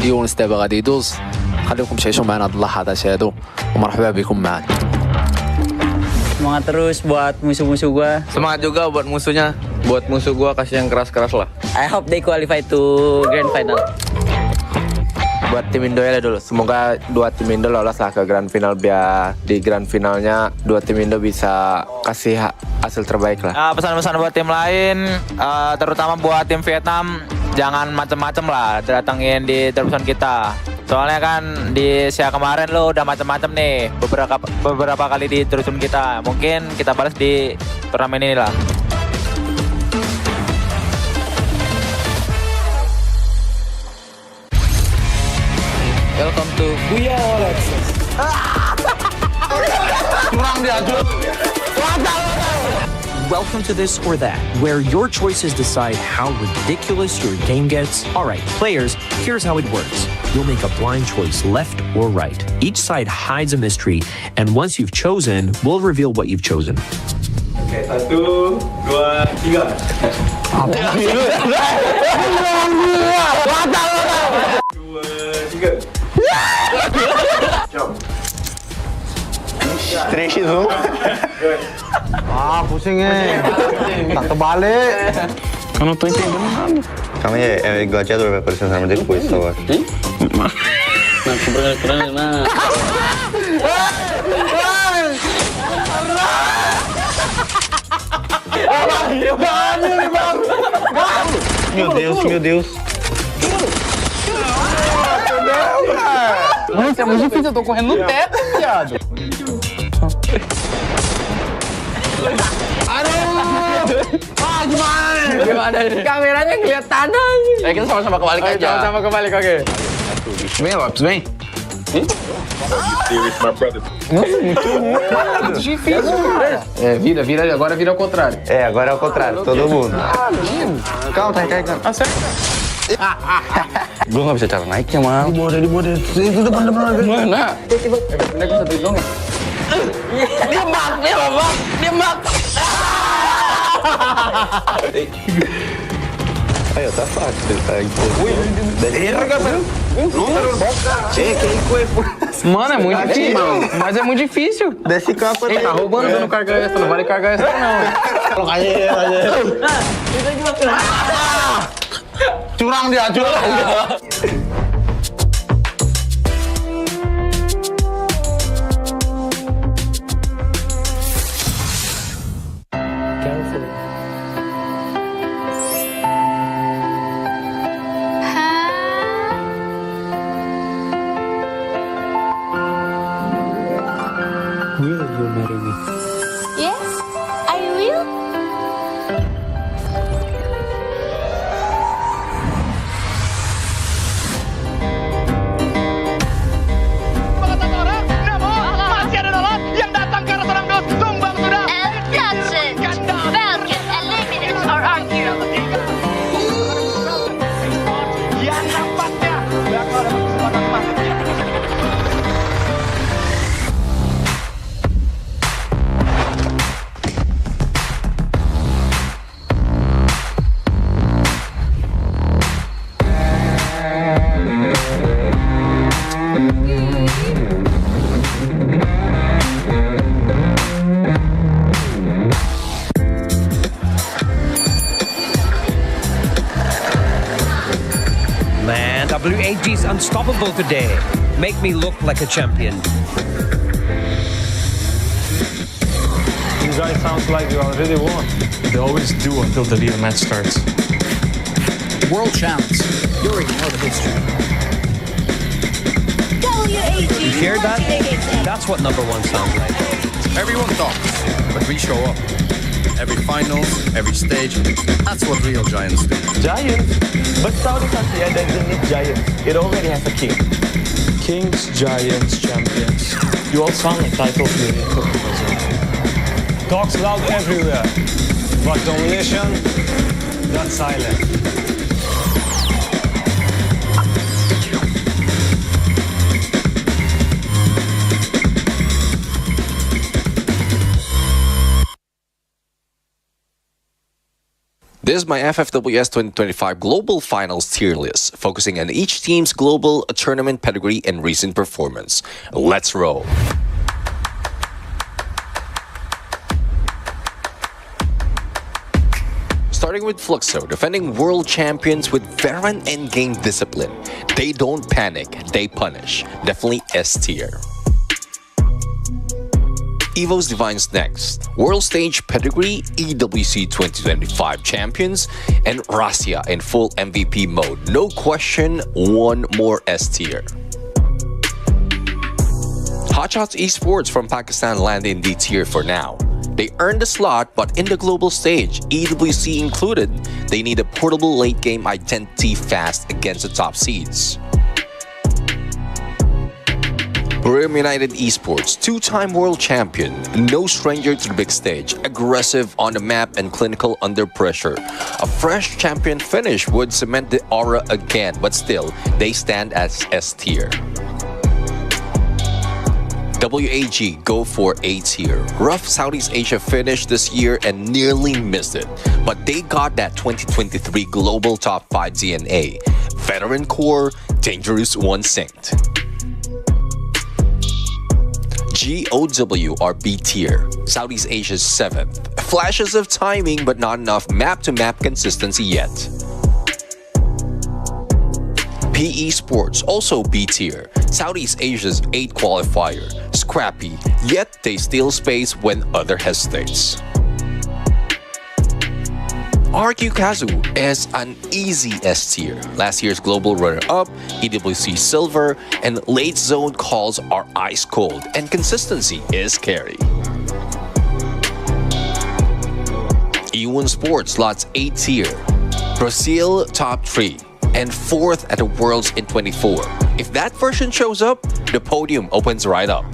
يونس دابا غادي يدوز. خليكم تعيشوا معنا هاد اللحظات هادو ومرحبا بكم معنا. Semangat terus buat musuh-musuh gua. Semangat juga buat musuhnya. Buat musuh gua kasih yang keras-keras lah. I hope they qualify to grand final. Buat tim Indo ya dulu. Semoga dua tim Indo lolos lah ke grand final, biar di grand finalnya dua tim Indo bisa kasih hasil terbaik lah. Pesan-pesan buat tim lain, terutama buat tim Vietnam, jangan macem-macem lah datangin di terusan kita. Soalnya kan di Asia kemarin lo udah macem-macem nih beberapa kali di terusan kita. Mungkin kita balas di turnamen ini lah. Welcome to Buya Alexis. Welcome to This or That, where your choices decide how ridiculous your game gets. All right, players, here's how it works. You'll make a blind choice, left or right. Each side hides a mystery, and once you've chosen, we'll reveal what you've chosen. Oke, 1, 2, 3. Ah, pusing tá terbalik. Eu não tô entendendo nada. Calma aí, é gladiador, vai aparecer na arma depois, só agora. Não, comprando, não. Meu Deus. Nossa, é muito difícil, eu tô correndo no teto, viado. Gimana ini? Kameranya ngeliat tanah. Kita sama-sama kebalik aja. Sama-sama kebalik, oke. Vem, Lopes, vem. Muito difícil, cara. Agora vira ao contrário. É, agora é o contrário, todo mundo. Calma, tá recarregando. Gue gak bisa cara naiknya, Mal. Di bawah. Itu depan. Mana? Bener gue satu dong. Dia mak. Aí, ó, tá fácil, ele tá Mano, é muito difícil. Mas é muito difícil. Desce capa Ele tá roubando, dando carga extra. Não vale carga extra, não. Curang dia, curang. Will you marry me? Yes, I will. And that's it. Falcon eliminates our argument. Man, WAG's unstoppable today. Make me look like a champion. You guys sound like you already won. They always do until the real match starts. World champs. You already know the history. You hear that? That's what number one sounds like. Everyone talks, but we show up. Every finals, every stage, that's what real giants do. Giants? But Saudi Arabia doesn't need giants. It already has a king. Kings, giants, champions. You all sound like titles we need to represent. Talks loud everywhere, but domination, that's silent. This is my FFWS 2025 Global Finals tier list, focusing on each team's global tournament pedigree and recent performance. Let's roll. Starting with Fluxo, defending world champions with veteran endgame discipline. They don't panic, they punish. Definitely S tier. Evo's Divines next. World Stage Pedigree, EWC 2025 champions, and Rasya in full MVP mode. No question, one more S tier. Hotshots Esports from Pakistan land in D tier for now. They earned the slot, but in the global stage, EWC included, they need a portable late-game identity fast against the top seeds. Brim United Esports, two-time world champion, no stranger to the big stage, aggressive on the map and clinical under pressure. A fresh champion finish would cement the aura again, but still, they stand as S tier. WAG go for A tier. Rough Southeast Asia finish this year and nearly missed it, but they got that 2023 global top 5 DNA. Veteran core, dangerous one synced. GOW are B tier, Southeast Asia's 7th. Flashes of timing but not enough map-to-map consistency yet. PE Sports also B tier, Southeast Asia's 8th qualifier. Scrappy, yet they steal space when other hesitates. RQ Kazu is an easy S tier. Last year's global runner-up, EWC Silver, and late zone calls are ice cold, and consistency is carry. E1 Sports slots A tier. Brazil top 3, and 4th at the Worlds in 24. If that version shows up, the podium opens right up.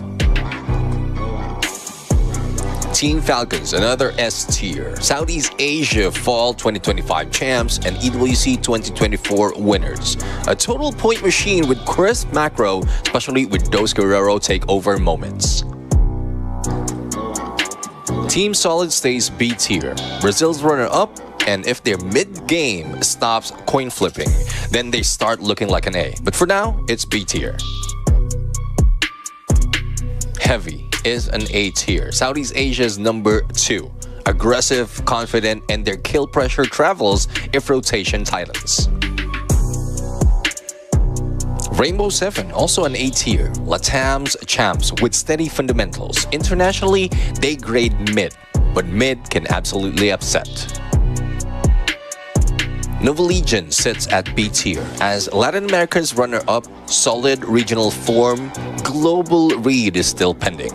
Team Falcons, another S tier. Southeast Asia Fall 2025 champs and EWC 2024 winners. A total point machine with crisp macro, especially with those Guerrero takeover moments. Team Solid stays B tier. Brazil's runner-up, and if their mid-game stops coin flipping, then they start looking like an A. But for now, it's B tier. Heavy is an A tier. Southeast Asia's number 2. Aggressive, confident, and their kill pressure travels if rotation tightens. Rainbow 7, also an A tier. Latam's champs with steady fundamentals. Internationally, they grade mid, but mid can absolutely upset. Nova Legion sits at B tier as Latin America's runner-up, solid regional form, global read is still pending.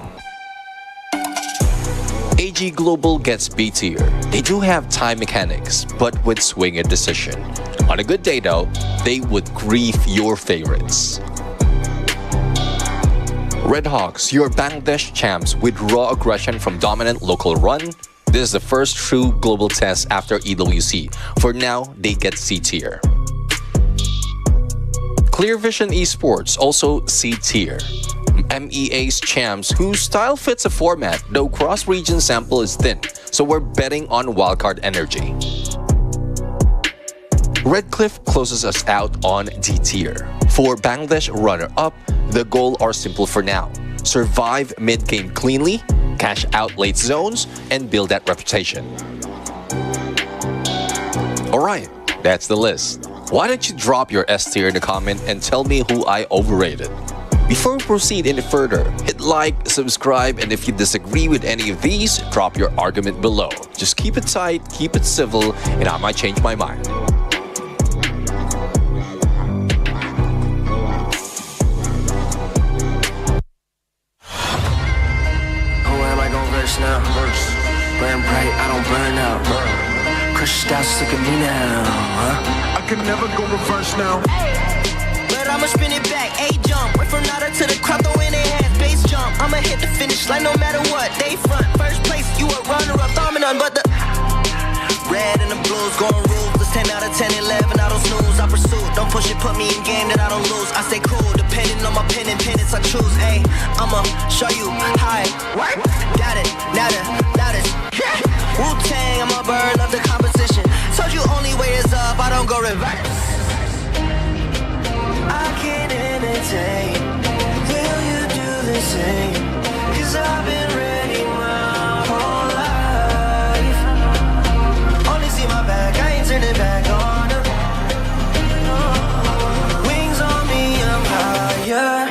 AG Global gets B tier. They do have time mechanics, but with swing a decision. On a good day though, they would grief your favorites. Red Hawks, your Bangladesh champs with raw aggression from dominant local run. This is the first true global test after EWC. For now, they get C tier. Clear Vision Esports, also C tier. MEA's champs whose style fits a format, though cross-region sample is thin, so we're betting on wildcard energy. Redcliffe closes us out on D tier. For Bangladesh runner-up, the goals are simple for now. Survive mid-game cleanly, cash out late zones, and build that reputation. Alright, that's the list. Why don't you drop your S tier in the comment and tell me who I overrated? Before we proceed any further, hit like, subscribe, and if you disagree with any of these, drop your argument below. Just keep it tight, keep it civil, and I might change my mind. Now, burn bright, I don't burn out. Crush style, sick of me now, huh? I can never go reverse now. But I'ma spin it back, A jump. Went from nada to the crowd, throw in their hands, base jump. I'ma hit the finish line no matter what. They front, first place, you a runner-up, dominant, but the red and the blues going ruthless. 10 out of 10, 11, I don't snooze. I pursue, don't push it, put me in game that I don't lose. I stay cool, depending on my pen and pennants I choose. Ayy, I'ma show you how I work. Got it, now that is Wu-Tang, I'm a bird, love the competition. Told you reverse. I can't entertain. Will you do the same? 'Cause I've been ready my whole life. Only see my back, I ain't turning back on her. Wings on me, I'm higher.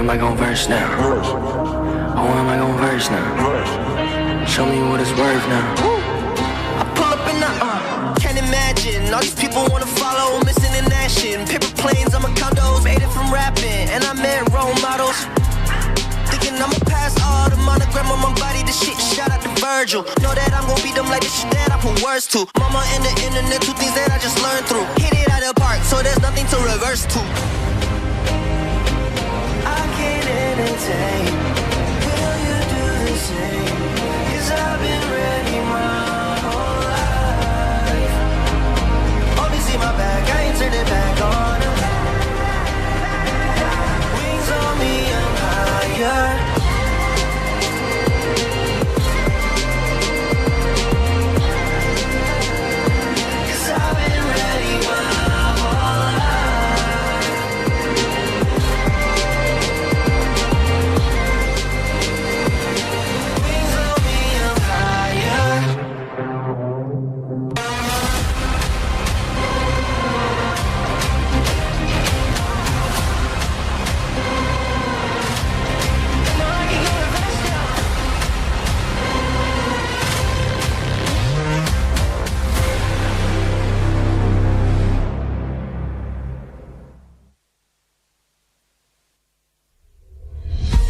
Am I gon' verse now? Oh, am I gon' verse now? Show me what it's worth now. I pull up in the can't imagine all these people wanna follow, missing in action. Paper planes on my condos, made it from rapping, and I met role models. Thinking I'ma pass all the monogram on my body, the shit. Shout out to Virgil. Know that I'm gon' beat them like the shit that I put words to. Mama and the internet, two things that I just learned through. Hit it out of the park, so there's nothing to reverse to. I can't entertain. Will you do the same? 'Cause I've been ready my whole life. Only see my back, I ain't turning back on her. Wings on me, I'm higher.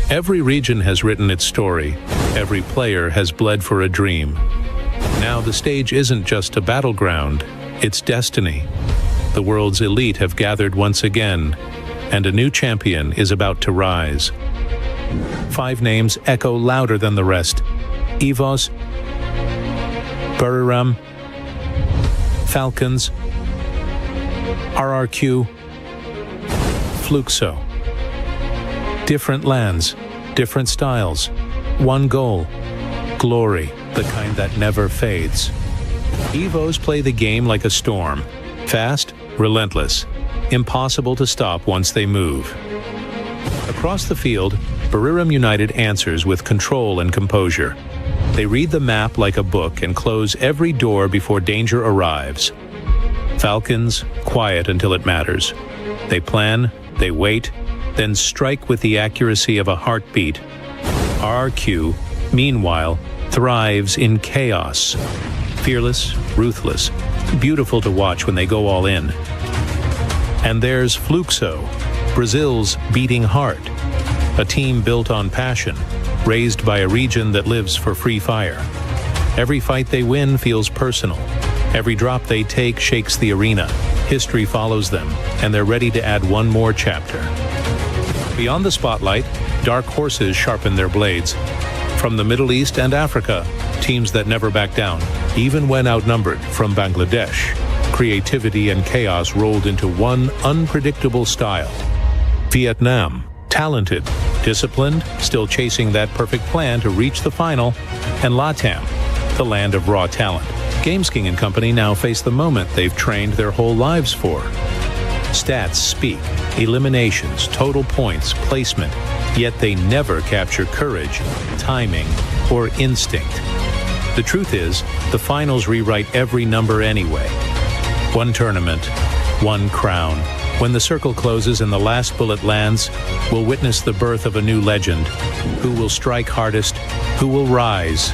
Every region has written its story. Every player has bled for a dream. Now the stage isn't just a battleground, it's destiny. The world's elite have gathered once again, and a new champion is about to rise. 5 names echo louder than the rest. EVOS, Buriram, Falcons, RRQ, Fluxo. Different lands, different styles, one goal, glory, the kind that never fades. EVOs play the game like a storm, fast, relentless, impossible to stop once they move. Across the field, Buriram United answers with control and composure. They read the map like a book and close every door before danger arrives. Falcons, quiet until it matters. They plan, they wait, then strike with the accuracy of a heartbeat. RQ, meanwhile, thrives in chaos. Fearless, ruthless, beautiful to watch when they go all in. And there's Fluxo, Brazil's beating heart. A team built on passion, raised by a region that lives for free fire. Every fight they win feels personal. Every drop they take shakes the arena. History follows them, and they're ready to add one more chapter. Beyond the spotlight, dark horses sharpen their blades. From the Middle East and Africa, teams that never back down, even when outnumbered. From Bangladesh, creativity and chaos rolled into one unpredictable style. Vietnam, talented, disciplined, still chasing that perfect plan to reach the final. And LATAM, the land of raw talent. GamesKing and company now face the moment they've trained their whole lives for. Stats speak, eliminations, total points, placement, yet they never capture courage, timing, or instinct. The truth is, the finals rewrite every number anyway. One tournament, one crown. When the circle closes and the last bullet lands, we'll witness the birth of a new legend. Who will strike hardest? Who will rise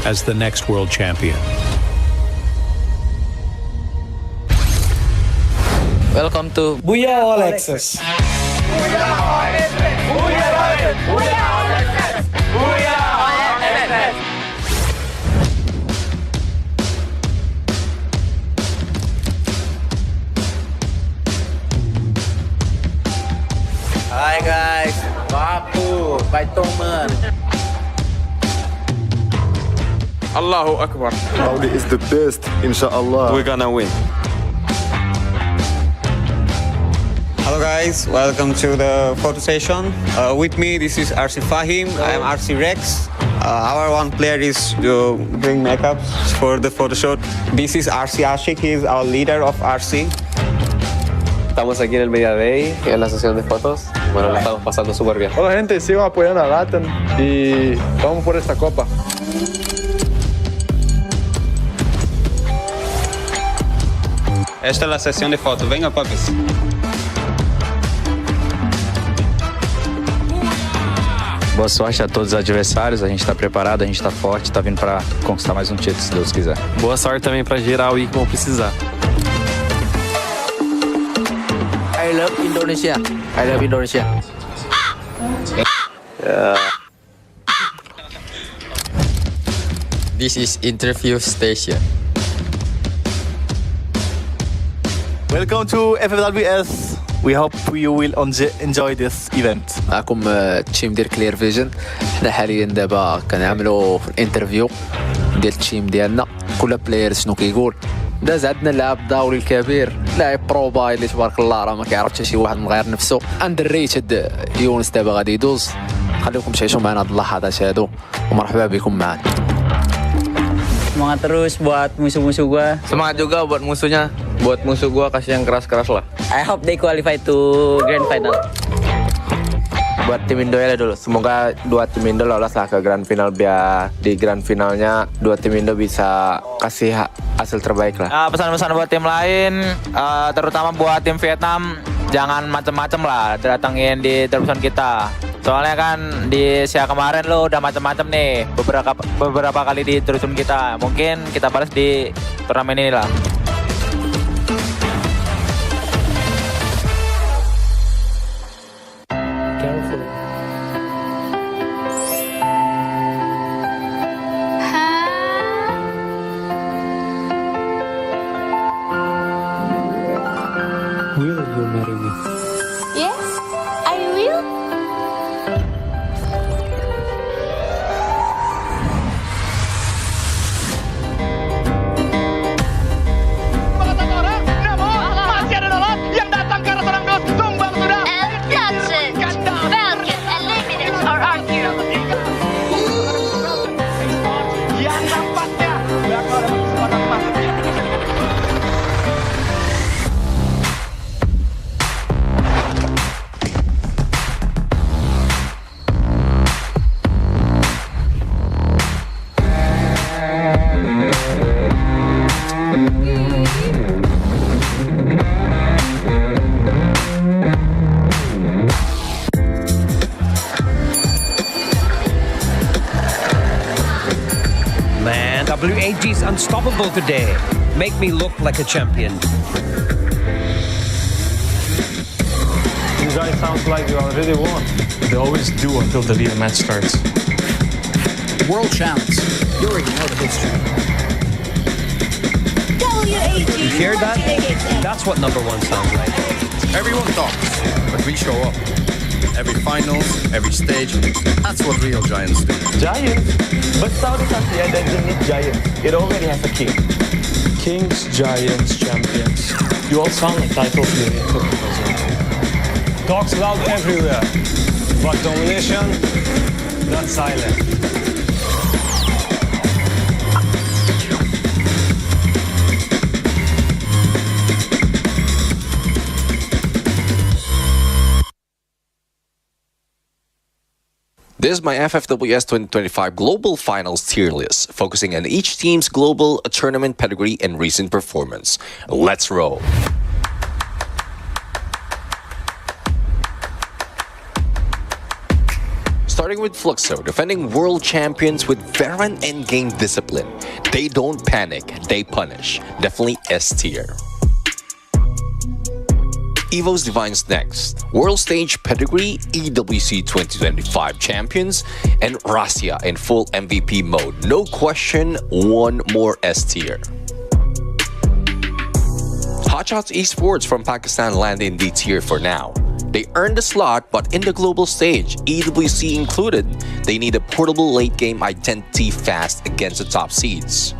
as the next world champion? Welcome to Booyah All Access. Booyah All Access. Booyah All Access. Booyah All Access. Booyah All Access. Hi guys, Baku, Baitoman. Allahu Akbar. Audi is the best, inshallah. We're gonna win. Hello guys, welcome to the photo session. With me, this is RC Fahim. I am RC Rex. Our one player is doing makeup for the photo shoot. This is RC Ashik. He is our leader of RC. Estamos aquí en el Media Day, en la sesión de fotos. Bueno, la estamos pasando súper bien. Hola gente, sigan apoyando a Latin y vamos por esta copa. Esta es la sesión de fotos. Venga, papis. Boa sorte a todos os adversários, a gente tá preparado, a gente tá forte, tá vindo pra conquistar mais um título, se Deus quiser. Boa sorte também pra geral aí que vão precisar. I love Indonesia. I love Indonesia. This is interview station. Welcome to FFWS. We hope you will enjoy this event. معكم تشيم ديال كلير فيجن. حنا حاليا دابا كنعملوا انترفيو ديال التيم ديالنا. كل بلاير شنو كيقول. داز عندنا اللاعب الدوري الكبير، لاعب بروباي اللي تبارك الله راه ما كيعرفش حتى شي واحد من غير نفسه. اندريتد يونس دابا غادي يدوز. خليكم تعيشوا معنا هاد اللحظات هادو ومرحبا بكم معنا. Semangat terus buat musuh-musuh gua. Semangat juga buat musuhnya. Buat musuh gua kasih yang keras-keras lah. I hope they qualify to grand final. Buat tim Indo ya dulu. Semoga dua tim Indo lolos lah ke grand final biar di grand finalnya dua tim Indo bisa kasih hasil terbaik lah. Pesan-pesan buat tim lain, terutama buat tim Vietnam, jangan macem-macem lah datangin di terusan kita. Soalnya kan di Asia kemarin lo udah macem-macem nih beberapa kali di terusan kita. Mungkin kita balas di turnamen ini lah. Will you marry me? Yes, I will. Masih ada nolot yang datang ke arah seorang dos. Tumbang sudah. And that's it. Falcon eliminates our argument. Yang nampaknya bakal dapat kesempatan emas. Man, WAG's unstoppable today. Make me look like a champion. You guys sound like you already won. They always do until the real match starts. World champs. You already know the history. You hear that? That's what number one sounds like. Everyone talks, but we show up. Every finals, every stage, that's what real giants do. Giants? But Saudi Arabia doesn't need giants. It already has a king. Kings, giants, champions. You all sound like titles here in football. Talks loud everywhere, but domination, that's silent. This is my FFWS 2025 Global Finals tier list, focusing on each team's global tournament pedigree and recent performance. Let's roll. Starting with Fluxo, defending world champions with veteran endgame discipline. They don't panic, they punish. Definitely S tier. Evo's Divines next. World Stage Pedigree, EWC 2025 Champions, and Rasya in full MVP mode. No question, one more S tier. Hotshots Esports from Pakistan land in D tier for now. They earned the slot, but in the global stage, EWC included, they need a portable late-game identity fast against the top seeds.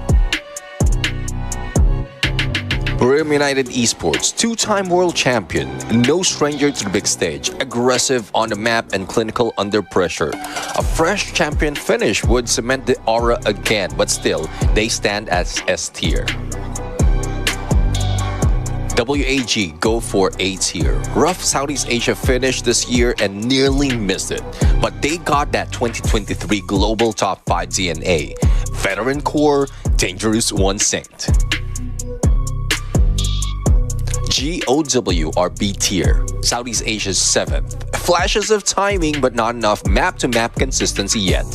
Brim United Esports, two-time world champion, no stranger to the big stage, aggressive on the map and clinical under pressure. A fresh champion finish would cement the aura again, but still, they stand as S tier. WAG go for A tier. Rough Southeast Asia finish this year and nearly missed it, but they got that 2023 global top 5 DNA. Veteran core, dangerous one synced. GOW are B tier, Southeast Asia's 7th. Flashes of timing but not enough map-to-map consistency yet.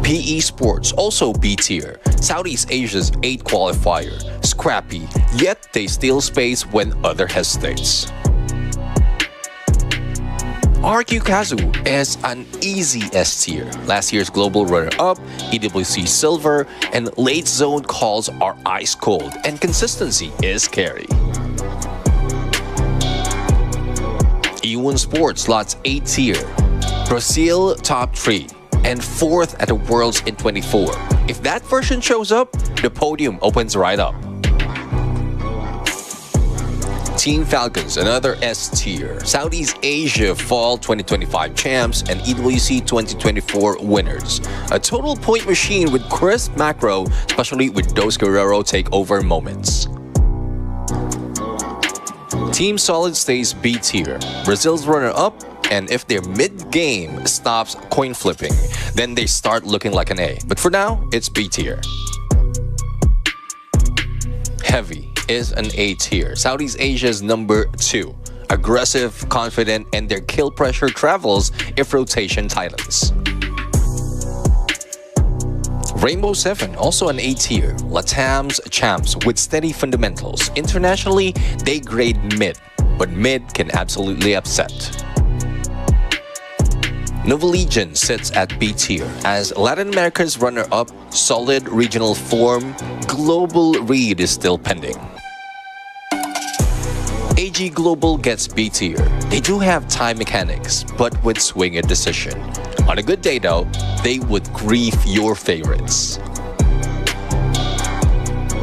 PE Sports, also B tier, Southeast Asia's 8th qualifier. Scrappy, yet they steal space when other hesitates. RQ Kazu is an easy S tier. Last year's global runner-up, EWC Silver, and late zone calls are ice cold, and consistency is carry. E1 Sports slots A tier. Brazil top 3 and 4th at the Worlds in 24. If that version shows up, the podium opens right up. Team Falcons, another S tier. Southeast Asia Fall 2025 champs and EWC 2024 winners. A total point machine with crisp macro, especially with those Guerrero takeover moments. Team Solid stays B tier. Brazil's runner-up, and if their mid-game stops coin flipping, then they start looking like an A. But for now, it's B tier. Heavy is an A tier. Southeast Asia's number 2. Aggressive, confident, and their kill pressure travels if rotation tightens. Rainbow 7, also an A tier. Latam's champs with steady fundamentals. Internationally, they grade mid, but mid can absolutely upset. Nova Legion sits at B tier as Latin America's runner-up, solid regional form, global read is still pending. AG Global gets B tier. They do have time mechanics, but would swing a decision. On a good day though, they would grief your favorites.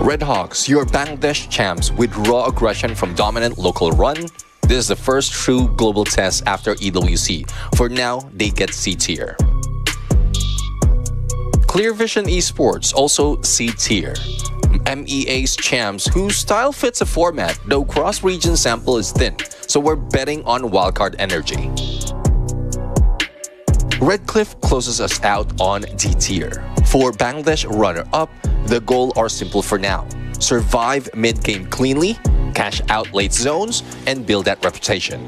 Red Hawks, your Bangladesh champs with raw aggression from dominant local run. This is the first true global test after EWC. For now, they get C tier. Clear Vision Esports, also C tier. MEA's champs whose style fits a format, though cross-region sample is thin, so we're betting on wildcard energy. Redcliffe closes us out on D tier. For Bangladesh runner-up, the goals are simple for now. Survive mid-game cleanly, cash out late zones, and build that reputation.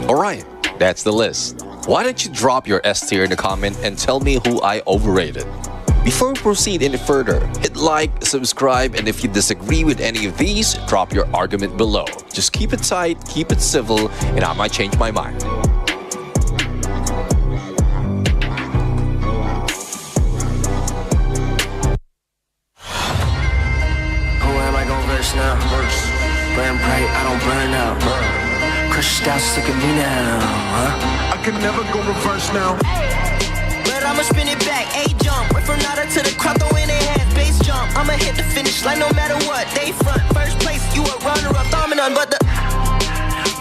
Alright, that's the list. Why don't you drop your S tier in the comment and tell me who I overrated? Before we proceed any further, hit like, subscribe, and if you disagree with any of these, drop your argument below. Just keep it tight, keep it civil, and I might change my mind. Now. Burn bright, I don't burn out. Crush style, look at me now. I can never go reverse now. But I'ma spin it back, A jump. Went from nada to the crowd, throw in their hands, base jump. I'ma hit the finish line no matter what. They front, first place, you a runner up, dominant, but the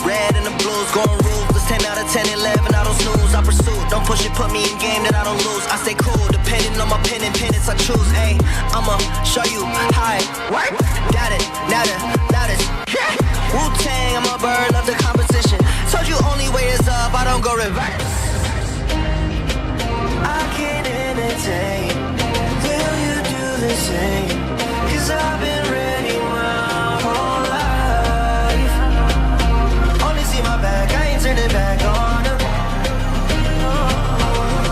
red and the blues going ruthless. 10 out of 10, 11, I don't snooze. I pursue, don't push it, put me in game that I don't lose. I stay cool, depending on my pen and pennants I choose. Ayy, I'ma show you how it work. Got it, now that is Wu-Tang, I'm a bird, love the competition. Told you only way is up, I don't go reverse. I can't entertain. Will you do the same? Cause I've been ready my whole life. Only see my back, I ain't turning back on them.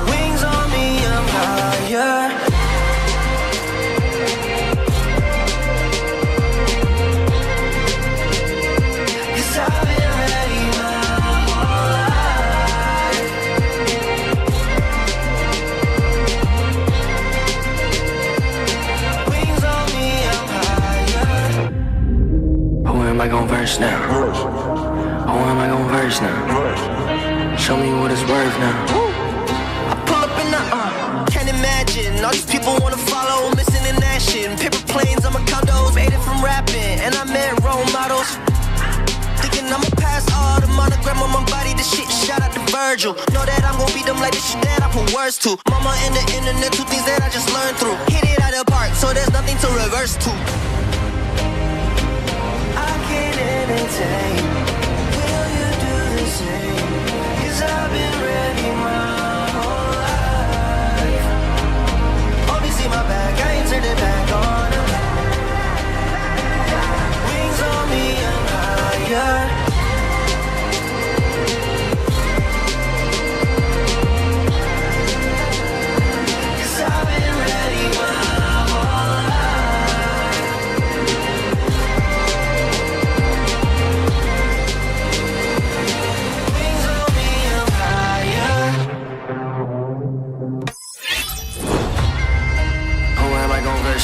Wings on me, I'm higher. Wings on me, I'm high. I gon' verse now? Oh, am I gon' verse now? Show me what it's worth now. I pull up in the can't imagine. All these people wanna follow, missing in action. Paper planes on my condos, made it from rapping, and I met role models. Thinking I'ma pass all the monogram on my body. This shit, shout out to Virgil. Know that I'm gon' beat them like this shit that I put words to. Mama and the internet, two things that I just learned through. Hit it out of the park, so there's nothing to reverse to. I can't entertain. Will you do the same? 'Cause I've been ready my whole life. Only see my back, I ain't turned it back on them. Wings on me, I'm higher.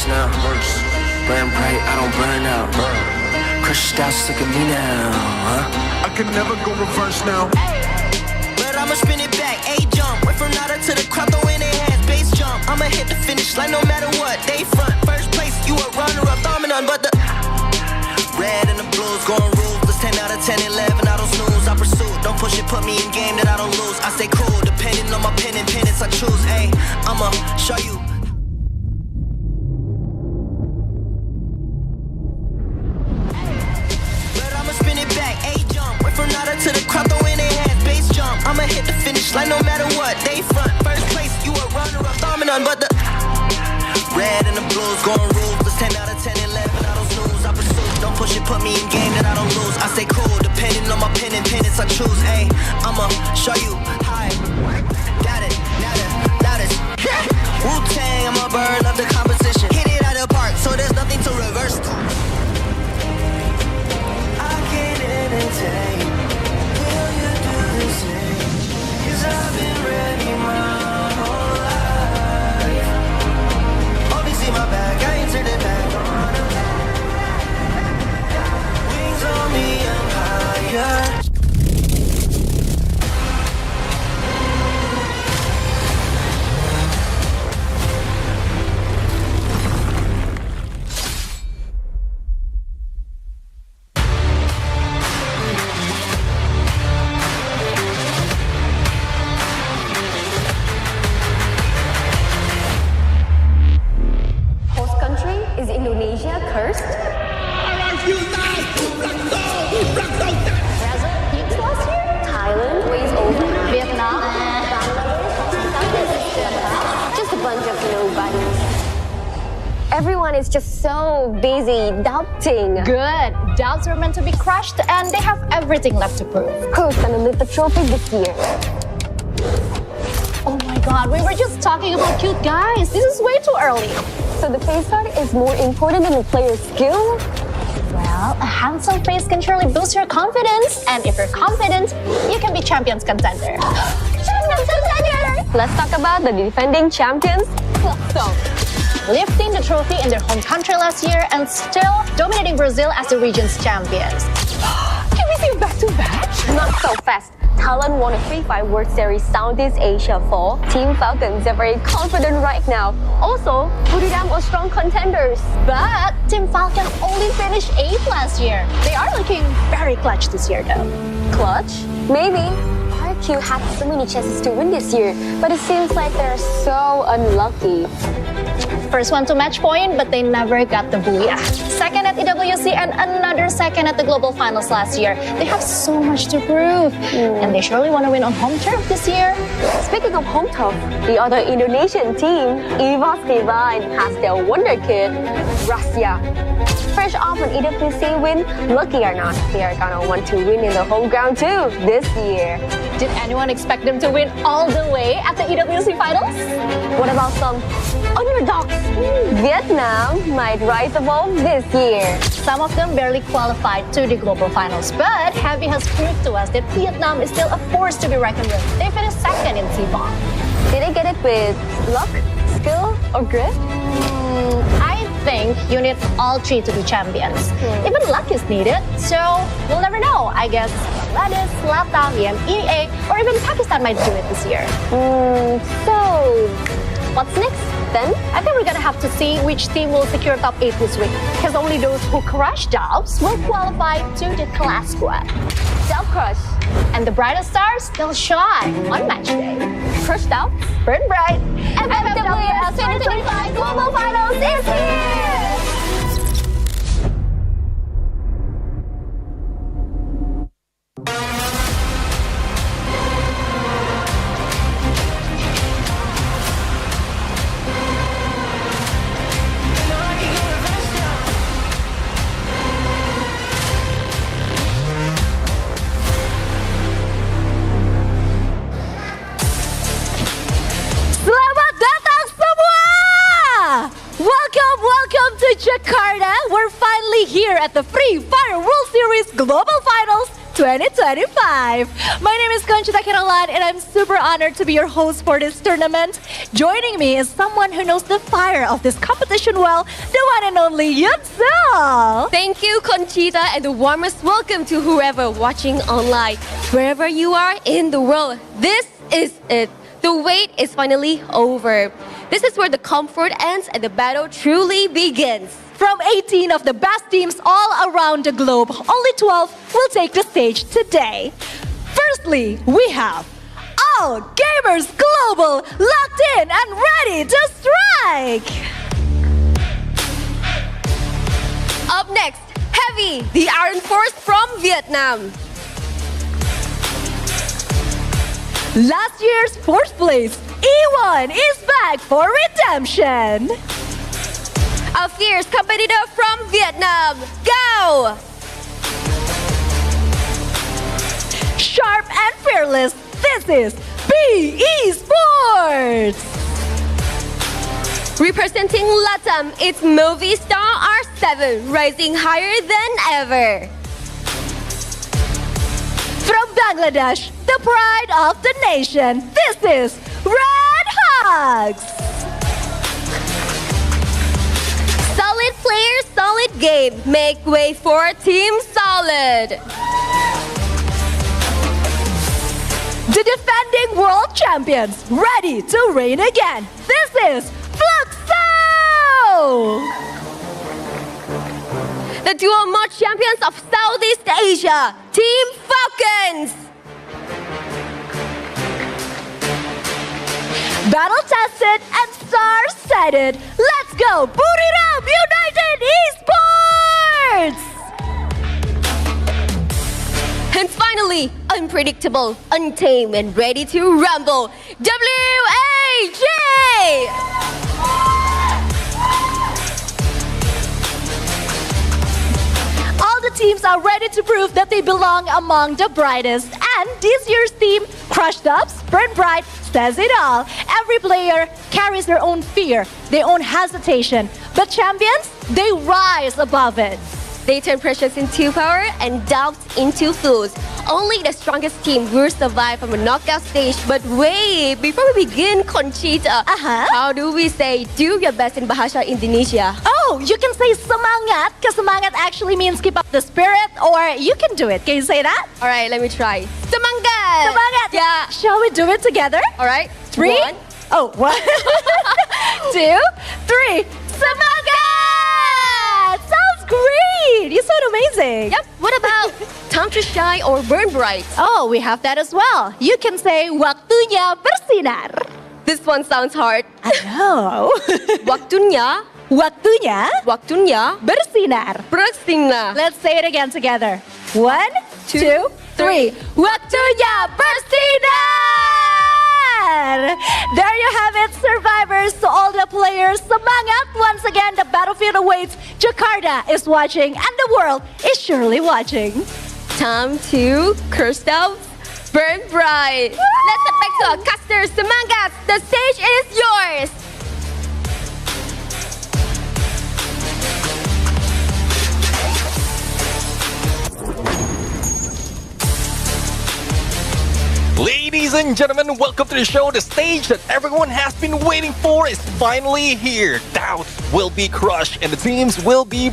Now, burn bright, I don't burn out. Crushed out, look at me now, huh? I can never go reverse now. But I'ma spin it back, A-jump. Went from nada to the crowd, throw in their hands, bass jump. I'ma hit the finish line no matter what. They front, first place, you a runner-up, dominant, but the red and the blues going ruthless. 10 out of 10, 11, I don't snooze, I pursue. Don't push it, put me in game that I don't lose. I stay cool, depending on my pen and pennants I choose. Ayy, I'ma show you. To the crowd, throw in their hands, bass jump. I'ma hit the finish line no matter what. They front, first place, you a runner-up, dominant, but the red and the blues going ruthless. 10 out of 10, 11, I don't snooze, I pursue. Don't push it, put me in game that I don't lose. I stay cool, depending on my pen and pennants I choose. Ayy, I'ma show you high. Got it, loudest. Wu-Tang, I'm a bird of the competition. Hit it out of the park, so there's nothing to reverse to. I can't entertain. I've been ready my whole life. Only see my back, I ain't turned it back on. Wings on me, I'm higher. Everyone is just so busy doubting. Good. Doubts are meant to be crushed and they have everything left to prove. Who's gonna lift the trophy this year? Oh my god, we were just talking about cute guys. This is way too early. So the face card is more important than the player's skill? Well, a handsome face can surely boost your confidence. And if you're confident, you can be champions contender. Champions contender! Let's talk about the defending champions, Fluxo. Lifting the trophy in their home country last year and still dominating Brazil as the region's champions. Can we see back-to-back? Not so fast. Talon won a Free Fire World Series Southeast Asia for Team Falcons. They're very confident right now. Also, Buridam are strong contenders. But Team Falcon only finished 8th last year. They are looking very clutch this year though. Clutch? Maybe. RQ had so many chances to win this year, but it seems like they're so unlucky. First one to match point, but they never got the booyah. Second at EWC and another second at the global finals last year. They have so much to prove. And they surely want to win on home turf this year. Speaking of home turf, the other Indonesian team, Evos Divine, has their wonder kid, Rasya. Fresh off an EWC win, lucky or not, they are gonna want to win in the home ground too this year. Did anyone expect them to win all the way at the EWC finals? What about some underdogs? Vietnam might rise above this year. Some of them barely qualified to the global finals, but Heavy has proved to us that Vietnam is still a force to be reckoned with. They finished second in T-Ball. Did they get it with luck, skill, or grit? I think you need all three to be champions. Even luck is needed, so we'll never know. I guess Bangladesh, Latam, EMEA, or even Pakistan might do it this year. So, what's next then? I think we're gonna have to see which team will secure top 8 this week, because only those who crush doubts will qualify to the class squad. Self crush. And the brightest stars, they'll shine on match day. Crushed out. Burn bright. FFWS 2025 Global Finals is here! Selamat datang semua! Welcome to Jakarta. We're finally here at the Free Fire World Series Global Finals 2025. My name is Conchita Carolan and I'm super honored to be your host for this tournament. Joining me is someone who knows the fire of this competition well, the one and only Yunso. Thank you, Conchita, and the warmest welcome to whoever watching online. Wherever you are in the world, this is it. The wait is finally over. This is where the comfort ends and the battle truly begins. From 18 of the best teams all around the globe, only 12 will take the stage today. Firstly, we have All Gamers Global, locked in and ready to strike. Up next, Heavy, the Iron Force from Vietnam. Last year's fourth place, E1 is back for redemption. A fierce competitor from Vietnam, Go! Sharp and fearless, this is BE Sports. Representing Latam, it's movie star R7, rising higher than ever. From Bangladesh, the pride of the nation, this is Red Hogs. Solid player, solid game. Make way for Team Solid. The defending world champions, ready to reign again. This is Fluxo. The dual mod champions of Southeast Asia, Team Falcons. Battle tested and star-setted. Let's go, Buriram United Esports! And finally, unpredictable, untamed, and ready to rumble, WAJ! All the teams are ready to prove that they belong among the brightest. And this year's team, Crushed Ups, Burn Bright, says it all. Every player carries their own fear, their own hesitation. But champions, they rise above it. They turn pressures into power and doubts into fools. Only the strongest team will survive from a knockout stage. But wait, before we begin, Conchita, how do we say do your best in Bahasa Indonesia? Oh, you can say semangat, because semangat actually means keep up the spirit, or you can do it. Can you say that? All right, let me try. Semangat! Semangat! Yeah. Shall we do it together? All right. 3? One. Oh, 1, 2, 3. Semangat! Sounds great! You sound amazing. Yep. What about time to shine or burn bright? Oh, we have that as well. You can say waktunya bersinar. This one sounds hard. I know. Waktunya bersinar. Bersinar. Let's say it again together. 1, 2, 3. Waktunya bersinar. There you have it, survivors. To all the players, semangat. Once again, the battlefield awaits. Jakarta is watching, and the world is surely watching. Time to curse out, burn bright. Let's get back to our casters. Semangat, the stage is yours. Ladies Ladies and gentlemen, welcome to the show. The stage that everyone has been waiting for is finally here. Doubts will be crushed and the teams will be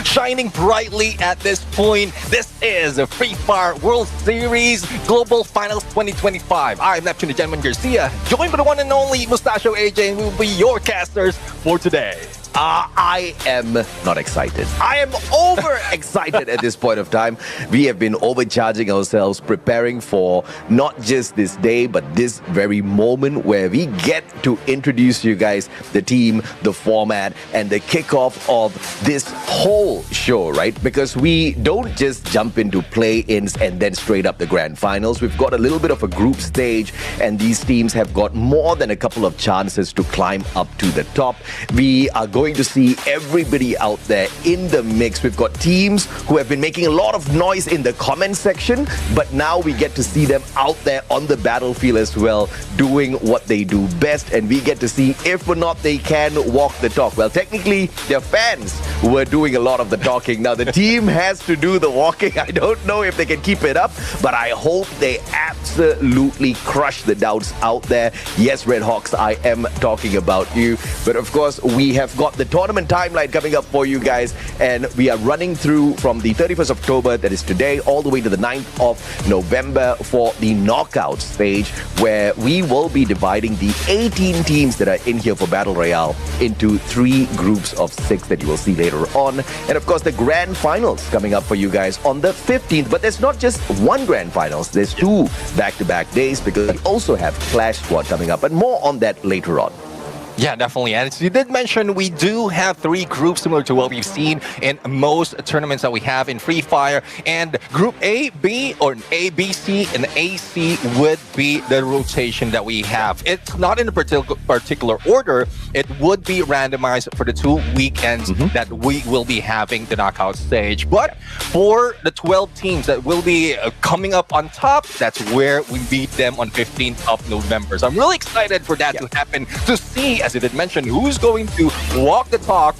shining brightly at this point. This is the Free Fire World Series Global Finals 2025. I'm Neptune the Gentleman Garcia, joined by the one and only Mustachio AJ, and we will be your casters for today. I am not excited. I am over excited at this point of time. We have been overcharging ourselves, preparing for not just this day, but this very moment where we get to introduce you guys the team, the format, and the kickoff of this whole show, right? Because we don't just jump into play-ins and then straight up the grand finals. We've got a little bit of a group stage, and these teams have got more than a couple of chances to climb up to the top. We are going to see everybody out there in the mix. We've got teams who have been making a lot of noise in the comment section, but now we get to see them out there on the battlefield as well, doing what they do best, and we get to see if or not they can walk the talk. Well, technically, their fans were doing a lot of the talking. Now, the team has to do the walking. I don't know if they can keep it up, but I hope they absolutely crush the doubts out there. Yes, Red Hawks, I am talking about you. But of course, we have got the tournament timeline coming up for you guys, and we are running through from the 31st of October, that is today, all the way to the 9th of November for the knockout stage, where we will be dividing the 18 teams that are in here for Battle Royale into 3 groups of 6 that you will see later on. And of course, the grand finals coming up for you guys on the 15th. But there's not just one grand finals, there's 2 back-to-back days, because we also have Clash Squad coming up, and more on that later on. Yeah, definitely. And as you did mention, we do have 3 groups similar to what we've seen in most tournaments that we have in Free Fire. And Group A, B, or A, B, C, and AC would be the rotation that we have. It's not in a particular order. It would be randomized for the 2 weekends that we will be having the knockout stage. But for the 12 teams that will be coming up on top, that's where we beat them on 15th of November. So I'm really excited for that to happen, to see, as you did mention, who's going to walk the talk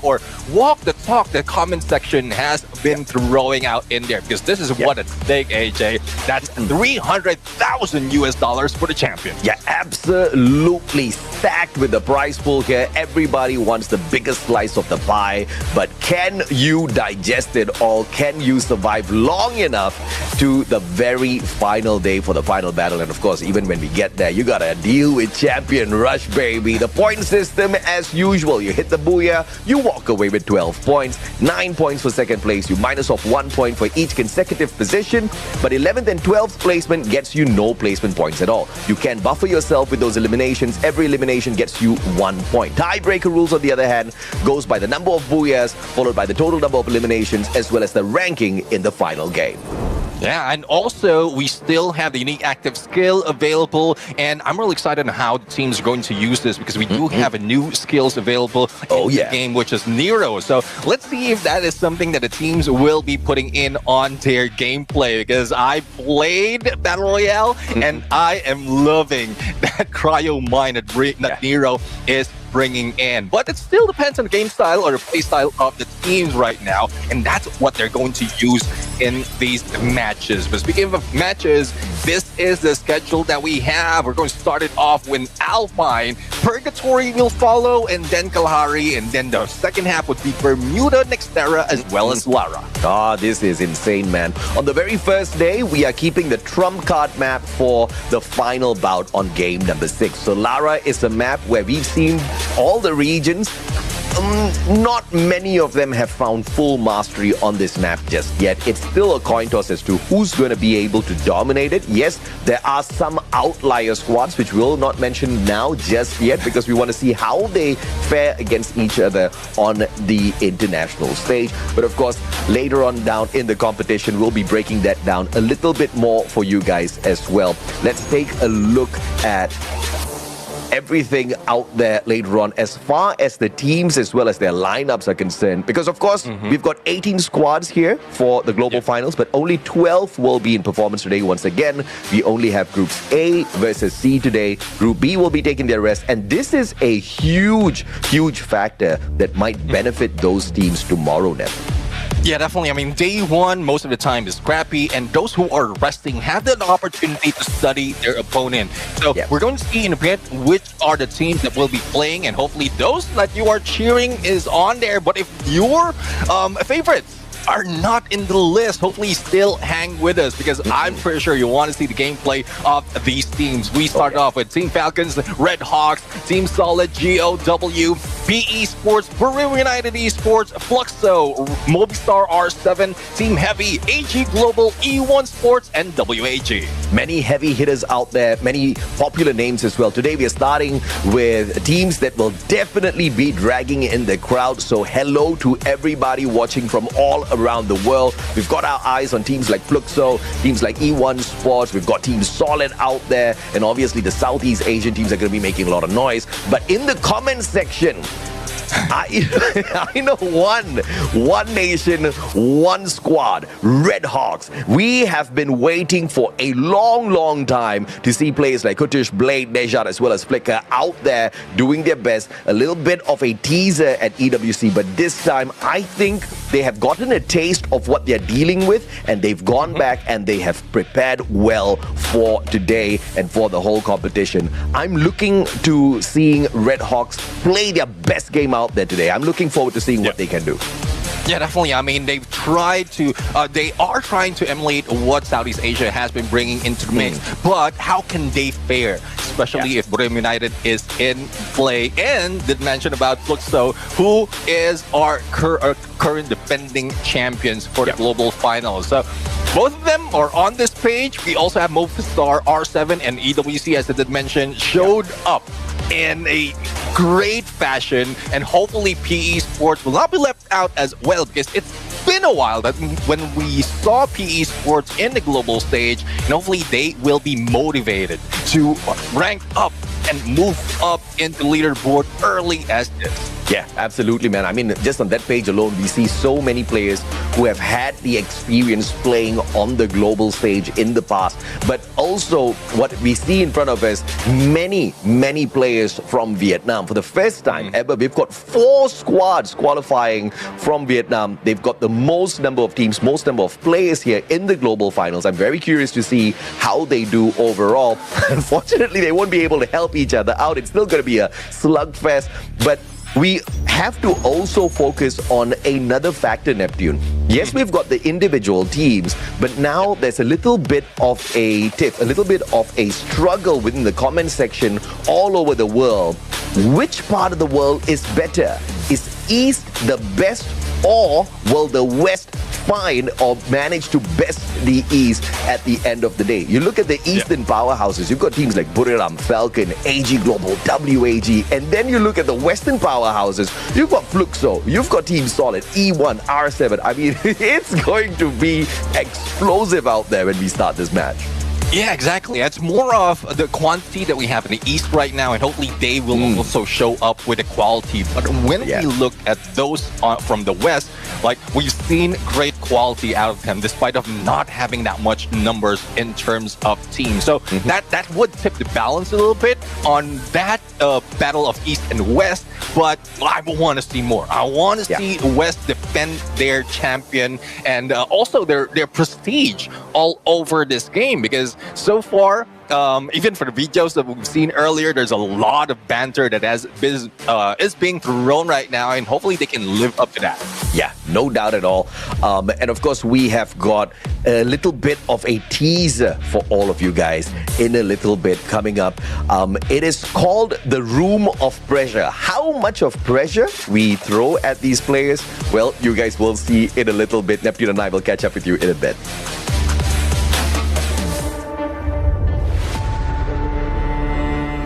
the comment section has been throwing out in there, because this is what at stake, AJ. That's $300,000 for the champion. Yeah, absolutely stacked with the prize pool here. Everybody wants the biggest slice of the pie, but can you digest it all? Can you survive long enough to the very final day for the final battle? And of course, even when we get there, you gotta deal with Champion Rush, baby. The point system as usual. You hit the booyah, you walk away with 12 points, 9 points for second place. You minus off 1 point for each consecutive position, but 11th and 12th placement gets you no placement points at all. You can buffer yourself with those eliminations. Every elimination gets you 1 point. Tiebreaker rules, on the other hand, goes by the number of booyahs, followed by the total number of eliminations, as well as the ranking in the final game. Yeah, and also we still have the unique active skill available, and I'm really excited on how the teams are going to use this, because we do have a new skills available in the game, which is Nero. So let's see if that is something that the teams will be putting in on their gameplay, because I played Battle Royale and I am loving that cryo mine that Nero is bringing in. But it still depends on the game style or the play style of the teams right now, and that's what they're going to use in these matches. But speaking of matches, this is the schedule that we have. We're going to start it off with Alpine. Purgatory will follow, and then Kalahari, and then the second half would be Bermuda, Nextera, as well as Lara. This is insane, man. On the very first day, we are keeping the trump card map for the final bout on game number 6. So Lara is a map where we've seen all the regions. Not many of them have found full mastery on this map just yet. It's still a coin toss as to who's going to be able to dominate it. Yes, there are some outlier squads, which we'll not mention now just yet, because we want to see how they fare against each other on the international stage. But of course, later on down in the competition, we'll be breaking that down a little bit more for you guys as well. Let's take a look at everything out there later on as far as the teams as well as their lineups are concerned, because of course we've got 18 squads here for the global finals, but only 12 will be in performance today. Once again, we only have groups A versus C today. Group B will be taking their rest, and this is a huge factor that might benefit those teams tomorrow, Nev. Yeah, definitely. I mean, day one, most of the time is scrappy, and those who are resting have the opportunity to study their opponent. So we're going to see in a bit which are the teams that will be playing, and hopefully those that you are cheering is on there. But if your favorites are not in the list, hopefully still hang with us, because I'm pretty sure you want to see the gameplay of these teams. We start off with Team Falcons, Red Hawks, Team Solid, GOW, PE Sports, Peru United Esports, Fluxo, Mobistar R7, Team Heavy, AG Global, E1 Sports, and WAG. Many heavy hitters out there, many popular names as well. Today we are starting with teams that will definitely be dragging in the crowd. So hello to everybody watching from all around the world. We've got our eyes on teams like Fluxo, teams like E1 Sports. We've got Team Solid out there. And obviously the Southeast Asian teams are going to be making a lot of noise. But in the comments section, I know one nation, one squad, Red Hawks. We have been waiting for a long time to see players like Kutush, Blade, Nejad, as well as Flicker out there doing their best. A little bit of a teaser at EWC, but this time I think they have gotten a taste of what they're dealing with, and they've gone back and they have prepared well for today and for the whole competition. I'm looking to seeing Red Hawks play their best game out there today. I'm looking forward to seeing what they can do. Yeah, definitely. I mean, they are trying to emulate what Southeast Asia has been bringing into the mix. But how can they fare, especially if Peru United is in play? And did mention about Fluxo, who is our current defending champions for the global finals. So both of them are on this page. We also have Mobistar, R7, and EWC, as I did mention, showed up in a great fashion, and hopefully PE Sports will not be left out as well, because it's been a while that when we saw PE Sports in the global stage, and hopefully they will be motivated to rank up and move up into leaderboard early as this. Yeah, absolutely, man. I mean, just on that page alone, we see so many players who have had the experience playing on the global stage in the past. But also, what we see in front of us, many players from Vietnam. For the first time ever, we've got 4 squads qualifying from Vietnam. They've got the most number of teams, most number of players here in the global finals. I'm very curious to see how they do overall. Unfortunately, they won't be able to help each other out. It's still going to be a slugfest. But we have to also focus on another factor, Neptune. Yes, we've got the individual teams, but now there's a little bit of a tiff, a little bit of a struggle within the comment section all over the world. Which part of the world is better? Is East the best, or will the West find or manage to best the East at the end of the day? You look at the Eastern powerhouses, you've got teams like Buriram, Falcon, AG Global, WAG, and then you look at the Western powerhouses, you've got Fluxo, you've got Team Solid, E1, R7. I mean, it's going to be explosive out there when we start this match. Yeah, exactly. It's more of the quantity that we have in the East right now, and hopefully they will also show up with the quality. But when we look at those from the West, like, we've seen great quality out of them, despite of not having that much numbers in terms of teams. So that would tip the balance a little bit on that battle of East and West. But I want to see more. I want to see West defend their champion and also their prestige all over this game, because so far, even for the videos that we've seen earlier, there's a lot of banter that is being thrown right now, and hopefully they can live up to that. Yeah, no doubt at all. And of course, we have got a little bit of a teaser for all of you guys in a little bit coming up. It is called the Room of Pressure. How much of pressure we throw at these players? Well, you guys will see in a little bit. Neptune and I will catch up with you in a bit.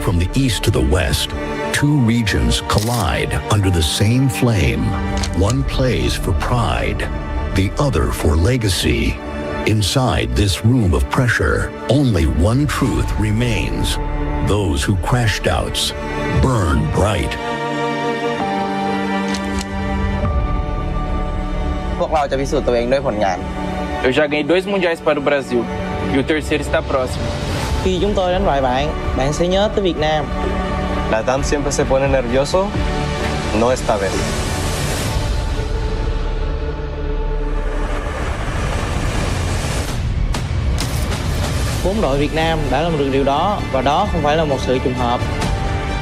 From the east to the west, 2 regions collide under the same flame. One plays for pride, the other for legacy. Inside this room of pressure, only one truth remains. Those who crash doubts burn bright. พวกเราจะพิสูจน์ตัวเองด้วยผลงาน Eu já ganhei 2 mundiais para o Brasil e o terceiro está próximo. Khi chúng tôi đánh bại bạn, bạn sẽ nhớ tới Việt Nam. La TAM siempre se pone nervioso, no esta vez. 4 đội Việt Nam đã làm được điều đó và đó không phải là một sự trùng hợp.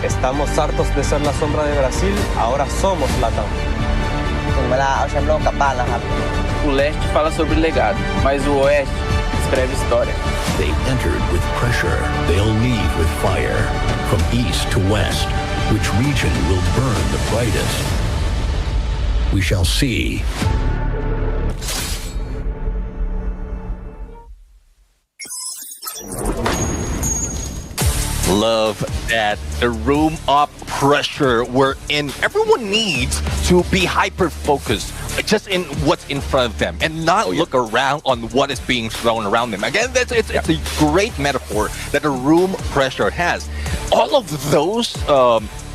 Estamos hartos de ser la sombra de Brasil, ahora somos Latam. ถึงเวลาเอาแชมป์โลกกลับบ้านแล้วครับ O leste fala sobre legado, mas o oeste escreve história. They've entered with pressure. They'll leave with fire. From east to west, which region will burn the brightest? We shall see. Love that. The room of pressure we're in. Everyone needs to be hyper-focused just in what's in front of them and not look around on what is being thrown around them. Again, it's a great metaphor that the room pressure has. All of those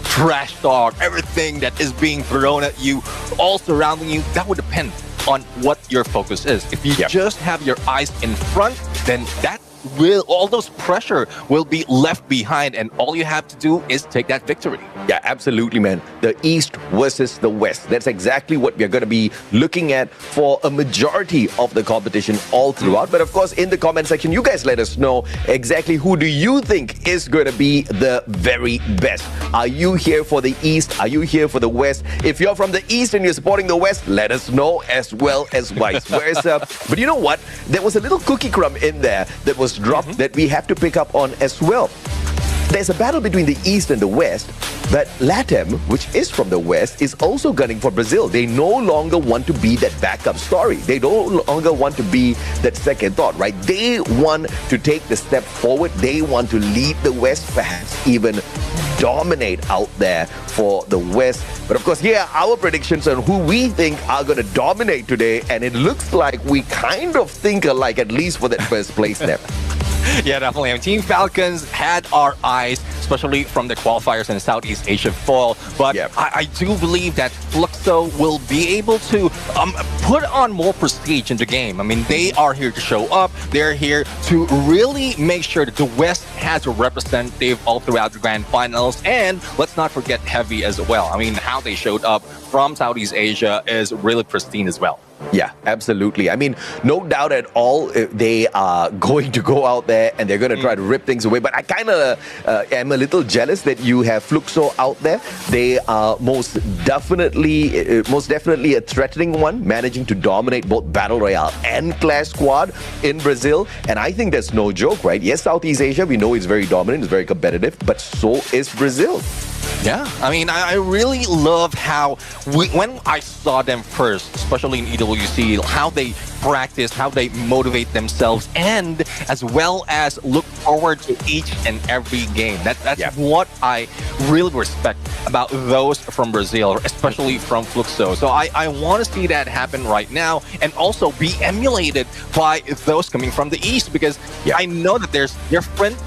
trash talk, everything that is being thrown at you, all surrounding you, that would depend on what your focus is. If you just have your eyes in front, then all those pressure will be left behind, and all you have to do is take that victory. Yeah, absolutely, man. The East versus the West. That's exactly what we're going to be looking at for a majority of the competition all throughout. But of course, in the comment section, you guys let us know exactly who do you think is going to be the very best. Are you here for the East? Are you here for the West? If you're from the East and you're supporting the West, let us know as well as vice versa. But you know what? There was a little cookie crumb in there that was dropped that we have to pick up on as well. There's a battle between the East and the West, but LATAM, which is from the West, is also gunning for Brazil. They no longer want to be that backup story. They no longer want to be that second thought, right? They want to take the step forward. They want to lead the West, perhaps even dominate out there for the West. But of course, here are our predictions on who we think are going to dominate today, and it looks like we kind of think alike, at least for that first place step. Yeah, definitely. Team Falcons had our eyes, especially from the qualifiers in Southeast Asia fall. But I do believe that Fluxo will be able to put on more prestige in the game. I mean, they are here to show up. They're here to really make sure that the West has a representative all throughout the grand finals. And let's not forget Heavy as well. I mean, how they showed up from Southeast Asia is really pristine as well. Yeah, absolutely. I mean, no doubt at all, they are going to go out there and they're going to try to rip things away. But I kind of am a little jealous that you have Fluxo out there. They are most definitely a threatening one, managing to dominate both Battle Royale and Clash Squad in Brazil. And I think that's no joke, right? Yes, Southeast Asia, we know it's very dominant, it's very competitive, but so is Brazil. Yeah, I mean, I really love how when I saw them first, especially in EWC, how they practice, how they motivate themselves, and as well as look forward to each and every game. That's what I really respect about those from Brazil, especially from Fluxo. So I want to see that happen right now, and also be emulated by those coming from the East, because I know that there's different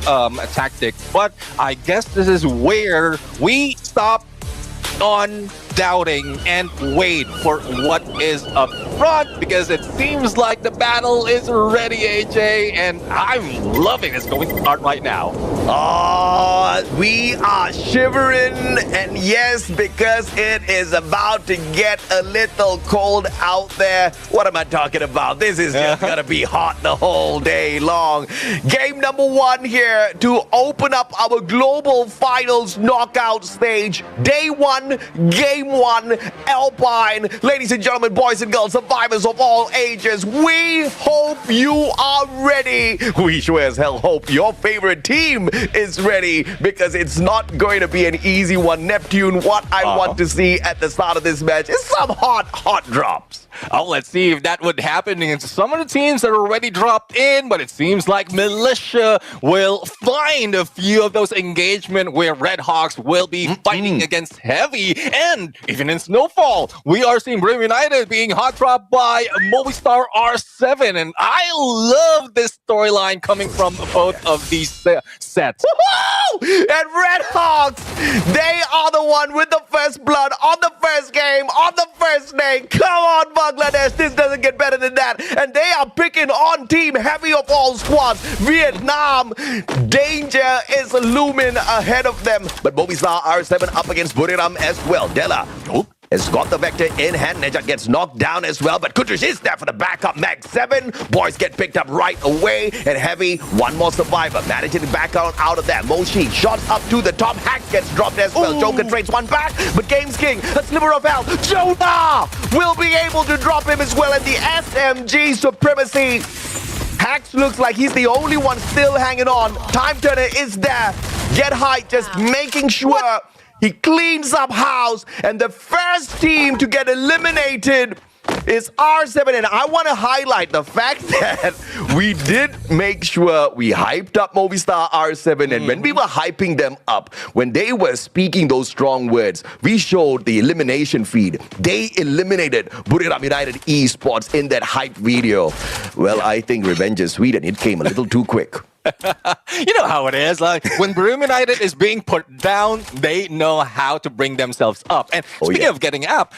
tactics, but I guess this is where we stop on doubting and wait for what is up front, because it seems like the battle is ready, AJ, and I'm loving this going to start right now. Oh, we are shivering, and yes, because it is about to get a little cold out there. What am I talking about? This is just gonna be hot the whole day long. Game number 1 here to open up our global finals knockout stage. Day 1, game 1, Alpine. Ladies and gentlemen, boys and girls, survivors of all ages, we hope you are ready. We sure as hell hope your favorite team is ready, because it's not going to be an easy one. Neptune, what I want to see at the start of this match is some hot drops. Oh, let's see if that would happen against some of the teams that are already dropped in, but it seems like Militia will find a few of those engagements where Red Hawks will be fighting against Heavy, and even in Snowfall, we are seeing Brave United being hot dropped by Movistar R7, and I love this storyline coming from both of these sets. Woo-hoo! And Red Hawks, they are the one with the first blood on the first game, on the first day. Come on, Bangladesh, this doesn't get better than that. And they are picking on Team Heavy of all squads, Vietnam. Danger is looming ahead of them. But Movistar R7 up against Buriram as well. Della. has got the vector in hand. Nejat gets knocked down as well, but Kudrish is there for the backup. Mag 7. Boys get picked up right away, and Heavy, one more survivor, managing to back out of that. Moshi shots up to the top. Hack gets dropped as well. Joker trades one back, but Games King, a sliver of health. Jonah will be able to drop him as well, and the SMG supremacy. Hax looks like he's the only one still hanging on. Time Turner is there. Get high, just making sure he cleans up house. And the first team to get eliminated is R7. And I want to highlight the fact that we did make sure we hyped up Movistar R7. And when we were hyping them up, when they were speaking those strong words, we showed the elimination feed. They eliminated Buriram United Esports in that hype video. Well, I think revenge is sweet, and it came a little too quick. You know how it is. Like when Buriram United is being put down, they know how to bring themselves up. And speaking of getting up,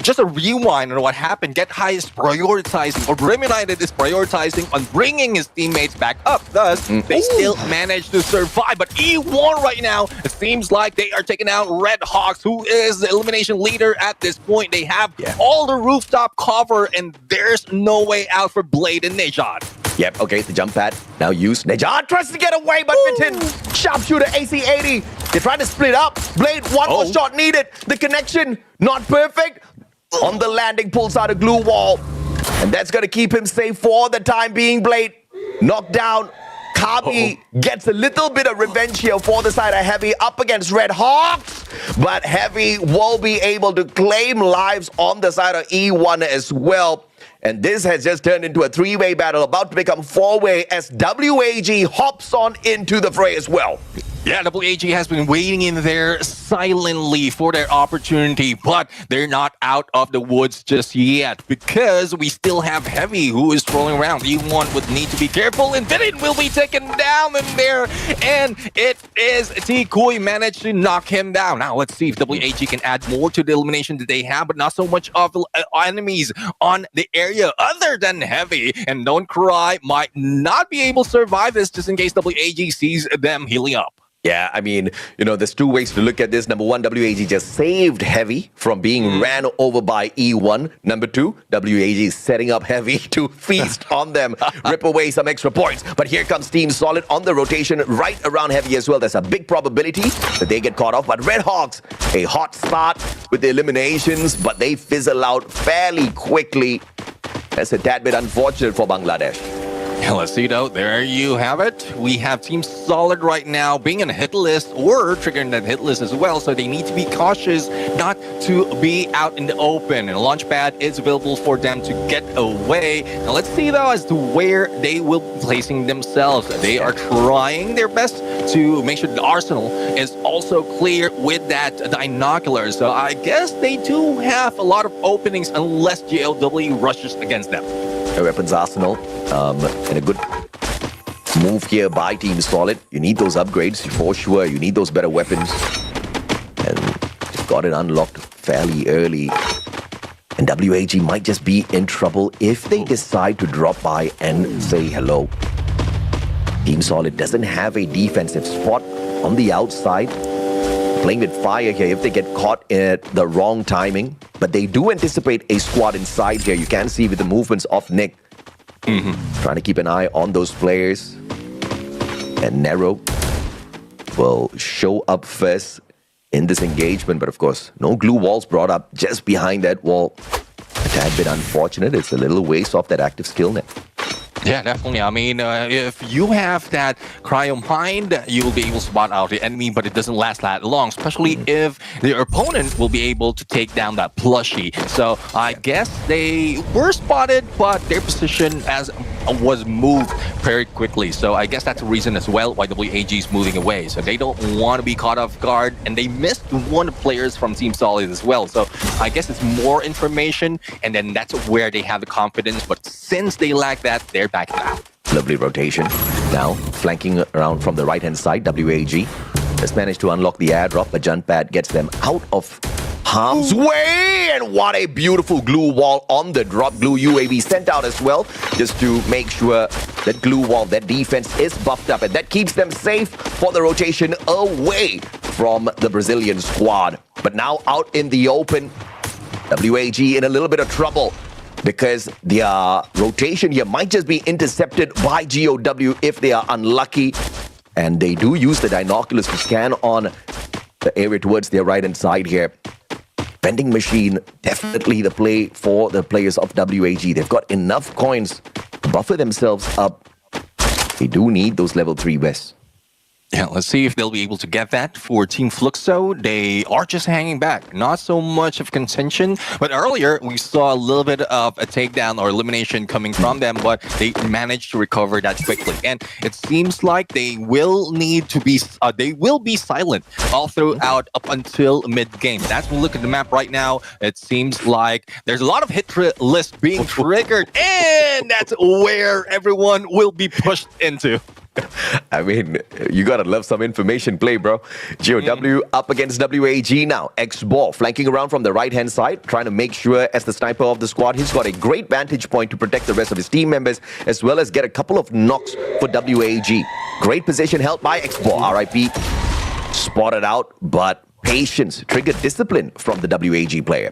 just a rewind on what happened. Get High is prioritizing, or Buriram United is prioritizing on bringing his teammates back up. Thus, they still managed to survive. But E1 right now, it seems like they are taking out Red Hawks, who is the elimination leader at this point. They have all the rooftop cover, and there's no way out for Blade and Nejad. Yep, okay, the jump pad now used. Nejad tries to get away, but Vinton, sharpshooter AC-80. They're trying to split up. Blade, one more shot needed. The connection, not perfect. On the landing, pulls out a glue wall. And that's going to keep him safe for the time being. Blade knocked down. Kabi gets a little bit of revenge here for the side of Heavy up against Red Hawks. But Heavy will be able to claim lives on the side of E1 as well. And this has just turned into a three-way battle, about to become four-way as WAG hops on into the fray as well. Yeah, WAG has been waiting in there silently for their opportunity, but they're not out of the woods just yet because we still have Heavy who is rolling around. E1 would need to be careful, and Villain will be taken down in there, and it is T. Kui managed to knock him down. Now let's see if WAG can add more to the elimination that they have, but not so much of enemies on the area other than Heavy. And Don't Cry might not be able to survive this just in case WAG sees them healing up. Yeah, I mean, you know, there's two ways to look at this. Number one, WAG just saved Heavy from being ran over by E1. Number two, WAG is setting up Heavy to feast on them, rip away some extra points. But here comes Team Solid on the rotation right around Heavy as well. There's a big probability that they get caught off. But Red Hawks, a hot start with the eliminations, but they fizzle out fairly quickly. That's a tad bit unfortunate for Bangladesh. Let's see though, there you have it. We have Team Solid right now being in a hit list or triggering that hit list as well, so they need to be cautious not to be out in the open. And Launchpad is available for them to get away. Now let's see though as to where they will be placing themselves. They are trying their best to make sure the arsenal is also clear with that binocular. So I guess they do have a lot of openings unless GLW rushes against them. A weapons arsenal, and a good move here by Team Solid. You need those upgrades for sure. You need those better weapons. And got it unlocked fairly early. And WAG might just be in trouble if they decide to drop by and say hello. Team Solid doesn't have a defensive spot on the outside. Playing with fire here if they get caught at the wrong timing. But they do anticipate a squad inside here. You can see with the movements of Nick. Trying to keep an eye on those players. And Nero will show up first in this engagement. But of course, no glue walls brought up just behind that wall. A tad bit unfortunate. It's a little waste off that active skill net. Yeah, definitely. I mean, if you have that cryo mind, you will be able to spot out the enemy, but it doesn't last that long, especially if the opponent will be able to take down that plushie. So I guess they were spotted, but their position was moved very quickly. So I guess that's the reason as well why WAG is moving away. So they don't want to be caught off guard, and they missed one of the players from Team Solid as well. So I guess it's more information, and then that's where they have the confidence. But since they lack that, they're back now. Lovely rotation. Now, flanking around from the right-hand side, WAG has managed to unlock the airdrop, but Junpad gets them out of harm's way. And what a beautiful glue wall on the drop. Glue UAV sent out as well, just to make sure that glue wall, that defense is buffed up, and that keeps them safe for the rotation away from the Brazilian squad. But now out in the open, WAG in a little bit of trouble, because their rotation here might just be intercepted by GOW if they are unlucky. And they do use the binoculars to scan on the area towards their right-hand side here. Vending machine, definitely the play for the players of WAG. They've got enough coins to buffer themselves up. They do need those level 3 vests. Yeah, let's see if they'll be able to get that for Team Fluxo. They are just hanging back. Not so much of contention, but earlier we saw a little bit of a takedown or elimination coming from them, but they managed to recover that quickly. And it seems like they will need to be, they will be silent all throughout up until mid-game. As we look at the map right now, it seems like there's a lot of hit list being triggered, and that's where everyone will be pushed into. I mean, you gotta love some information play, bro. GOW up against WAG now. X-Ball flanking around from the right-hand side, trying to make sure as the sniper of the squad, he's got a great vantage point to protect the rest of his team members, as well as get a couple of knocks for WAG. Great position held by X-Ball. RIP spotted out, but patience, triggered discipline from the WAG player.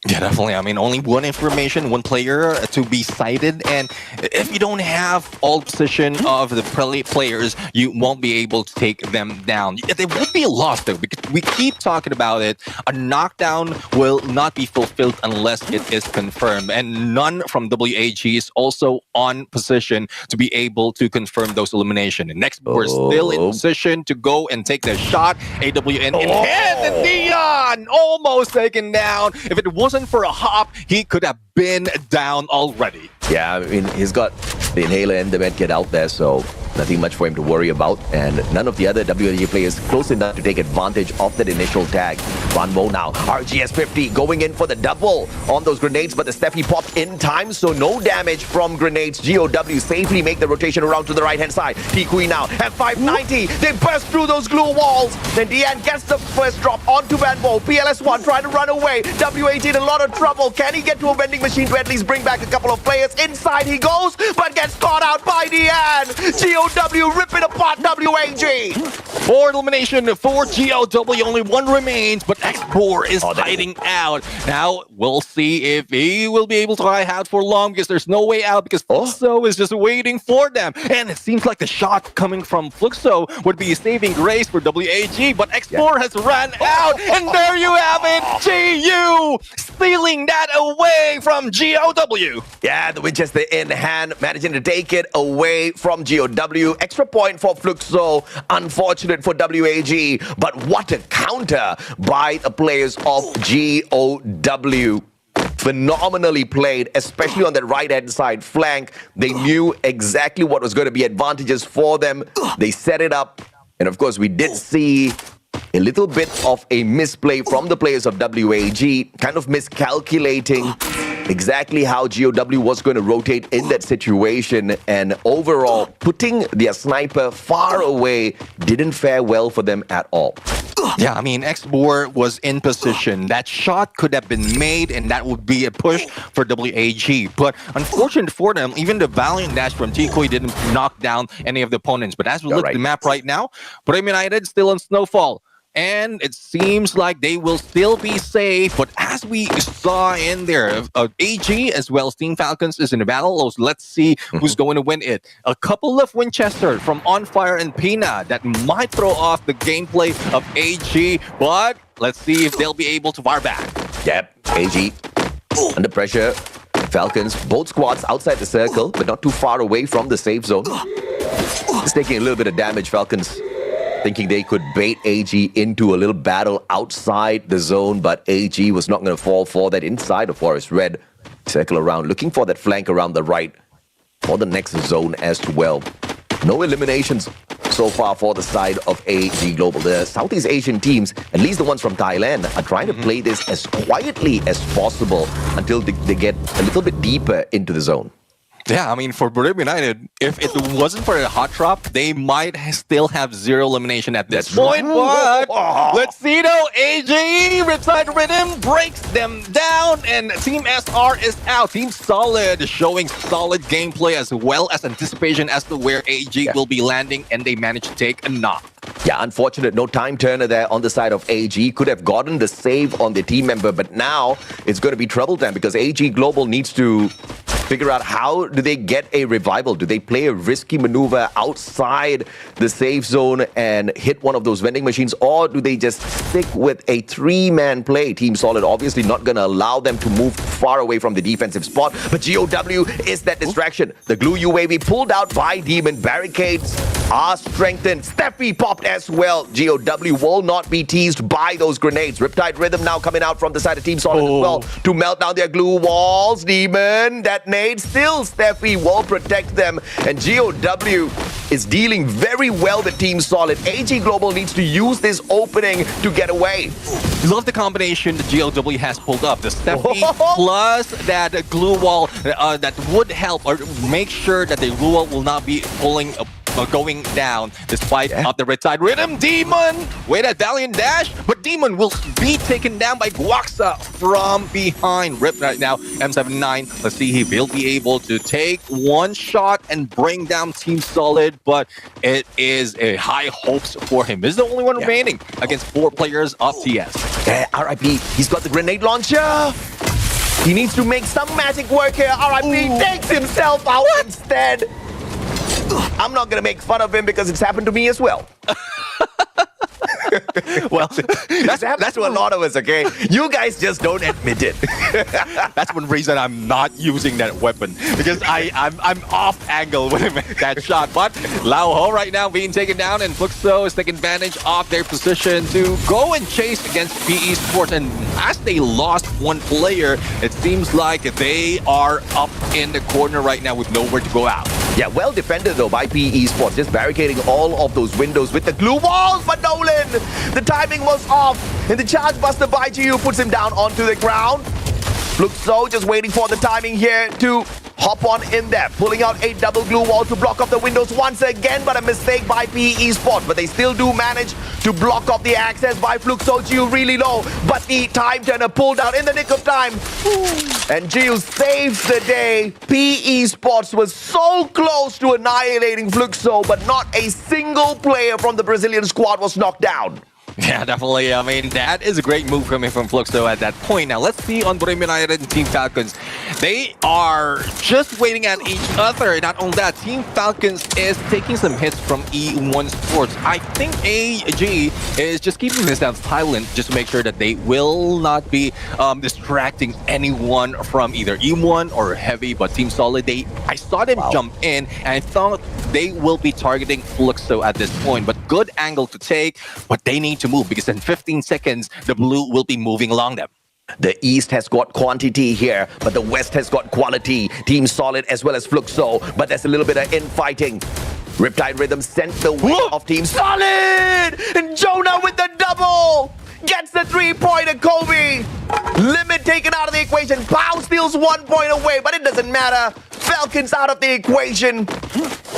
Yeah, definitely. I mean, only one information, one player to be cited. And if you don't have all position of the players, you won't be able to take them down. It would be a loss, though, because we keep talking about it. A knockdown will not be fulfilled unless it is confirmed. And none from WAG is also on position to be able to confirm those eliminations. And next, we're still in position to go and take the shot. AWN in hand, and Dion almost taken down. If it wasn't for a hop, he could have been down already. Yeah, I mean, he's got the inhaler and the medkit out there, so nothing much for him to worry about. And none of the other WAG players close enough to take advantage of that initial tag. Van Mo now, RGS-50 going in for the double on those grenades, but the Steffi popped in time, so no damage from grenades. GOW safely make the rotation around to the right-hand side. Tikui now at 590. They burst through those glue walls. Then Deanne gets the first drop onto Van Mo. PLS1 trying to run away. WAG in a lot of trouble. Can he get to a vending machine to at least bring back a couple of players? Inside he goes, but gets caught out by Deanne. GOW ripping apart WAG. For elimination for GOW, only one remains, but X4 is hiding out. Now, we'll see if he will be able to hide out for long, because there's no way out, because Fluxo is just waiting for them. And it seems like the shot coming from Fluxo would be a saving grace for WAG, but X4 has run out, and there you have it, GU stealing that away from GOW. Yeah, the Winchester in hand, managing to take it away from GOW. Extra point for Fluxo, unfortunate for WAG, but what a counter by the players of GOW. Phenomenally played, especially on the right-hand side flank. They knew exactly what was going to be advantages for them. They set it up, and of course, we did see a little bit of a misplay from the players of WAG, kind of miscalculating exactly how GOW was going to rotate in that situation, and overall putting their sniper far away didn't fare well for them at all. Yeah, I mean, X-Bor was in position. That shot could have been made, and that would be a push for WAG. But unfortunate for them, even the Valiant Dash from Tikoi didn't knock down any of the opponents. But as we look at the map right now, Prime United still in Snowfall. And it seems like they will still be safe. But as we saw in there, AG as well as Team Falcons is in the battle. Let's see who's going to win it. A couple of Winchester from On Fire and Pina that might throw off the gameplay of AG. But let's see if they'll be able to fire back. Yep, AG under pressure. Falcons, both squads outside the circle, but not too far away from the safe zone. It's taking a little bit of damage, Falcons. Thinking they could bait AG into a little battle outside the zone, but AG was not going to fall for that inside of Forest Red. Circle around, looking for that flank around the right for the next zone as well. No eliminations so far for the side of AG Global. The Southeast Asian teams, at least the ones from Thailand, are trying to play this as quietly as possible until they get a little bit deeper into the zone. Yeah, I mean, for Brim United, if it wasn't for a hot drop, they might still have 0 elimination at this point. But let's see though, AJ, Riptide Rhythm breaks them down, and Team SR is out. Team Solid showing solid gameplay as well as anticipation as to where AG will be landing, and they managed to take a knock. Yeah, unfortunate. No time turner there on the side of AG. Could have gotten the save on the team member, but now it's going to be trouble time because AG Global needs to figure out how do they get a revival. Do they play a risky maneuver outside the safe zone and hit one of those vending machines, or do they just stick with a 3-man play? Team Solid obviously not going to allow them to move far away from the defensive spot, but GOW is that distraction. The glue UAV pulled out by Demon. Barricades are strengthened. Steffi popped as well. GOW will not be teased by those grenades. Riptide Rhythm now coming out from the side of Team Solid as well to melt down their glue walls. Demon, that nade, still Steffi will protect them, and GOW is dealing very well with Team Solid. AG Global needs to use this opening to get away. Love the combination that GOW has pulled up. The Steffi plus that glue wall that would help or make sure that the glue wall will not be pulling going down despite of the Riptide Rhythm. Demon with a valiant dash, but Demon will be taken down by Guaxa from behind. Rip right now, M79. Let's see, he will be able to take one shot and bring down Team Solid, but it is a high hopes for him. He's the only one remaining against 4 players of TS. RIP, he's got the grenade launcher. He needs to make some magic work here. RIP takes himself out instead. I'm not going to make fun of him because it's happened to me as well. Well, that's to a lot of us, okay? You guys just don't admit it. That's one reason I'm not using that weapon, because I'm off angle when I make that shot. But Lao Ho right now being taken down, and Fluxo is taking advantage of their position to go and chase against PE Sports. And as they lost one player, it seems like they are up in the corner right now with nowhere to go out. Yeah, well defended though by PE Sports, just barricading all of those windows with the glue walls. But Nolan, the timing was off, and the charge buster by GU puts him down onto the ground. Fluxo just waiting for the timing here to hop on in there, pulling out a double glue wall to block off the windows once again, but a mistake by PE Sports. But they still do manage to block off the access by Fluxo. GU really low, but the time turner pulled out in the nick of time. And GU saves the day. PE Sports was so close to annihilating Fluxo, but not a single player from the Brazilian squad was knocked down. Yeah, definitely. I mean, that is a great move coming from Fluxo at that point. Now, let's see on Brim United and Team Falcons. They are just waiting at each other. Not only that, Team Falcons is taking some hits from E1 Sports. I think AG is just keeping themselves silent just to make sure that they will not be distracting anyone from either E1 or Heavy. But Team Solid, I saw them jump in, and I thought they will be targeting Fluxo at this point. But good angle to take, but they need to move because in 15 seconds, the blue will be moving along them. The East has got quantity here, but the West has got quality. Team Solid as well as Fluxo, but there's a little bit of infighting. Riptide Rhythm sent the way of Team Solid! And Jonah with the double! Gets the 3-pointer, Kobe! Limit taken out of the equation. Pau steals 1 point away, but it doesn't matter. Falcons out of the equation.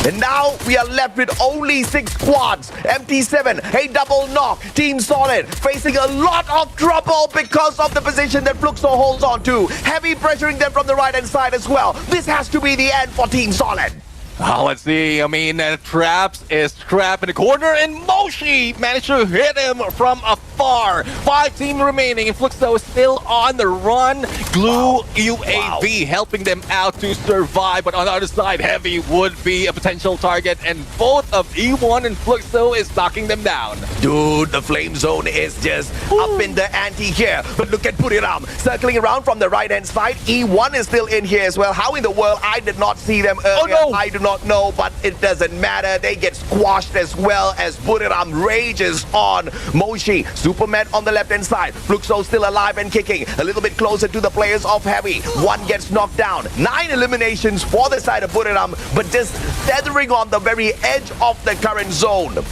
And now we are left with only 6 squads. MT7, a double knock. Team Solid facing a lot of trouble because of the position that Fluxo holds on to. Heavy pressuring them from the right-hand side as well. This has to be the end for Team Solid. Oh, let's see. I mean, Traps is trapped in the corner, and Moshi managed to hit him from afar. 5 teams remaining, and Fluxo is still on the run. Glue UAV helping them out to survive, but on the other side, Heavy would be a potential target, and both of E1 and Fluxo is knocking them down. Dude, the flame zone is just up in the ante here. But look at Buriram circling around from the right-hand side. E1 is still in here as well. How in the world? I did not see them earlier. Oh, no. I do not know, but it doesn't matter. They get squashed as well as Buriram rages on. Moshi, Superman on the left-hand side. Fluxo still alive and kicking. A little bit closer to the players of Heavy. 1 gets knocked down. 9 eliminations for the side of Buriram, but just tethering on the very edge of the current zone.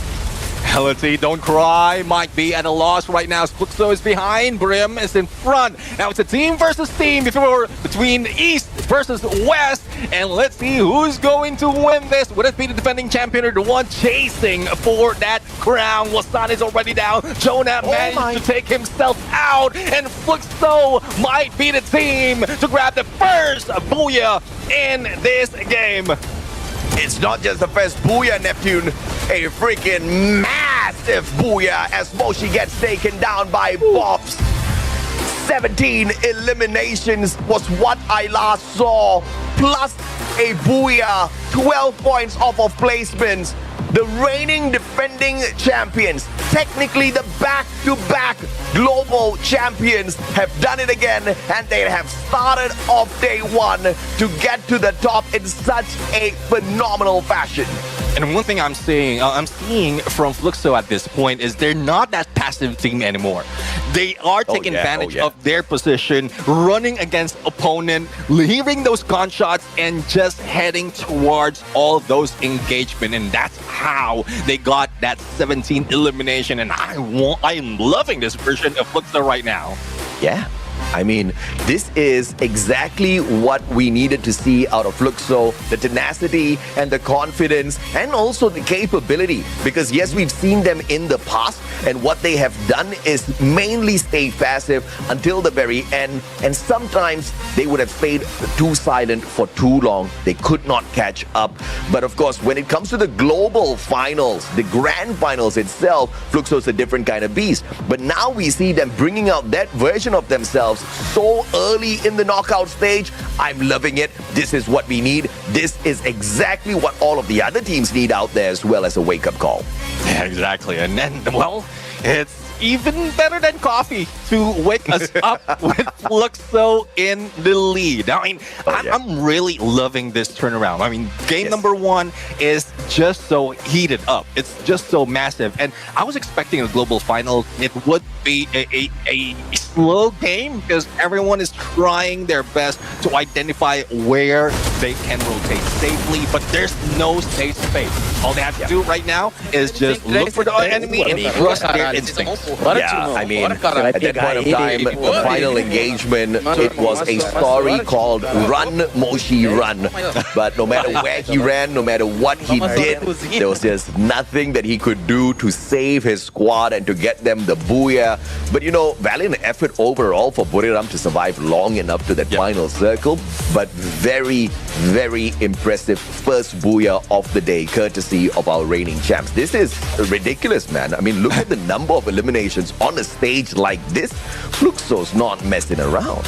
Let's see, don't cry. Might be at a loss right now. Fluxo is behind. Brim is in front. Now it's a team versus team between East versus West. And let's see who's going to win this. Would it be the defending champion or the one chasing for that crown? Wasan is already down. Jonah managed to take himself out. And Fluxo might be the team to grab the first booyah in this game. It's not just the first booyah, Neptune. A freaking massive booyah as Moshi gets taken down by Bobs. 17 eliminations was what I last saw. Plus a booyah. 12 points off of placements. The reigning defending champions, technically the back-to-back global champions, have done it again, and they have started off day one to get to the top in such a phenomenal fashion. And one thing I'm seeing from Fluxo at this point is they're not that passive team anymore. They are taking advantage of their position, running against opponent, hearing those gunshots, and just heading towards all those engagement. And that's how they got that 17 elimination. And I'm loving this version of Fluxo right now. Yeah. I mean, this is exactly what we needed to see out of Fluxo, the tenacity and the confidence and also the capability. Because yes, we've seen them in the past, and what they have done is mainly stay passive until the very end, and sometimes they would have stayed too silent for too long. They could not catch up. But of course, when it comes to the global finals, the grand finals itself, Fluxo is a different kind of beast. But now we see them bringing out that version of themselves so early in the knockout stage. I'm loving it. This is what we need. This is exactly what all of the other teams need out there, as well as a wake-up call. Yeah, exactly. And then, well, it's even better than coffee to wake us up with Fluxo in the lead. I mean, I'm really loving this turnaround. I mean, game number one is just so heated up. It's just so massive. And I was expecting a global final. It would be a slow game because everyone is trying their best to identify where they can rotate safely, but there's no safe space. All they have to do right now is just look for the enemy and trust their instincts. Yeah, I mean, at that point of time, the final engagement, it was a story called Run, Moshi, Run. But no matter where he ran, no matter what he did, there was just nothing that he could do to save his squad and to get them the booyah. But you know, valiant effort overall for Buriram to survive long enough to that final circle. But very, very impressive first booyah of the day, courtesy of our reigning champs. This is ridiculous, man. I mean, look at the number of eliminations on a stage like this. Fluxo's not messing around.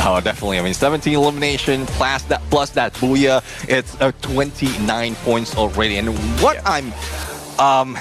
Oh, definitely. I mean, 17 elimination plus that booyah, it's 29 points already. And what I'm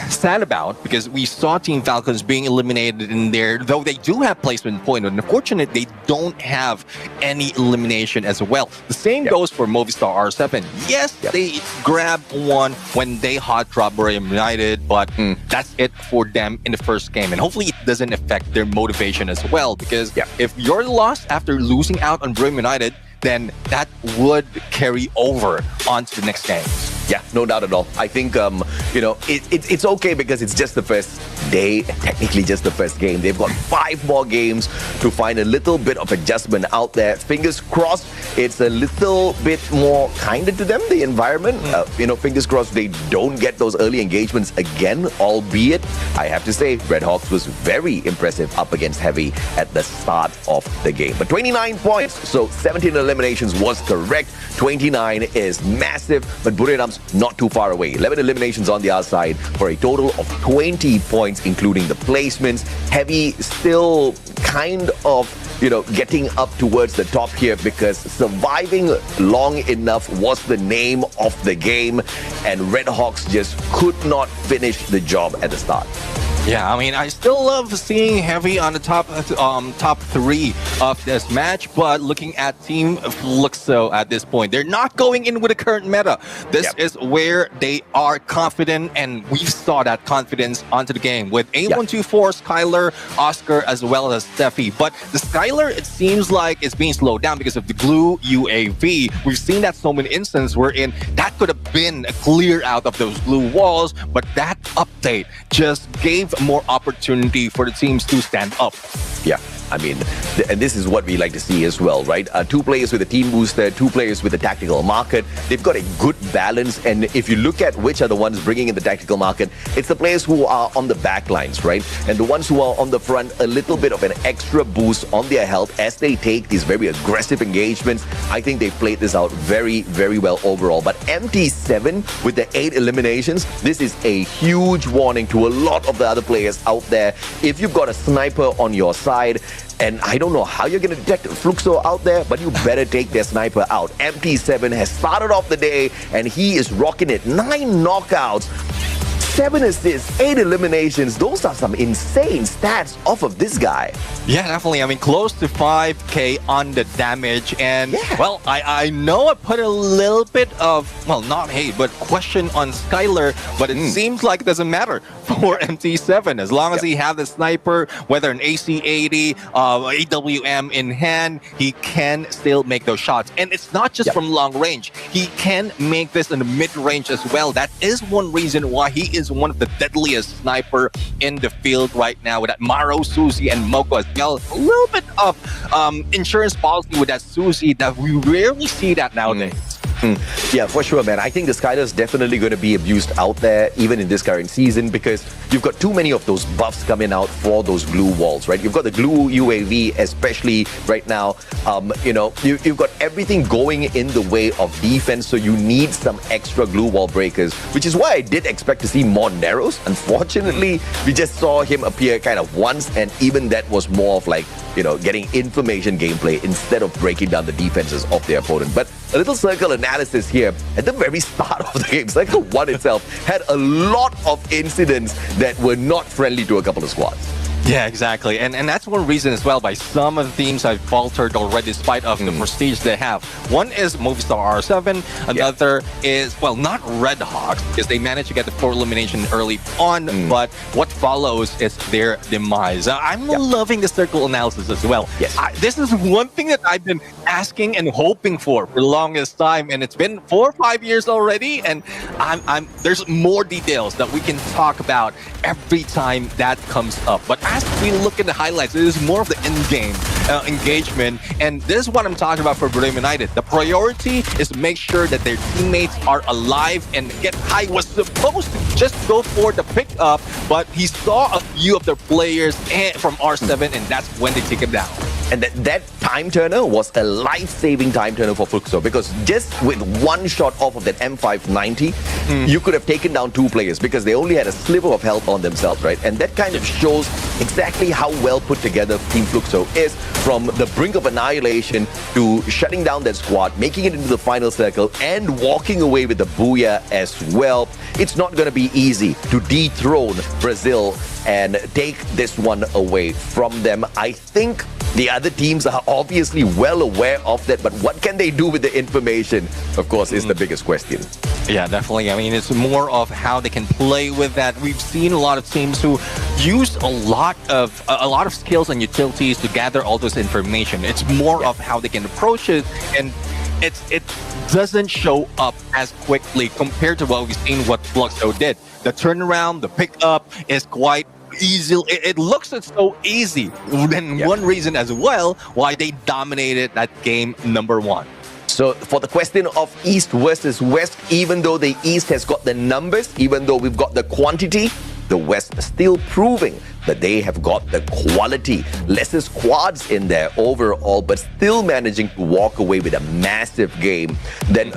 sad about, because we saw Team Falcons being eliminated in there, though they do have placement point, and unfortunately they don't have any elimination as well. The same goes for Movistar R7. Yes, they grabbed one when they hot dropped Buriram United, but that's it for them in the first game. And hopefully it doesn't affect their motivation as well, because if you're lost after losing out on Buriram United, then that would carry over onto the next game. Yeah, no doubt at all. I think, you know, it's okay because it's just the first day, technically just the first game. They've got 5 more games to find a little bit of adjustment out there. Fingers crossed, it's a little bit more kinder to them, the environment. You know, fingers crossed they don't get those early engagements again, albeit, I have to say, Red Hawks was very impressive up against Heavy at the start of the game. But 29 points, so 17 eliminations was correct. 29 is massive, but Buriram's not too far away. 11 eliminations on the outside for a total of 20 points, including the placements. Heavy still kind of, you know, getting up towards the top here because surviving long enough was the name of the game, and Red Hawks just could not finish the job at the start. Yeah, I mean, I still love seeing Heavy on the top 3 of this match, but looking at Team Fluxo at this point, they're not going in with the current meta. This is where they are confident, and we saw that confidence onto the game with A124, Skylar, Oscar, as well as Steffi. But the Skylar, it seems like it's being slowed down because of the Glue UAV. We've seen that so many instances wherein that could have been a clear out of those blue walls, but that update just gave more opportunity for the teams to stand up. Yeah. I mean, and this is what we like to see as well, right? 2 players with a team booster, 2 players with a tactical market. They've got a good balance. And if you look at which are the ones bringing in the tactical market, it's the players who are on the back lines, right? And the ones who are on the front, a little bit of an extra boost on their health as they take these very aggressive engagements. I think they've played this out very, very well overall. But MT7 with the 8 eliminations, this is a huge warning to a lot of the other players out there. If you've got a sniper on your side, and I don't know how you're going to detect Fluxo out there, but you better take their sniper out. MT7 has started off the day, and he is rocking it. 9 knockouts, 7 assists, 8 eliminations. Those are some insane stats off of this guy. Yeah, definitely. I mean, close to 5k on the damage. And, well, I know I put a little bit of, well, not hate, but question on Skylar, but it seems like it doesn't matter for MT7. As long as he have the sniper, whether an AC-80, AWM in hand, he can still make those shots. And it's not just from long range. He can make this in the mid-range as well. That is one reason why he is one of the deadliest sniper in the field right now with that Maro, Susie, and Moko as well. A little bit of insurance policy with that Susie that we rarely see that nowadays. Yeah, for sure, man. I think the Skylar is definitely going to be abused out there, even in this current season, because you've got too many of those buffs coming out for those glue walls, right? You've got the glue UAV, especially right now. You know, you've got everything going in the way of defense, so you need some extra glue wall breakers, which is why I did expect to see more Narrows. Unfortunately, we just saw him appear kind of once, and even that was more of like, you know, getting information gameplay instead of breaking down the defenses of their opponent. But a little circle analysis here. At the very start of the game, Cycle 1 itself had a lot of incidents that were not friendly to a couple of squads. Yeah, exactly. And that's one reason as well why some of the teams have faltered already despite of the prestige they have. One is Movistar R7. Another is, well, not Red Hawks because they managed to get the 4 elimination early on, but what follows is their demise. I'm loving the circle analysis as well. Yes. This is one thing that I've been asking and hoping for the longest time, and it's been 4 or 5 years already, and there's more details that we can talk about every time that comes up. But as we look at the highlights, it is more of the in-game engagement, and this is what I'm talking about for Bremen United. The priority is to make sure that their teammates are alive and get high. Was supposed to just go for the pickup, but he saw a few of their players from R7, and that's when they take him down. And that time turner was a life-saving time turner for Fluxo, because just with one shot off of that M590, you could have taken down 2 players because they only had a sliver of health on themselves, right? And that kind of shows exactly how well put together Team Fluxo is, from the brink of annihilation to shutting down that squad, making it into the final circle, and walking away with the booyah as well. It's not going to be easy to dethrone Brazil and take this one away from them. I think the other teams are obviously well aware of that, but what can they do with the information, of course, is the biggest question. Yeah, definitely. I mean, it's more of how they can play with that. We've seen a lot of teams who use a lot of skills and utilities to gather all this information. It's more of how they can approach it, and it doesn't show up as quickly compared to what we've seen what Fluxo did. The turnaround, the pickup is quite easy. It looks so easy. And one reason as well why they dominated that game number 1. So for the question of East versus West, even though the East has got the numbers, even though we've got the quantity, the West is still proving that they have got the quality. Lesser squads in there overall, but still managing to walk away with a massive game. Then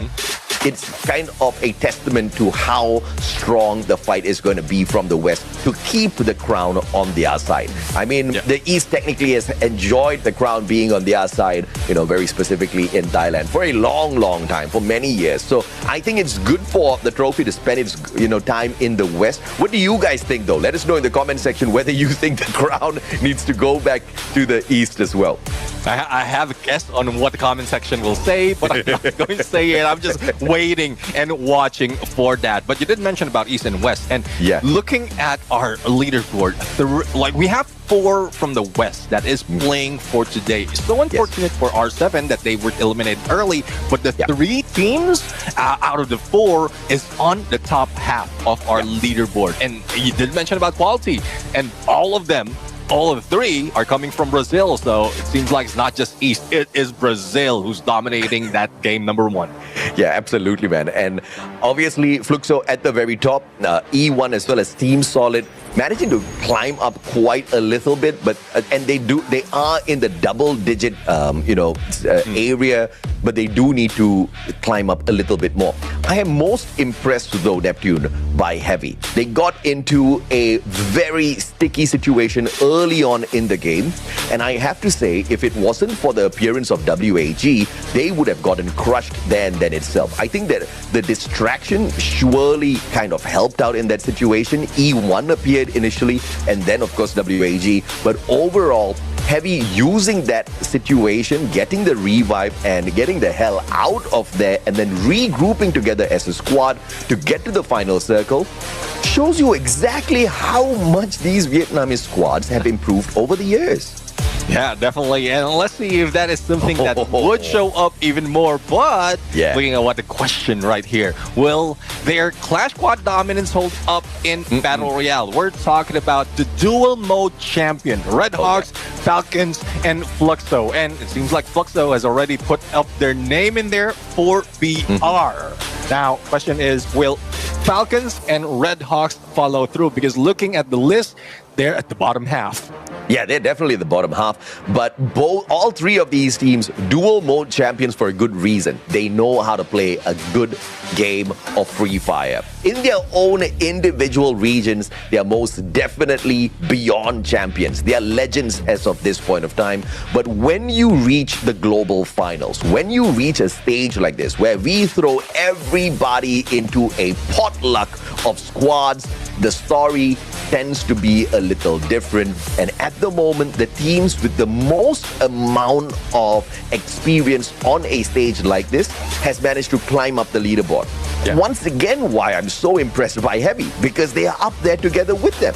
it's kind of a testament to how strong the fight is going to be from the West to keep the crown on their side. I mean, the East technically has enjoyed the crown being on their side, you know, very specifically in Thailand for a long, long time, for many years. So I think it's good for the trophy to spend its, you know, time in the West. What do you guys think, though? Let us know in the comment section whether you think the crown needs to go back to the East as well. I have a guess on what the comment section will say, but I'm not going to say it. I'm just waiting and watching for that. But you did mention about East and West, and looking at our leaderboard, like we have 4 from the West that is playing for today. It's so unfortunate for R7 that they were eliminated early, but the 3 teams out of the 4 is on the top half of our leaderboard. And you did mention about quality, and all of them all of three are coming from Brazil. So it seems like it's not just East, it is Brazil who's dominating that game number one. Yeah, absolutely, man. And obviously, Fluxo at the very top, E1 as well as Team Solid, managing to climb up quite a little bit, but and they are in the double-digit, area, but they do need to climb up a little bit more. I am most impressed, though, Neptune, by Heavy. They got into a very sticky situation early on in the game, and I have to say, if it wasn't for the appearance of WAG, they would have gotten crushed there and then itself. I think that the distraction surely kind of helped out in that situation. E1 appeared initially, and then, of course, WAG, but overall, Heavy using that situation, getting the revive and getting the hell out of there, and then regrouping together as a squad to get to the final circle, shows you exactly how much these Vietnamese squads have improved over the years. Yeah, definitely. And let's see if that is something that would show up even more. But looking at what the question right here, will their Clash Squad dominance hold up in Battle Royale? We're talking about the dual mode champion, Red Hawks, Falcons, and Fluxo. And it seems like Fluxo has already put up their name in there for BR. Now, question is, will Falcons and Red Hawks follow through? Because looking at the list, they're at the bottom half. Yeah, they're definitely the bottom half. But all three of these teams, dual mode champions for a good reason. They know how to play a good game of Free Fire. In their own individual regions, they are most definitely beyond champions. They are legends as of this point of time. But when you reach the global finals, when you reach a stage like this, where we throw everybody into a potluck of squads, the story tends to be a little different. And at the moment, the teams with the most amount of experience on a stage like this has managed to climb up the leaderboard. Yeah. Once again, why I'm so impressed by Heavy, because they are up there together with them.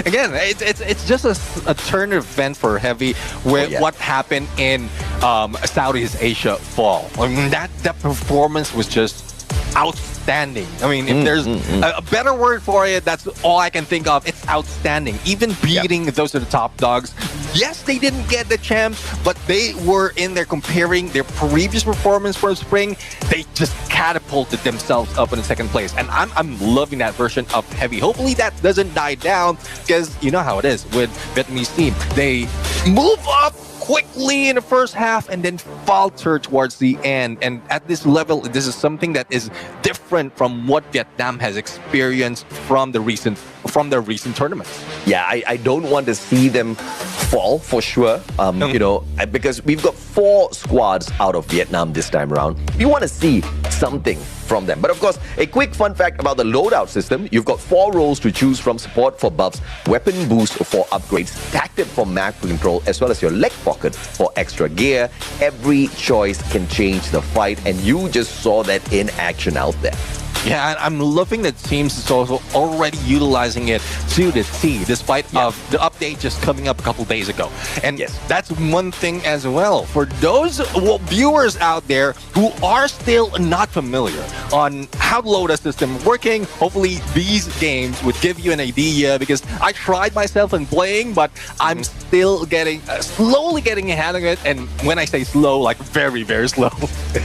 Again, it's just a turn event for Heavy with what happened in Southeast Asia fall. I mean, that performance was just outstanding. I mean, if there's a better word for it, that's all I can think of. It's outstanding. Even beating those are the top dogs. Yes, they didn't get the champs, but they were in there comparing their previous performance for spring. They just catapulted themselves up in the second place. And I'm loving that version of Heavy. Hopefully that doesn't die down, because you know how it is with Vietnamese team. They move up quickly in the first half and then falter towards the end. And at this level, this is something that is different from what Vietnam has experienced from their recent tournaments. Yeah, I don't want to see them fall for sure. Because we've got 4 squads out of Vietnam this time around. We want to see something from them. But of course, a quick fun fact about the loadout system: you've got 4 roles to choose from: support for buffs, weapon boost for upgrades, tactic for map control, as well as your leg pocket for extra gear. Every choice can change the fight, and you just saw that in action out there. Yeah, I'm loving that teams is also already utilizing it to the T, despite of the update just coming up a couple days ago. And that's one thing as well. For those viewers out there who are still not familiar on how the loadout system is working, hopefully these games would give you an idea, because I tried myself in playing, but I'm still getting slowly getting a hand of it. And when I say slow, like very, very slow.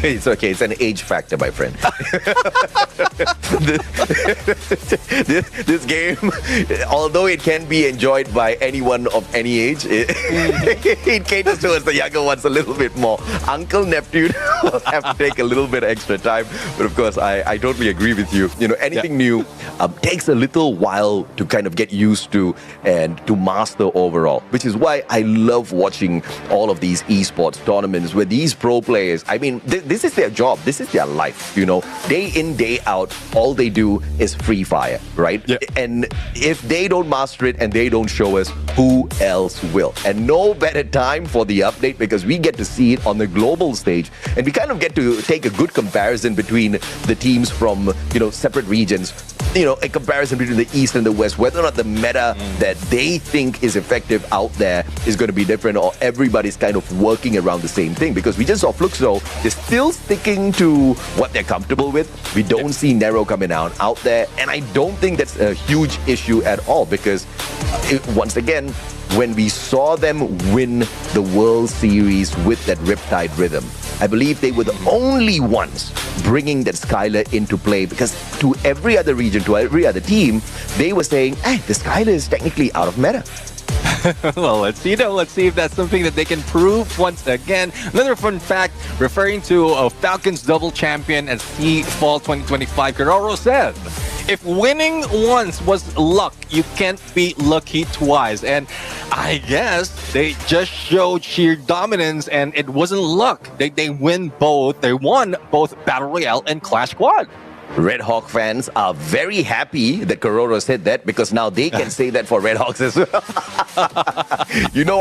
It's okay. It's an age factor, my friend. This game, although it can be enjoyed by anyone of any age, it caters towards the younger ones a little bit more. Uncle Neptune will have to take a little bit extra time, but of course I totally agree with you. You know, anything new takes a little while to kind of get used to and to master overall, which is why I love watching all of these esports tournaments where these pro players, I mean, this is their job, this is their life, you know, day in, day out. All they do is Free Fire, right? Yeah. And if they don't master it and they don't show us, who else will? And no better time for the update, because we get to see it on the global stage, and we kind of get to take a good comparison between the teams from, you know, separate regions. a comparison between the East and the West, whether or not the meta that they think is effective out there is going to be different, or everybody's kind of working around the same thing. Because we just saw Fluxo, they're still sticking to what they're comfortable with. We don't see Nero coming out there, and I don't think that's a huge issue at all, because once again, when we saw them win the World Series with that Riptide rhythm, I believe they were the only ones bringing that Skylar into play, because to every other region, to every other team, they were saying, hey, the Skylar is technically out of meta. Well, let's see if that's something that they can prove once again. Another fun fact, referring to a Falcons double champion at Sea Fall 2025, Keroro said, if winning once was luck, you can't be lucky twice. And I guess they just showed sheer dominance, and it wasn't luck. They won both Battle Royale and Clash Squad. Red Hawk fans are very happy that Keroro said that, because now they can say that for Red Hawks as well.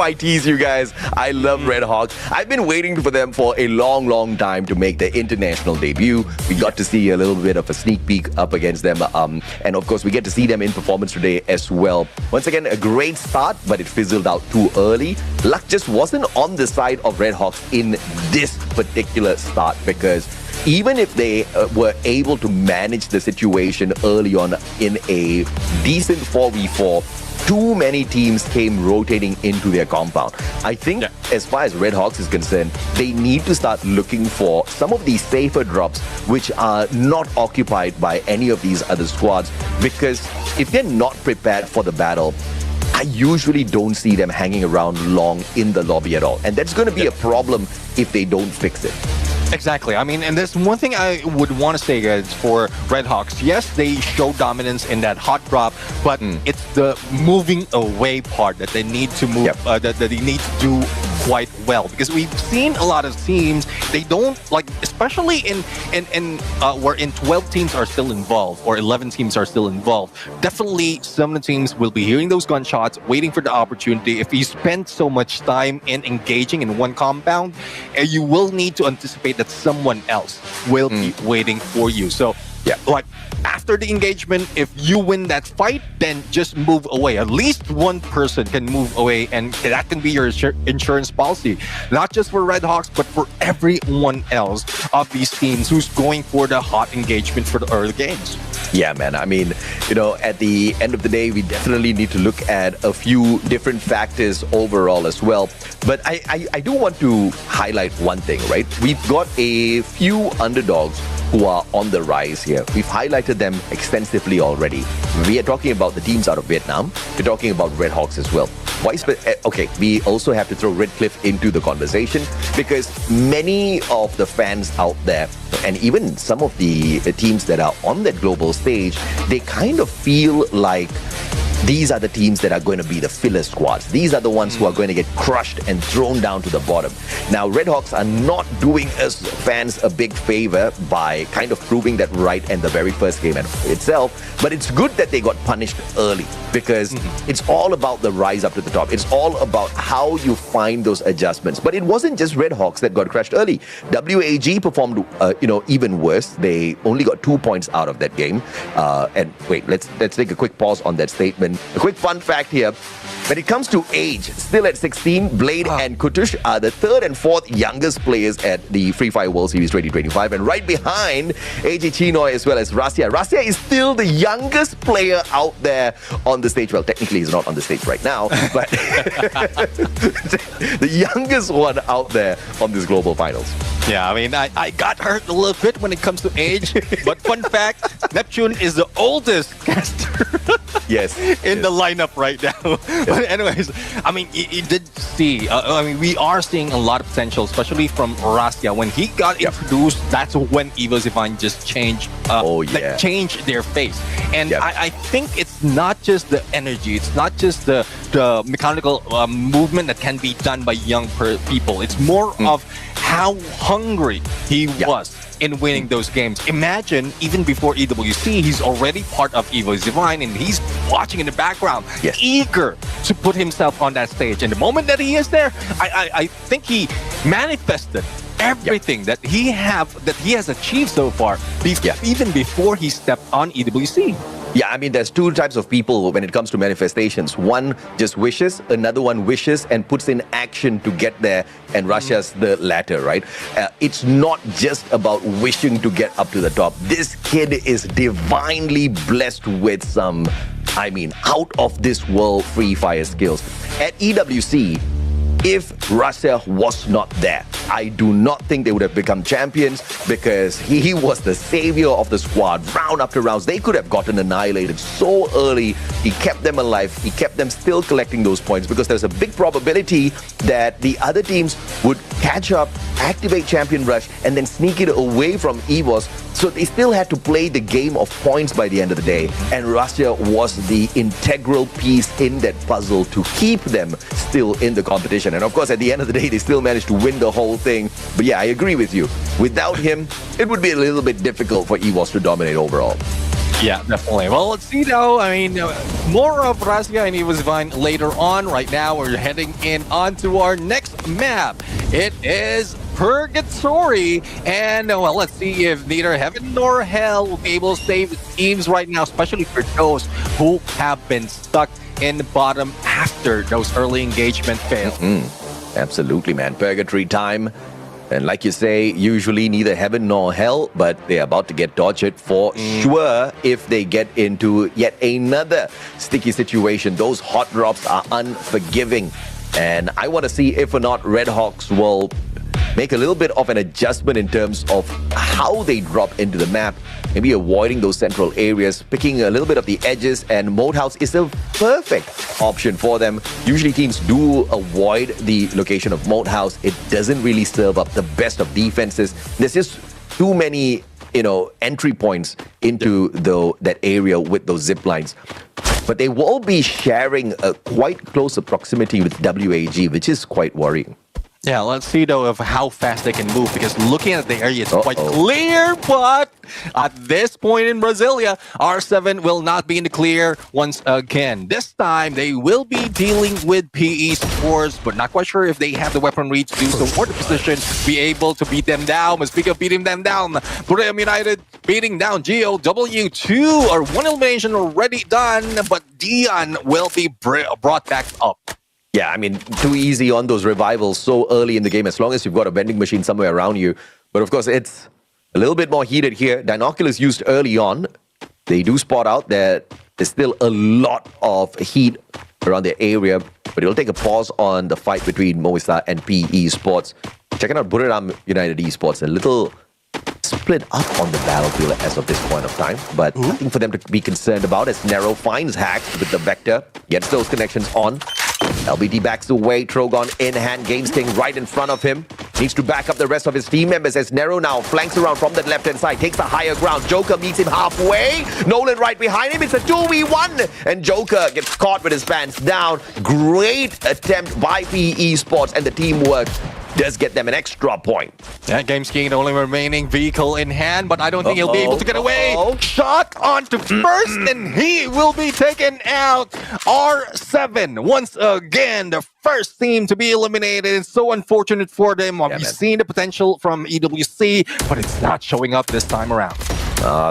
I tease you guys. I love Red Hawks. I've been waiting for them for a long, long time to make their international debut. We got to see a little bit of a sneak peek up against them. And of course, we get to see them in performance today as well. Once again, a great start, but it fizzled out too early. Luck just wasn't on the side of Red Hawks in this particular start, because even if they were able to manage the situation early on in a decent 4v4, too many teams came rotating into their compound. I think as far as Red Hawks is concerned, they need to start looking for some of these safer drops which are not occupied by any of these other squads, because if they're not prepared for the battle, I usually don't see them hanging around long in the lobby at all. And that's going to be a problem if they don't fix it. Exactly. I mean, and there's one thing I would want to say, guys, for Red Hawks. Yes, they show dominance in that hot drop, but it's the moving away part that they need to move, that they need to do quite well. Because we've seen a lot of teams, they don't, like, especially where 12 teams are still involved, or 11 teams are still involved. Definitely some of the teams will be hearing those gunshots, waiting for the opportunity. If you spend so much time in engaging in one compound, you will need to anticipate that someone else will be waiting for you. So, like, after the engagement, if you win that fight, then just move away. At least one person can move away, and that can be your insurance policy. Not just for Red Hawks, but for everyone else of these teams who's going for the hot engagement for the early games. Yeah, man. I mean, at the end of the day, we definitely need to look at a few different factors overall as well. But I do want to highlight one thing, right? We've got a few underdogs who are on the rise here. We've highlighted them extensively already. We are talking about the teams out of Vietnam. We're talking about Red Hawks as well. Okay, we also have to throw Red Cliff into the conversation, because many of the fans out there, and even some of the teams that are on that global stage, they kind of feel like these are the teams that are going to be the filler squads. These are the ones who are going to get crushed and thrown down to the bottom. Now, Red Hawks are not doing us fans a big favor by kind of proving that right in the very first game itself, but it's good that they got punished early, because it's all about the rise up to the top. It's all about how you find those adjustments. But it wasn't just Red Hawks that got crushed early. WAG performed, even worse. They only got 2 points out of that game. And wait, let's take a quick pause on that statement. A quick fun fact here. When it comes to age, still at 16, Blade and Kutush are the 3rd and 4th youngest players at the Free Fire World Series 2025. And right behind AJ Chinoy as well as Rasia. Rasia is still the youngest player out there on the stage. Well, technically he's not on the stage right now, but the youngest one out there on this global finals. Yeah, I mean, I got hurt a little bit when it comes to age, but fun fact, Neptune is the oldest caster in the lineup right now. But anyways, I mean, you did see, we are seeing a lot of potential, especially from Rasia. When he got introduced, that's when Evo Zivine just changed, changed their face. And I think it's not just the energy, it's not just the mechanical movement that can be done by young people. It's more of how hungry he was in winning those games. Imagine, even before EWC, he's already part of Evo Zivine, and he's watching in the background, eager to put himself on that stage. And the moment that he is there, I think he manifested everything that he has achieved so far, even before he stepped on EWC. Yeah, I mean, there's two types of people when it comes to manifestations. One just wishes, another one wishes and puts in action to get there, and Russia's the latter, right? It's not just about wishing to get up to the top. This kid is divinely blessed with some, out of this world Free Fire skills. At EWC, if Russia was not there, I do not think they would have become champions, because he was the savior of the squad. Round after rounds, they could have gotten annihilated so early. He kept them alive. He kept them still collecting those points, because there's a big probability that the other teams would catch up, activate Champion Rush, and then sneak it away from EVOS. So they still had to play the game of points by the end of the day. And Russia was the integral piece in that puzzle to keep them still in the competition. And of course, at the end of the day, they still managed to win the whole thing. But yeah, I agree with you. Without him, it would be a little bit difficult for EVOS to dominate overall. Yeah, definitely. Well, let's see now. More of Russia and EVOS Divine later on. Right now, we're heading in onto our next map. It is Purgatory. And, let's see if neither heaven nor hell will be able to save teams right now, especially for those who have been stuck in the bottom after those early engagement fails. Absolutely, man. Purgatory time. And like you say, usually neither heaven nor hell, but they're about to get dodged for sure if they get into yet another sticky situation. Those hot drops are unforgiving. And I want to see if or not Red Hawks will make a little bit of an adjustment in terms of how they drop into the map. Maybe avoiding those central areas, picking a little bit of the edges, and Moat House is a perfect option for them. Usually teams do avoid the location of Moat House. It doesn't really serve up the best of defenses. There's just too many, entry points into that area with those zip lines. But they will be sharing a quite close proximity with WAG, which is quite worrying. Yeah, let's see though of how fast they can move, because looking at the area it's quite clear, but at this point in Brasilia, R7 will not be in the clear once again. This time they will be dealing with PE Sports, but not quite sure if they have the weaponry to do so for the position, be able to beat them down. But speaking of beating them down, Purem United beating down GOW2, or one elimination already done, but Dion will be brought back up. Yeah, too easy on those revivals so early in the game, as long as you've got a vending machine somewhere around you. But of course, it's a little bit more heated here. Dinoculus used early on. They do spot out that there's still a lot of heat around the area, but it'll take a pause on the fight between Movistar and PE Sports. Checking out Buriram United Esports, a little split up on the battlefield as of this point of time, but nothing for them to be concerned about, as Nero finds hacks with the Vector, gets those connections on. LBT backs away, Trogon in hand, Games King right in front of him. Needs to back up the rest of his team members as Nero now flanks around from the left-hand side, takes the higher ground. Joker meets him halfway. Nolan right behind him. It's a 2v1. And Joker gets caught with his pants down. Great attempt by PE Sports, and the teamwork does get them an extra point. Yeah, Games King, the only remaining vehicle in hand, but I don't think he'll be able to get away. Shot onto first, and he will be taken out. R7, once again, the first team to be eliminated. It's so unfortunate for them. We've seen the potential from EWC, but it's not showing up this time around.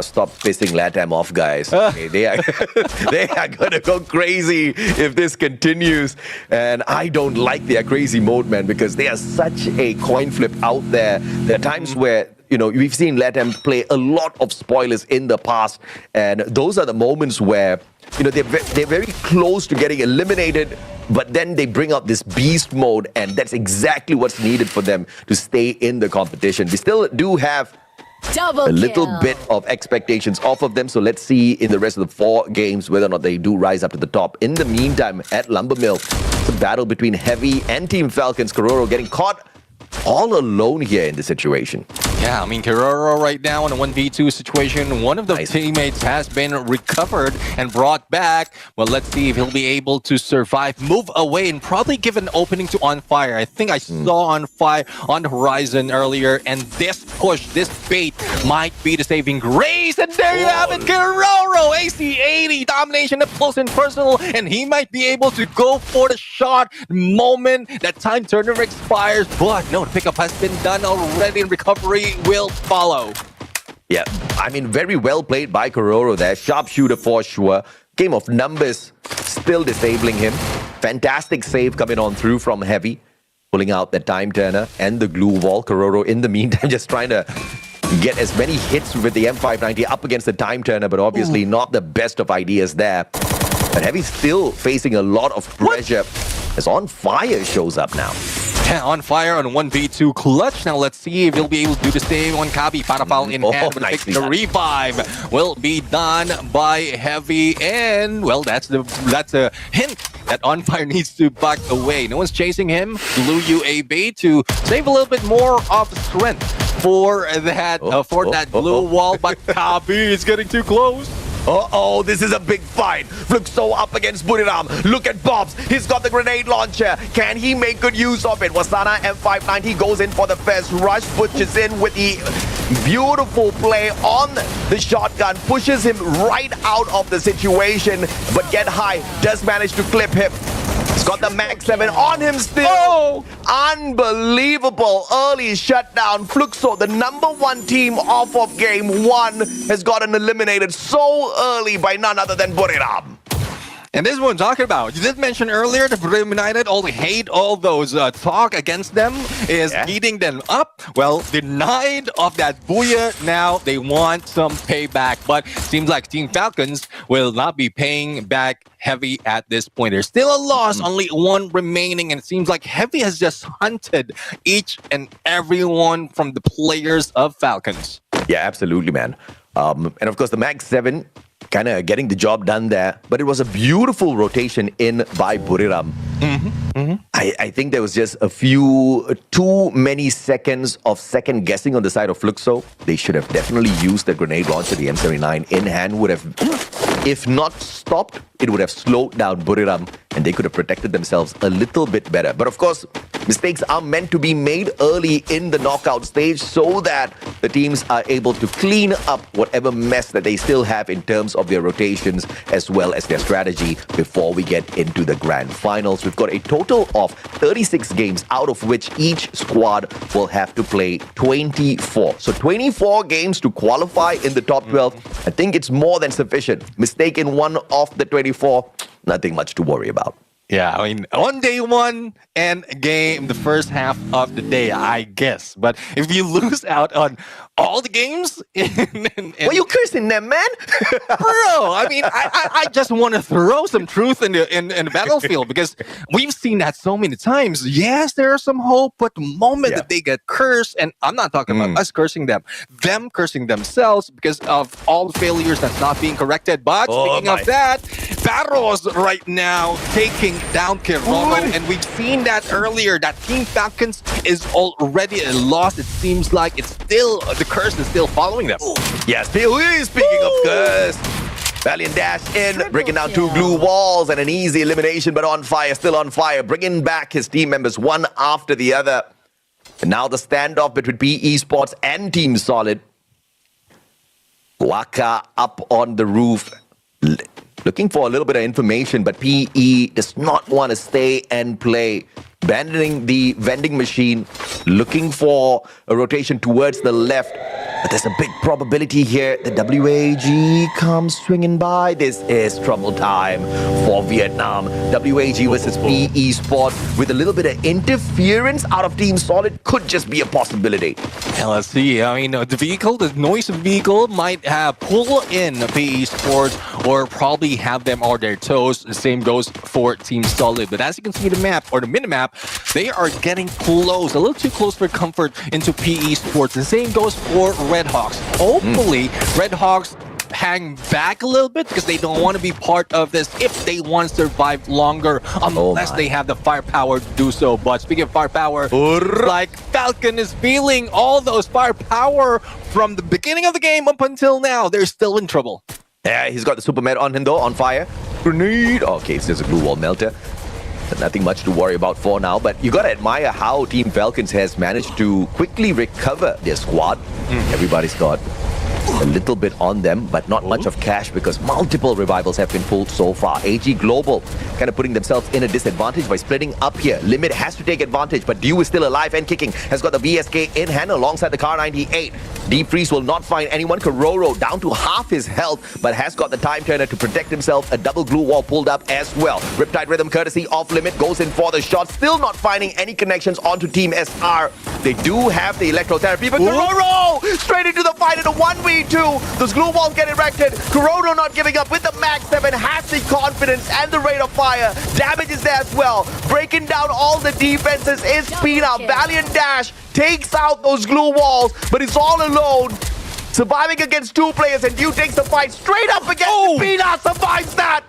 Stop pissing LATAM off, guys. Okay, they are gonna go crazy if this continues. And I don't like their crazy mode, man, because they are such a coin flip out there. There are times where, we've seen LATAM play a lot of spoilers in the past, and those are the moments where, they're very close to getting eliminated, but then they bring out this beast mode, and that's exactly what's needed for them to stay in the competition. We still do have a little bit of expectations off of them, so let's see in the rest of the 4 games whether or not they do rise up to the top. In the meantime, at Lumber Mill, it's a battle between Heavy and Team Falcons. Kororo getting caught all alone here in this situation. Yeah, Kororo right now in a 1v2 situation. One of the teammates has been recovered and brought back. Well, let's see if he'll be able to survive, move away, and probably give an opening to On Fire. I think I saw On Fire on the horizon earlier, and this push, this bait might be the saving grace. And there you have it, Kororo, AC80, domination up close and personal, and he might be able to go for the shot the moment that time turner expires. But no, the pickup has been done already, and recovery will follow. Yeah, I mean, very well played by Kororo there. Sharpshooter for sure. Game of numbers still disabling him. Fantastic save coming on through from Heavy. Pulling out the time turner and the glue wall. Kororo, in the meantime, just trying to get as many hits with the M590 up against the time turner, but obviously not the best of ideas there. But Heavy still facing a lot of pressure as On Fire shows up now. Yeah, On Fire on 1v2 clutch. Now let's see if he'll be able to do the same on Kabi. Parapal in hand. The revive will be done by Heavy. And, well, that's a hint that On Fire needs to back away. No one's chasing him. Blue UAB to save a little bit more of strength for that blue wall. But Kabi is getting too close. Uh-oh, this is a big fight. Fluxo up against Buriram. Look at Bobs. He's got the grenade launcher. Can he make good use of it? Wasana M590 goes in for the first rush. Pushes in with the beautiful play on the shotgun. Pushes him right out of the situation. But Get High does manage to clip him. He's got the Mag 7 on him still. Unbelievable early shutdown. Fluxo, the #1 team off of game 1, has gotten eliminated so early by none other than Buriram. And this is what I'm talking about. You did mention earlier that Buriram United all hate all those talk against them is beating them up. Well, denied of that booyah. Now they want some payback. But seems like Team Falcons will not be paying back Heavy at this point. There's still a loss, only one remaining. And it seems like Heavy has just hunted each and every one from the players of Falcons. Yeah, absolutely, man. And of course, the Mag 7 kind of getting the job done there. But it was a beautiful rotation in by Buriram. I think there was just too many seconds of second guessing on the side of Fluxo. They should have definitely used the grenade launcher. The M79 in hand would have, if not stopped, it would have slowed down Buriram and they could have protected themselves a little bit better. But of course, mistakes are meant to be made early in the knockout stage so that the teams are able to clean up whatever mess that they still have in terms of their rotations as well as their strategy before we get into the grand finals. We've got a total of 36 games, out of which each squad will have to play 24. So 24 games to qualify in the top 12. I think it's more than sufficient. Mistake in one of the 24, nothing much to worry about. Yeah, I mean, on day one and game, the first half of the day, I guess. But if you lose out on all the games... Why you cursing them, man? Bro, I mean, I just want to throw some truth in the battlefield because we've seen that so many times. Yes, there is some hope, but the moment that they get cursed, and I'm not talking about us cursing them cursing themselves because of all the failures that's not being corrected. But speaking of that, Barros right now taking down Kiroro, and we've seen that earlier, that Team Falcons is already lost. It seems like it's still, the curse is still following them. Yeah, speaking of curse, Valiant dash in, breaking down 2 glue walls and an easy elimination, but On Fire, still on fire, bringing back his team members one after the other. And now the standoff between PE Sports and Team Solid. Waka up on the roof, looking for a little bit of information, but PE does not want to stay and play. Abandoning the vending machine, looking for a rotation towards the left. But there's a big probability here that WAG comes swinging by. This is trouble time for Vietnam. WAG versus PE Sport with a little bit of interference out of Team Solid could just be a possibility. Yeah, let's see. I mean, the noise vehicle might pull in PE Sports or probably have them on their toes. The same goes for Team Solid. But as you can see the map or the minimap, they are getting close, a little too close for comfort into PE Sports. The same goes for Red Hawks. Hopefully, Red Hawks hang back a little bit because they don't want to be part of this if they want to survive longer unless they have the firepower to do so. But speaking of firepower, like Falcon is feeling all those firepower from the beginning of the game up until now. They're still in trouble. Yeah, he's got the super med on him though, on fire. Grenade. Okay, it's just a glue wall melter. Nothing much to worry about for now, but you gotta admire how Team Falcons has managed to quickly recover their squad. Everybody's got a little bit on them, but not much of cash because multiple revivals have been pulled so far. AG Global kind of putting themselves in a disadvantage by splitting up here. Limit has to take advantage, but Dew is still alive and kicking. Has got the VSK in hand alongside the Car 98. Deep Freeze will not find anyone. Kororo down to half his health, but has got the time turner to protect himself. A double glue wall pulled up as well. Riptide Rhythm courtesy of Limit goes in for the shot. Still not finding any connections onto Team SR. They do have the electrotherapy, but Kororo straight into the fight in a 1v2. Those glue walls get erected. Kororo not giving up with the Max 7, has the confidence and the rate of fire. Damage is there as well. Breaking down all the defenses is Pina. Valiant Dash takes out those glue walls, but it's all alone. Surviving against two players, and Dew takes the fight straight up against Pina. Survives that.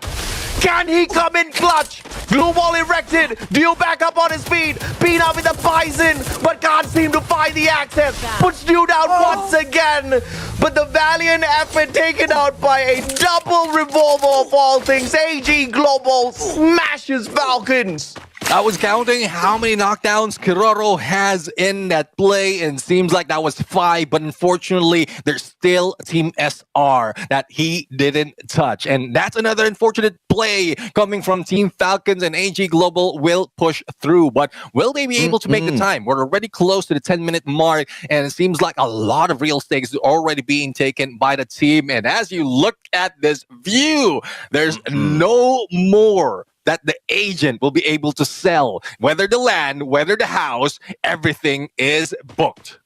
Can he come in clutch? Glue wall erected. Dew back up on his feet. Pina with the Bison, but can't seem to find the access. Puts Dew down once again. But the valiant effort taken out by a double revolver of all things. AG Global smashes Falcons. I was counting how many knockdowns Kororo has in that play, and seems like that was 5, but unfortunately, there's still Team SR that he didn't touch. And that's another unfortunate play coming from Team Falcons, and AG Global will push through. But will they be able to make the time? We're already close to the 10-minute mark, and it seems like a lot of real stakes are already being taken by the team. And as you look at this view, there's no more that the agent will be able to sell. Whether the land, whether the house, everything is booked.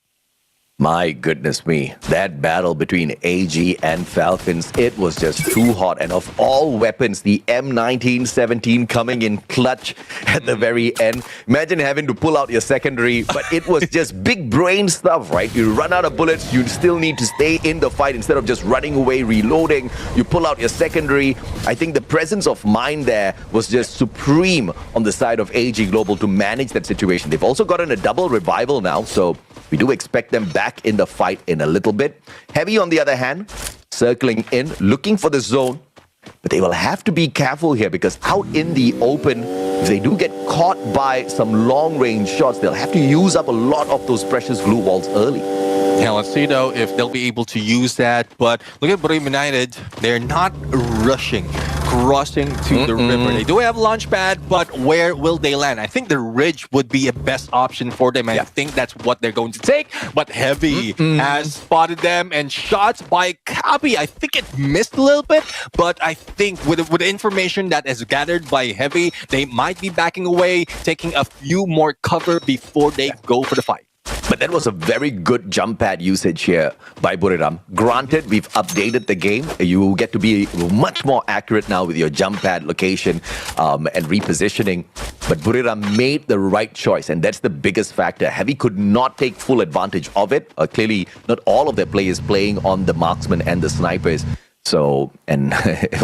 My goodness me, that battle between AG and Falcons, it was just too hot. And of all weapons, the M1917 coming in clutch at the very end. Imagine having to pull out your secondary, but it was just big brain stuff, right? You run out of bullets, you still need to stay in the fight instead of just running away, reloading. You pull out your secondary. I think the presence of mind there was just supreme on the side of AG Global to manage that situation. They've also gotten a double revival now, so we do expect them back in the fight in a little bit. Heavy, on the other hand, circling in, looking for the zone. But they will have to be careful here because out in the open, if they do get caught by some long-range shots, they'll have to use up a lot of those precious glue walls early. Yeah, let's see though if they'll be able to use that. But look at Bremen United. They're not rushing, crossing to the river. They do have launch pad, but where will they land? I think the ridge would be a best option for them. I think that's what they're going to take. But Heavy has spotted them, and shots by Kabi. I think it missed a little bit, but I think with the information that is gathered by Heavy, they might be backing away, taking a few more cover before they go for the fight. But that was a very good jump pad usage here by Buriram. Granted, we've updated the game. You get to be much more accurate now with your jump pad location and repositioning. But Buriram made the right choice, and that's the biggest factor. Heavy could not take full advantage of it. Clearly, not all of their players playing on the marksmen and the snipers. So, and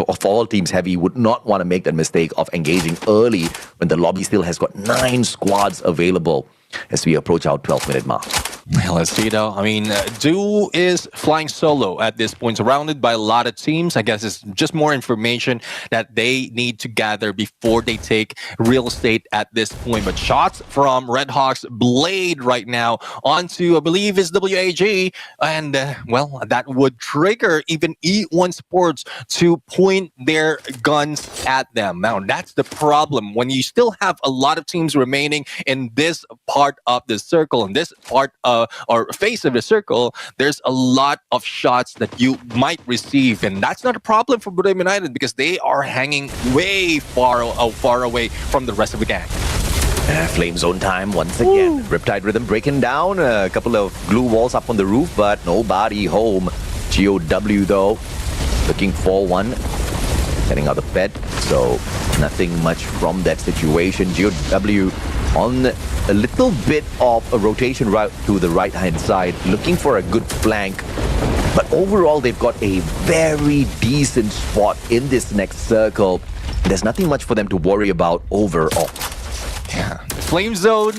of all teams, Heavy would not want to make that mistake of engaging early when the lobby still has got 9 squads available as we approach our 12-minute mark. Well, let's see though. I mean, Dew is flying solo at this point, surrounded by a lot of teams. I guess it's just more information that they need to gather before they take real estate at this point. But shots from Red Hawk's Blade right now onto, I believe, is WAG. And, well, that would trigger even E1 Sports to point their guns at them. Now, that's the problem. When you still have a lot of teams remaining in this part of the circle, in this part of or face of the circle, there's a lot of shots that you might receive, and that's not a problem for Bremen United because they are hanging way far away from the rest of the gang. Flame zone time once again. Riptide Rhythm breaking down. A couple of glue walls up on the roof, but nobody home. GOW though, looking for one. Getting out of bed, so nothing much from that situation. GOW on a little bit of a rotation route to the right-hand side, looking for a good flank. But overall, they've got a very decent spot in this next circle. There's nothing much for them to worry about overall. Yeah, the Flame Zone.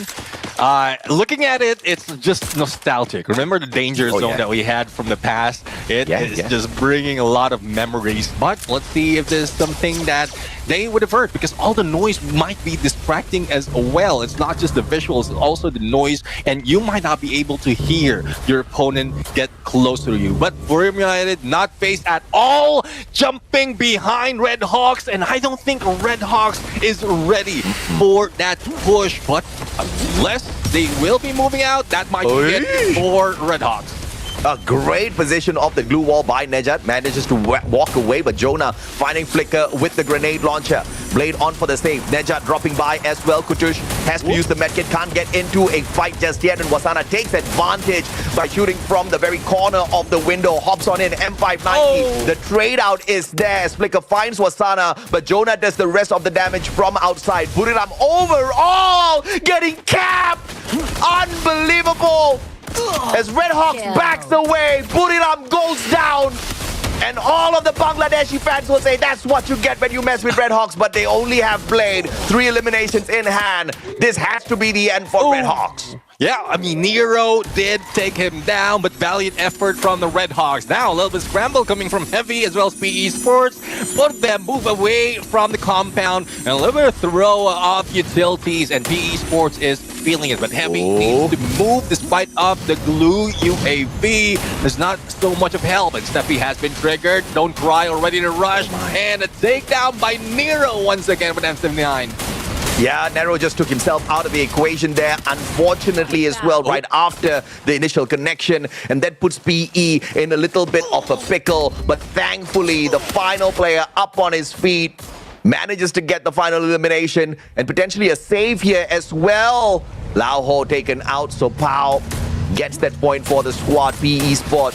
Looking at it, it's just nostalgic. Remember the danger zone that we had from the past? It is just bringing a lot of memories. But let's see if there's something that they would avert, because all the noise might be distracting as well. It's not just the visuals, it's also the noise, and you might not be able to hear your opponent get close to you. But Burma United not phased at all, jumping behind Red Hawks, and I don't think Red Hawks is ready for that push. But unless they will be moving out, that might be it for Red Hawks. A great position of the glue wall by Nejat. Manages to walk away, but Jonah finding Flicker with the grenade launcher. Blade on for the save. Nejat dropping by as well. Kutush has to use the medkit. Can't get into a fight just yet. And Wasana takes advantage by shooting from the very corner of the window. Hops on in. M590. The trade out is there as Flicker finds Wasana, but Jonah does the rest of the damage from outside. Buriram overall getting capped. Unbelievable. As Red Hawks backs away, Buriram goes down. And all of the Bangladeshi fans will say that's what you get when you mess with Red Hawks, but they only have Blade. 3 eliminations in hand. This has to be the end for Red Hawks. Yeah, I mean, Nero did take him down, but valiant effort from the Red Hawks. Now, a little bit scramble coming from Heavy as well as PE Sports. Both of them move away from the compound, and a little bit of throw of utilities, and PE Sports is feeling it. But Heavy needs to move despite of the glue UAV. There's not so much of help, and Steffi has been triggered. Don't cry, already to rush. And a takedown by Nero once again with M79. Yeah, Nero just took himself out of the equation there, unfortunately as well, right after the initial connection. And that puts PE in a little bit of a pickle. But thankfully, the final player up on his feet manages to get the final elimination and potentially a save here as well. Lao Ho taken out, so Pao gets that point for the squad. PE Sport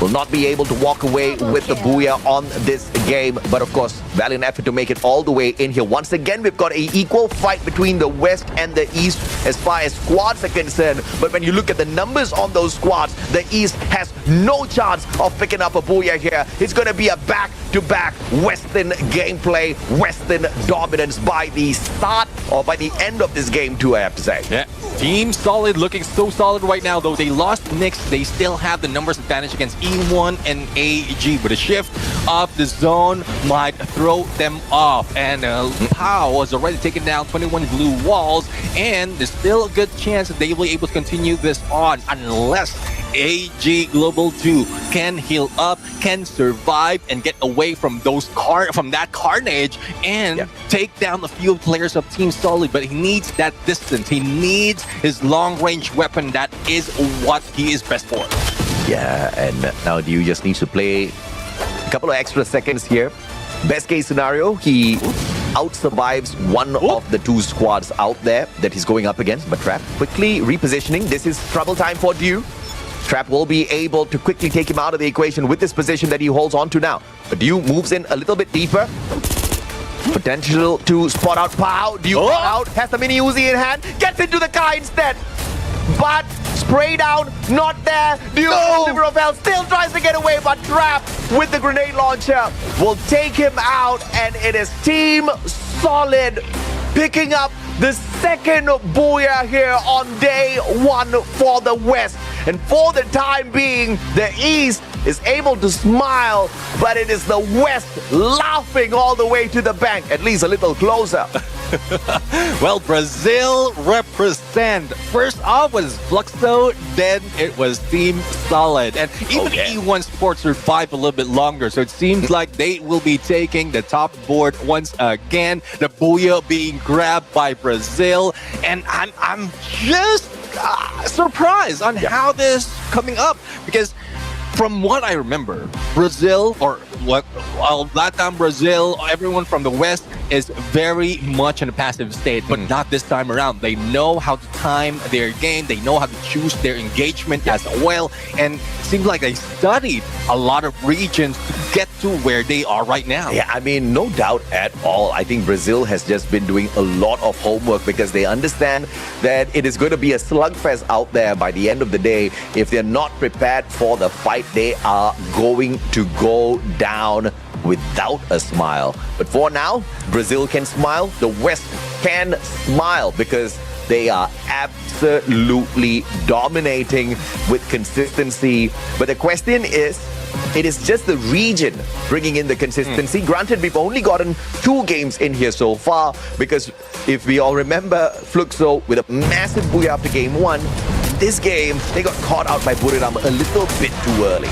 will not be able to walk away with the booyah on this game. But of course, valiant effort to make it all the way in here. Once again, we've got an equal fight between the West and the East as far as squads are concerned. But when you look at the numbers on those squads, the East has no chance of picking up a booyah here. It's going to be a back-to-back Western gameplay, Western dominance by the start or by the end of this game too, I have to say. Yeah, Team Solid looking so solid right now, though. They lost Nyx. They still have the numbers advantage against E1 and AG, but a shift of the zone might throw them off. And Pao was already taken down 21 blue walls, and there's still a good chance that they will be able to continue this on unless AG Global 2 can heal up, can survive, and get away from those that carnage and take down a few players of Team Solid. But he needs that distance. He needs his long-range weapon. That is what he is best for. Yeah, and now Diu just needs to play a couple of extra seconds here. Best case scenario, he out-survives one of the 2 squads out there that he's going up against. But Trap quickly repositioning. This is trouble time for Diu. Trap will be able to quickly take him out of the equation with this position that he holds on to now. But Diu moves in a little bit deeper. Potential to spot out Pao. Diu out, has the mini Uzi in hand, gets into the car instead. But spray down, not there. Diu Liver of Hell still tries to get away, but Trap with the grenade launcher will take him out, and it is Team Solid picking up the second booyah here on day 1 for the West. And for the time being, the East is able to smile, but it is the West laughing all the way to the bank, at least a little closer. Well, Brazil represent. First off was Fluxo, then it was Team Solid. And even E1 Sports survived a little bit longer, so it seems like they will be taking the top board once again. The booyah being grabbed by Brazil. And I'm just surprised on how this is coming up, because from what I remember, Brazil, or Latam Brazil, everyone from the West is very much in a passive state, but not this time around. They know how to time their game. They know how to choose their engagement as well. And it seems like they studied a lot of regions to get to where they are right now. Yeah, I mean, no doubt at all. I think Brazil has just been doing a lot of homework because they understand that it is going to be a slugfest out there by the end of the day. If they're not prepared for the fight, they are going to go down without a smile. But for now, Brazil can smile, the West can smile, because They are absolutely dominating with consistency. But the question is, it is just the region bringing in the consistency. Granted, we've only gotten 2 games in here so far because if we all remember, Fluxo with a massive booyah after game 1, this game, they got caught out by Buriram a little bit too early.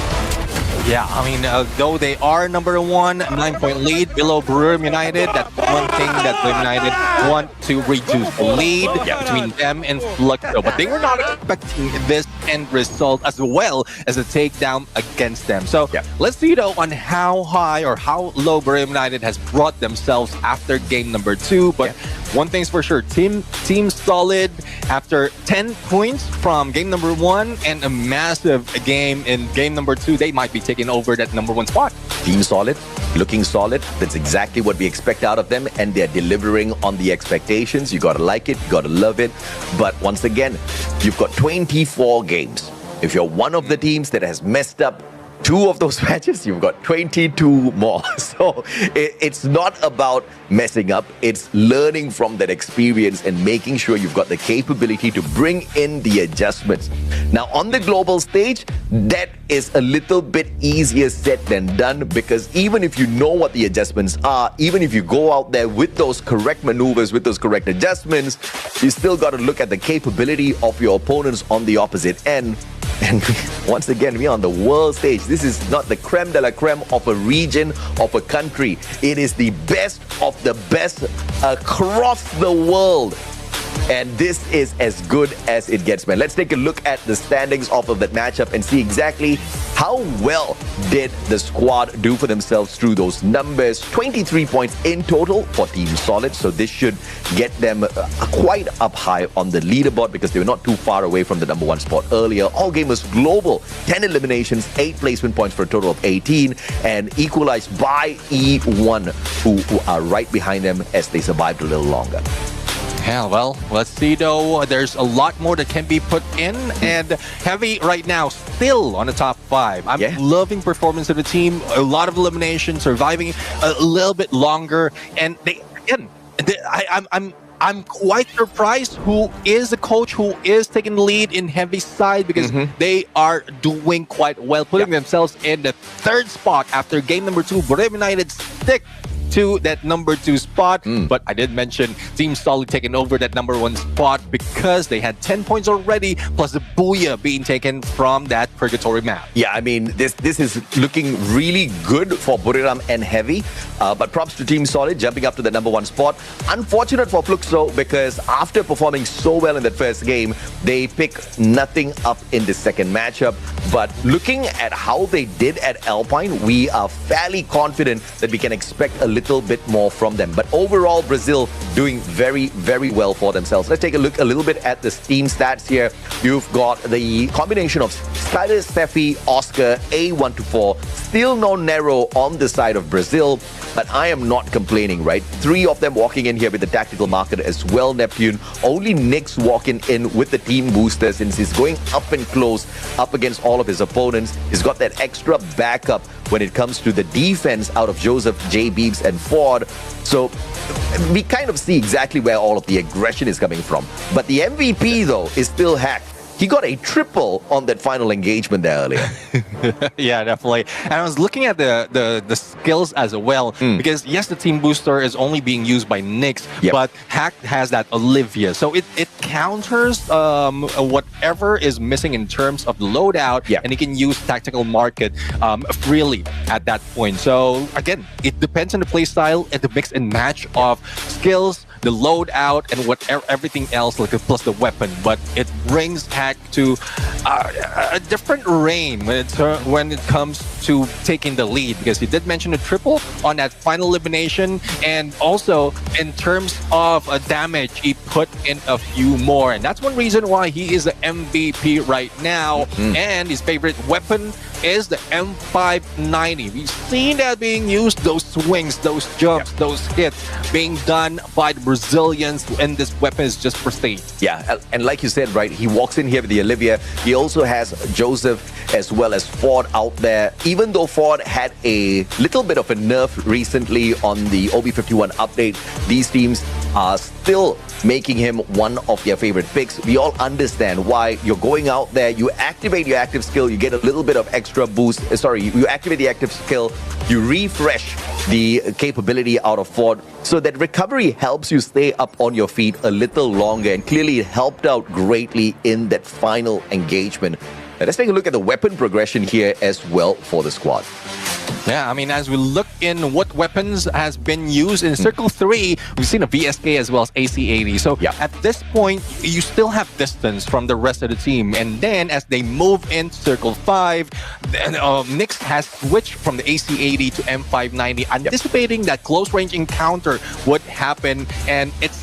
Yeah, I mean, though they are number 1, 9-point lead below Buriram United, that's one thing that Buriram United want to reduce the lead between them and Fluxo. But they were not expecting this end result as well as a takedown against them. So let's see though on how high or how low Buriram United has brought themselves after game number 2. But one thing's for sure, Team Solid after 10 points from game number 1 and a massive game in game number 2, they might be taking over that number 1 spot. Team Solid, looking solid. That's exactly what we expect out of them, and they're delivering on the expectations. You gotta like it, you gotta love it. But once again, you've got 24 games. If you're one of the teams that has messed up 2 of those matches, you've got 22 more. So it's not about messing up. It's learning from that experience and making sure you've got the capability to bring in the adjustments. Now, on the global stage, that is a little bit easier said than done, because even if you know what the adjustments are, even if you go out there with those correct maneuvers, with those correct adjustments, you still got to look at the capability of your opponents on the opposite end. And once again, we're on the world stage. This is not the creme de la creme of a region, of a country. It is the best of the best across the world. And this is as good as it gets, man. Let's take a look at the standings off of that matchup and see exactly how well did the squad do for themselves through those numbers. 23 points in total for Team Solid, so this should get them quite up high on the leaderboard because they were not too far away from the number 1 spot earlier. All game was global. 10 eliminations, 8 placement points for a total of 18, and equalized by E1, who are right behind them as they survived a little longer. Yeah, well, let's see though. There's a lot more that can be put in, and Heavy right now still on the top 5. I'm loving performance of the team. A lot of elimination, surviving a little bit longer, and I'm quite surprised who is the coach who is taking the lead in Heavy side, because they are doing quite well, putting themselves in the 3rd spot after game number 2. Buriram United stick to that number 2 spot, but I did mention Team Solid taking over that number 1 spot because they had 10 points already, plus the booyah being taken from that purgatory map. Yeah, I mean, this is looking really good for Buriram and Heavy, but props to Team Solid jumping up to the number 1 spot. Unfortunate for Fluxo because after performing so well in that first game, they pick nothing up in the second matchup. But looking at how they did at Alpine, we are fairly confident that we can expect a little bit more from them. But overall, Brazil doing very, very well for themselves. Let's take a look a little bit at the team stats here. You've got the combination of Skyler, Steffi, Oscar, A1 to 4. Still no Nero on the side of Brazil, but I am not complaining, right? 3 of them walking in here with the tactical marker as well, Neptune. Only Nick's walking in with the team booster since he's going up and close up against all of his opponents. He's got that extra backup when it comes to the defense out of Joseph, J. Beebs, and Ford. So we kind of see exactly where all of the aggression is coming from. But the MVP, though, is still Hack. He got a triple on that final engagement there earlier. Yeah, definitely. And I was looking at the skills as well, because yes, the team booster is only being used by Nyx, but Hack has that Olivia. So it counters whatever is missing in terms of the loadout, and he can use tactical market freely at that point. So again, it depends on the play style and the mix and match of skills, the loadout, and everything else, like plus the weapon. But it brings Hack to a different reign when it comes to taking the lead, because he did mention a triple on that final elimination, and also in terms of damage, he put in a few more, and that's one reason why he is the MVP right now. And his favorite weapon is the M590. We've seen that being used, those swings, those jumps, those hits being done by the Brazilians, and this weapon is just pristine. Yeah, and like you said, right, he walks in here with the Olivia. He also has Joseph as well as Ford out there. Even though Ford had a little bit of a nerf recently on the OB51 update, these teams are still making him one of their favorite picks. We all understand why. You're going out there, you activate your active skill, you get a little bit of extra boost. You activate the active skill, you refresh the capability out of Ford, so that recovery helps you stay up on your feet a little longer, and clearly it helped out greatly in that final engagement. Now, let's take a look at the weapon progression here as well for the squad. Yeah, I mean, as we look in what weapons has been used in Circle 3, we've seen a VSK as well as AC-80. So at this point, you still have distance from the rest of the team. And then as they move into Circle 5, Nyx has switched from the AC-80 to M590, anticipating that close-range encounter would happen. And it's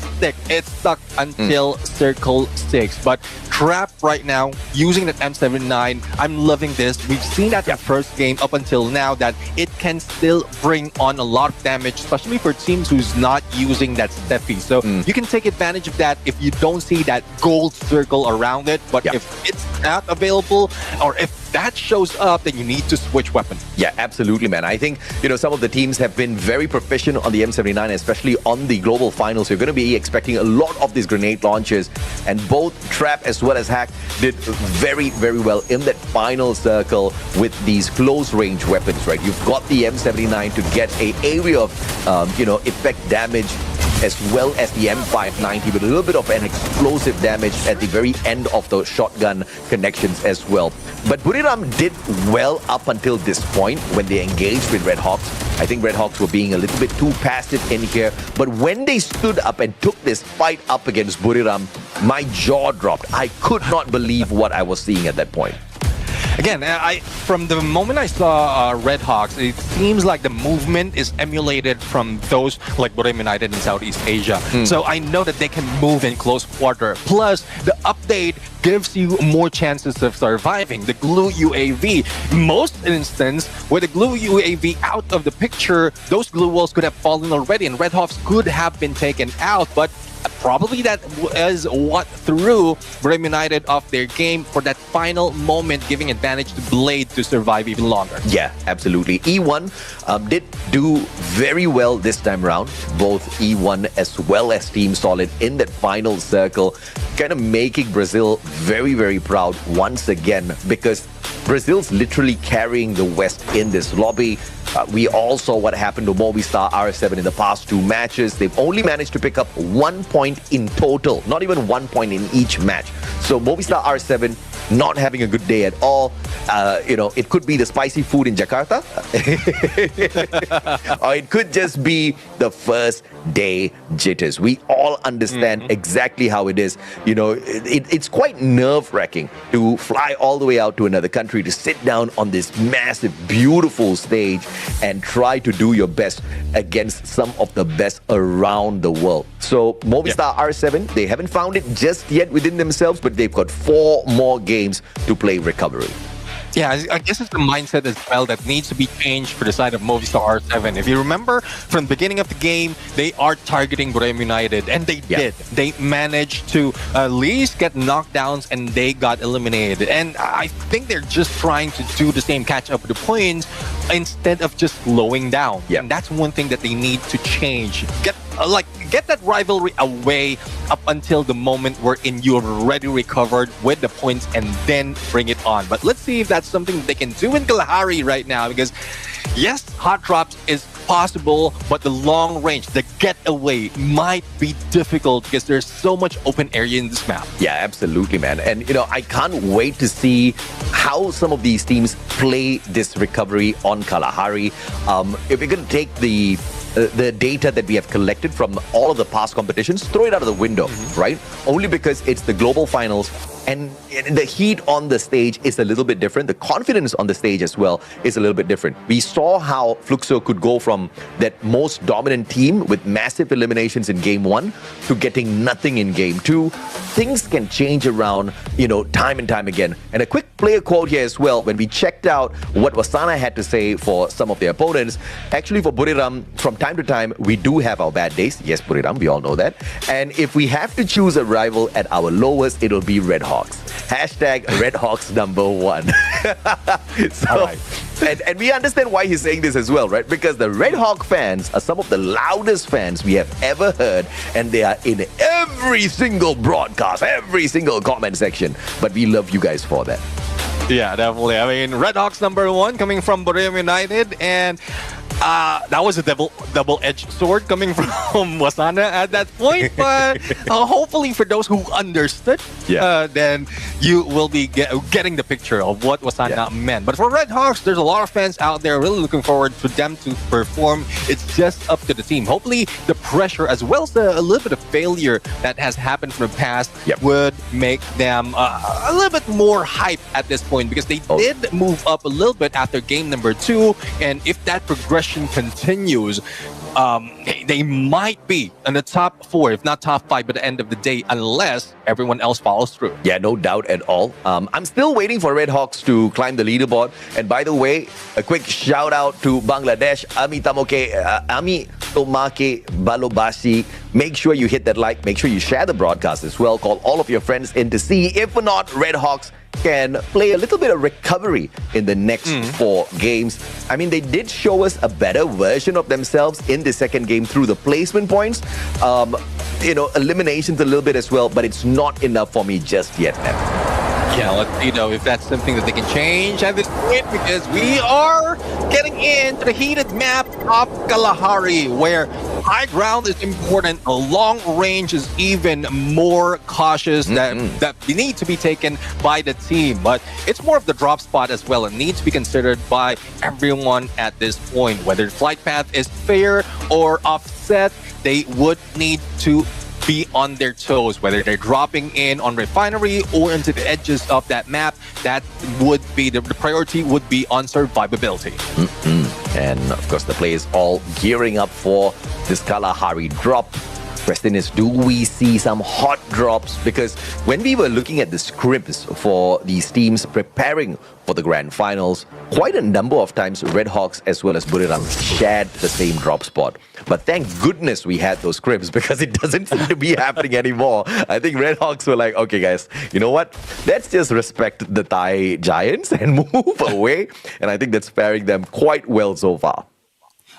stuck until Circle 6. But Trap right now, using that M79, I'm loving this. We've seen that in the first game up until now, that it can still bring on a lot of damage, especially for teams who's not using that Steffi. So you can take advantage of that if you don't see that gold circle around it. But if it's not available, or if that shows up, then you need to switch weapon. Yeah, absolutely, man. I think, some of the teams have been very proficient on the M79, especially on the global finals. You're going to be expecting a lot of these grenade launches, and both Trap as well as Hack did very, very well in that final circle with these close range weapons, right? You've got the M79 to get an area of, effect damage, as well as the M590 with a little bit of an explosive damage at the very end of the shotgun connections as well. But Buriram did well up until this point when they engaged with Red Hawks. I think Red Hawks were being a little bit too passive in here. But when they stood up and took this fight up against Buriram, my jaw dropped. I could not believe what I was seeing at that point. Again, from the moment I saw Red Hawks, it seems like the movement is emulated from those like Buriram United in Southeast Asia. So I know that they can move in close quarter. Plus, the update gives you more chances of surviving. The glue UAV, most instance, with the glue UAV out of the picture, those glue walls could have fallen already, and Red Hawks could have been taken out. But probably that is what threw Buriram United off their game for that final moment, giving advantage to Blade to survive even longer. Yeah, absolutely. E1 did do very well this time around. Both E1 as well as Team Solid in that final circle, kind of making Brazil very, very proud once again, because Brazil's literally carrying the West in this lobby. We all saw what happened to Movistar R7 in the past two matches. They've only managed to pick up 1 point in total, not even 1 point in each match. So Movistar R7 not having a good day at all. It could be the spicy food in Jakarta, or it could just be the first day jitters. We all understand exactly how it is. It's quite nerve-wracking to fly all the way out to another country, to sit down on this massive, beautiful stage and try to do your best against some of the best around the world. So Movistar R7, they haven't found it just yet within themselves, but they've got 4 more games to play recovery. Yeah, I guess it's the mindset as well that needs to be changed for the side of Movistar R7. If you remember, from the beginning of the game, they are targeting Buriram United, and they did. They managed to at least get knockdowns, and they got eliminated. And I think they're just trying to do the same catch-up with the points instead of just slowing down. And that's one thing that they need to change. Get that rivalry away up until the moment wherein you're already recovered with the points, and then bring it on. But let's see if that's something they can do in Kalahari right now, because yes, hot drops is possible, but the long range, the getaway might be difficult because there's so much open area in this map. Yeah, absolutely, man. And I can't wait to see how some of these teams play this recovery on Kalahari. If we're going to take the data that we have collected from all of the past competitions, throw it out of the window, right? Only because it's the global finals. And the heat on the stage is a little bit different. The confidence on the stage as well is a little bit different. We saw how Fluxo could go from that most dominant team with massive eliminations in game 1 to getting nothing in game 2. Things can change around, time and time again. And a quick player quote here as well. When we checked out what Wasana had to say for some of their opponents, actually for Buriram, from time to time, we do have our bad days. Yes, Buriram, we all know that. And if we have to choose a rival at our lowest, it'll be Red Hawks. Hashtag Red Hawks #1. And we understand why he's saying this as well, right? Because the Red Hawk fans are some of the loudest fans we have ever heard, and they are in every single broadcast, every single comment section. But we love you guys for that. Yeah, definitely. I mean, Red Hawks #1 coming from Buriram United, and that was a double-edged sword coming from Wasana at that point. But hopefully, for those who understood, then you will be getting the picture of what Wasana meant. But for Red Hawks, there's a lot of fans out there really looking forward for them to perform. It's just up to the team. Hopefully, the pressure as well as a little bit of failure that has happened from the past would make them a little bit more hype at this point, because they did move up a little bit after game number 2, and if that progression continues, they might be in the top 4, if not top 5, by the end of the day, unless everyone else follows through. Yeah, no doubt at all. I'm still waiting for Red Hawks to climb the leaderboard. And by the way, a quick shout out to Bangladesh, Ami Tomake Balobasi. Make sure you hit that like, make sure you share the broadcast as well. Call all of your friends in to see if or not Red Hawks can play a little bit of recovery in the next 4 games. I mean, they did show us a better version of themselves in the second game through the placement points. Eliminations a little bit as well, but it's not enough for me just yet. Yeah, let's see though if that's something that they can change at this point, because we are getting into the heated map of Kalahari, where high ground is important. A long range is even more cautious that need to be taken by the team. But it's more of the drop spot as well. It needs to be considered by everyone at this point. Whether the flight path is fair or offset, they would need to be on their toes, whether they're dropping in on refinery or into the edges of that map. That would be the priority would be on survivability. And of course, the players all gearing up for this Kalahari drop. Question is, do we see some hot drops? Because when we were looking at the scripts for these teams preparing for the grand finals, quite a number of times Red Hawks as well as Buriram shared the same drop spot. But thank goodness we had those scripts, because it doesn't seem to be happening anymore. I think Red Hawks were like, okay guys, you know what? Let's just respect the Thai Giants and move away. And I think that's faring them quite well so far.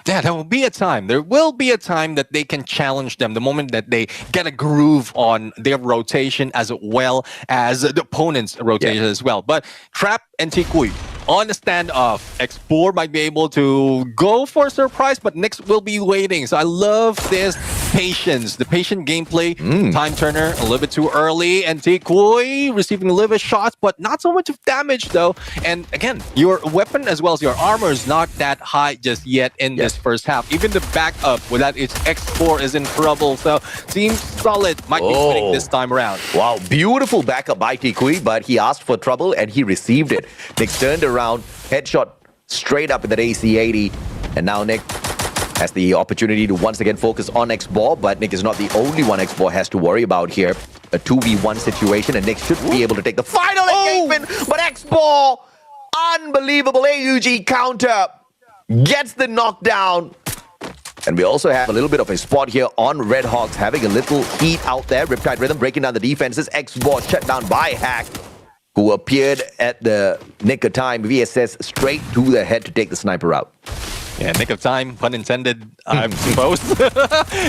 Yeah, there will be a time. There will be a time that they can challenge them the moment that they get a groove on their rotation as well as the opponent's rotation as well. But Trap and Tikui on the standoff. Explore might be able to go for a surprise, but Nyx will be waiting. So I love this patience, the patient gameplay. Time turner a little bit too early, and Tikui receiving a little bit of shots, but not so much of damage though. And again, your weapon as well as your armor is not that high just yet in this first half. Even the backup without its X4 is in trouble. So Team Solid might be winning this time around. Wow, beautiful backup by Tikui, but he asked for trouble and he received it. Nyx turned around, headshot straight up with that AC-80, and now Nyx has the opportunity to once again focus on X-Ball, but Nyx is not the only one X-Ball has to worry about here. A 2v1 situation, and Nyx should be able to take the final engagement, but X-Ball, unbelievable AUG counter, gets the knockdown. And we also have a little bit of a spot here on Red Hawks, having a little heat out there. Riptide Rhythm breaking down the defenses. X-Ball shut down by Hack, who appeared at the nick of time. VSS straight to the head to take the sniper out. Yeah, nick of time, pun intended, I suppose.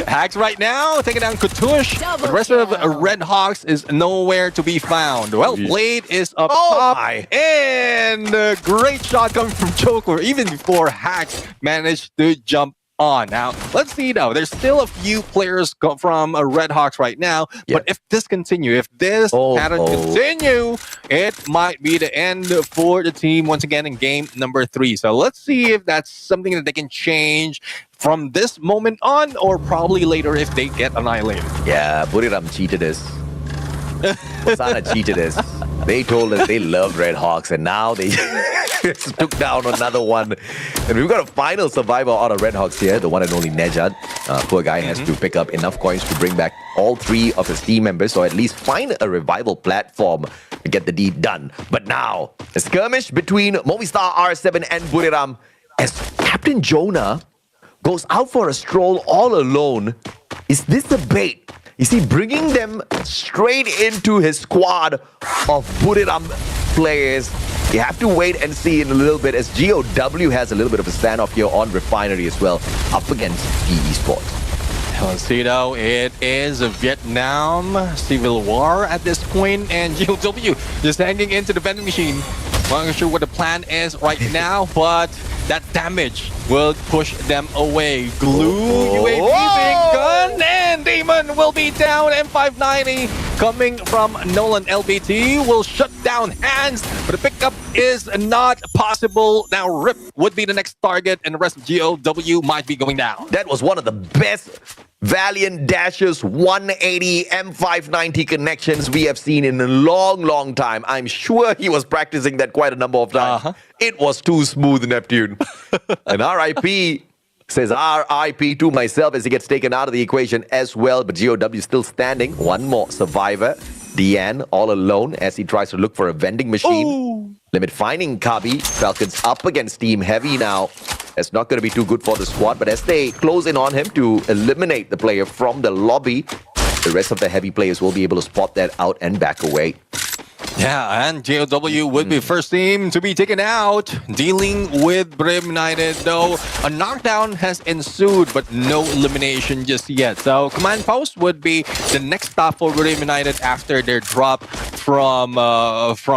Hacks right now, taking down Kutush. But the rest of Red Hawks is nowhere to be found. Well, Blade is up top. And a great shot coming from Joker, even before Hacks managed to jump on. Now, let's see though. There's still a few players from Red Hawks right now, but if this continue, if this pattern continue, it might be the end for the team once again in game number 3. So let's see if that's something that they can change from this moment on, or probably later if they get annihilated. Yeah, Buriram cheated us. Sana cheated us. They told us they love Red Hawks, and now they took down another one. And we've got a final survivor out of Red Hawks here, the one and only Nejad. Poor guy has to pick up enough coins to bring back all 3 of his team members, or at least find a revival platform to get the deed done. But now, a skirmish between Movistar R7 and Buriram as Captain Jonah goes out for a stroll all alone. Is this a bait? Is he bringing them straight into his squad of Buriram players? You have to wait and see in a little bit, as GOW has a little bit of a standoff here on Refinery as well, up against PE Sports. Let's see though, it is a Vietnam civil war at this point, and GOW just hanging into the vending machine. Not sure what the plan is right now, but that damage will push them away. Glue, UAV, big gun, and Demon will be down. M590 coming from Nolan. LBT will shut down Hands, but the pickup is not possible. Now Rip would be the next target, and the rest of GOW might be going down. That was one of the best Valiant Dashes 180 M590 connections we have seen in a long time. I'm sure he was practicing that quite a number of times. It was too smooth, Neptune. And RIP says RIP to myself as he gets taken out of the equation as well. But GOW still standing. One more survivor. Deanne all alone as he tries to look for a vending machine. Limit finding Kabi. Falcons up against Team Heavy now. That's not going to be too good for the squad, but as they close in on him to eliminate the player from the lobby, the rest of the Heavy players will be able to spot that out and back away. Yeah, and GOW would be first team to be taken out. Dealing with Brim United, though, a knockdown has ensued, but no elimination just yet. So Command Post would be the next stop for Brim United after their drop from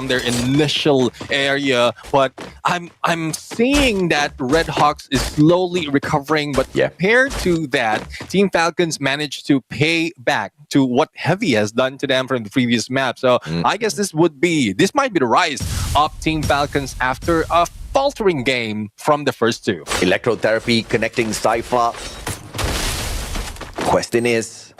their initial area. But I'm seeing that Red Hawks is slowly recovering, but compared to that, Team Falcons managed to pay back to what Heavy has done to them from the previous map. So I guess this might be the rise of Team Falcons after a faltering game from the first 2. Electrotherapy connecting Cypher. Question is,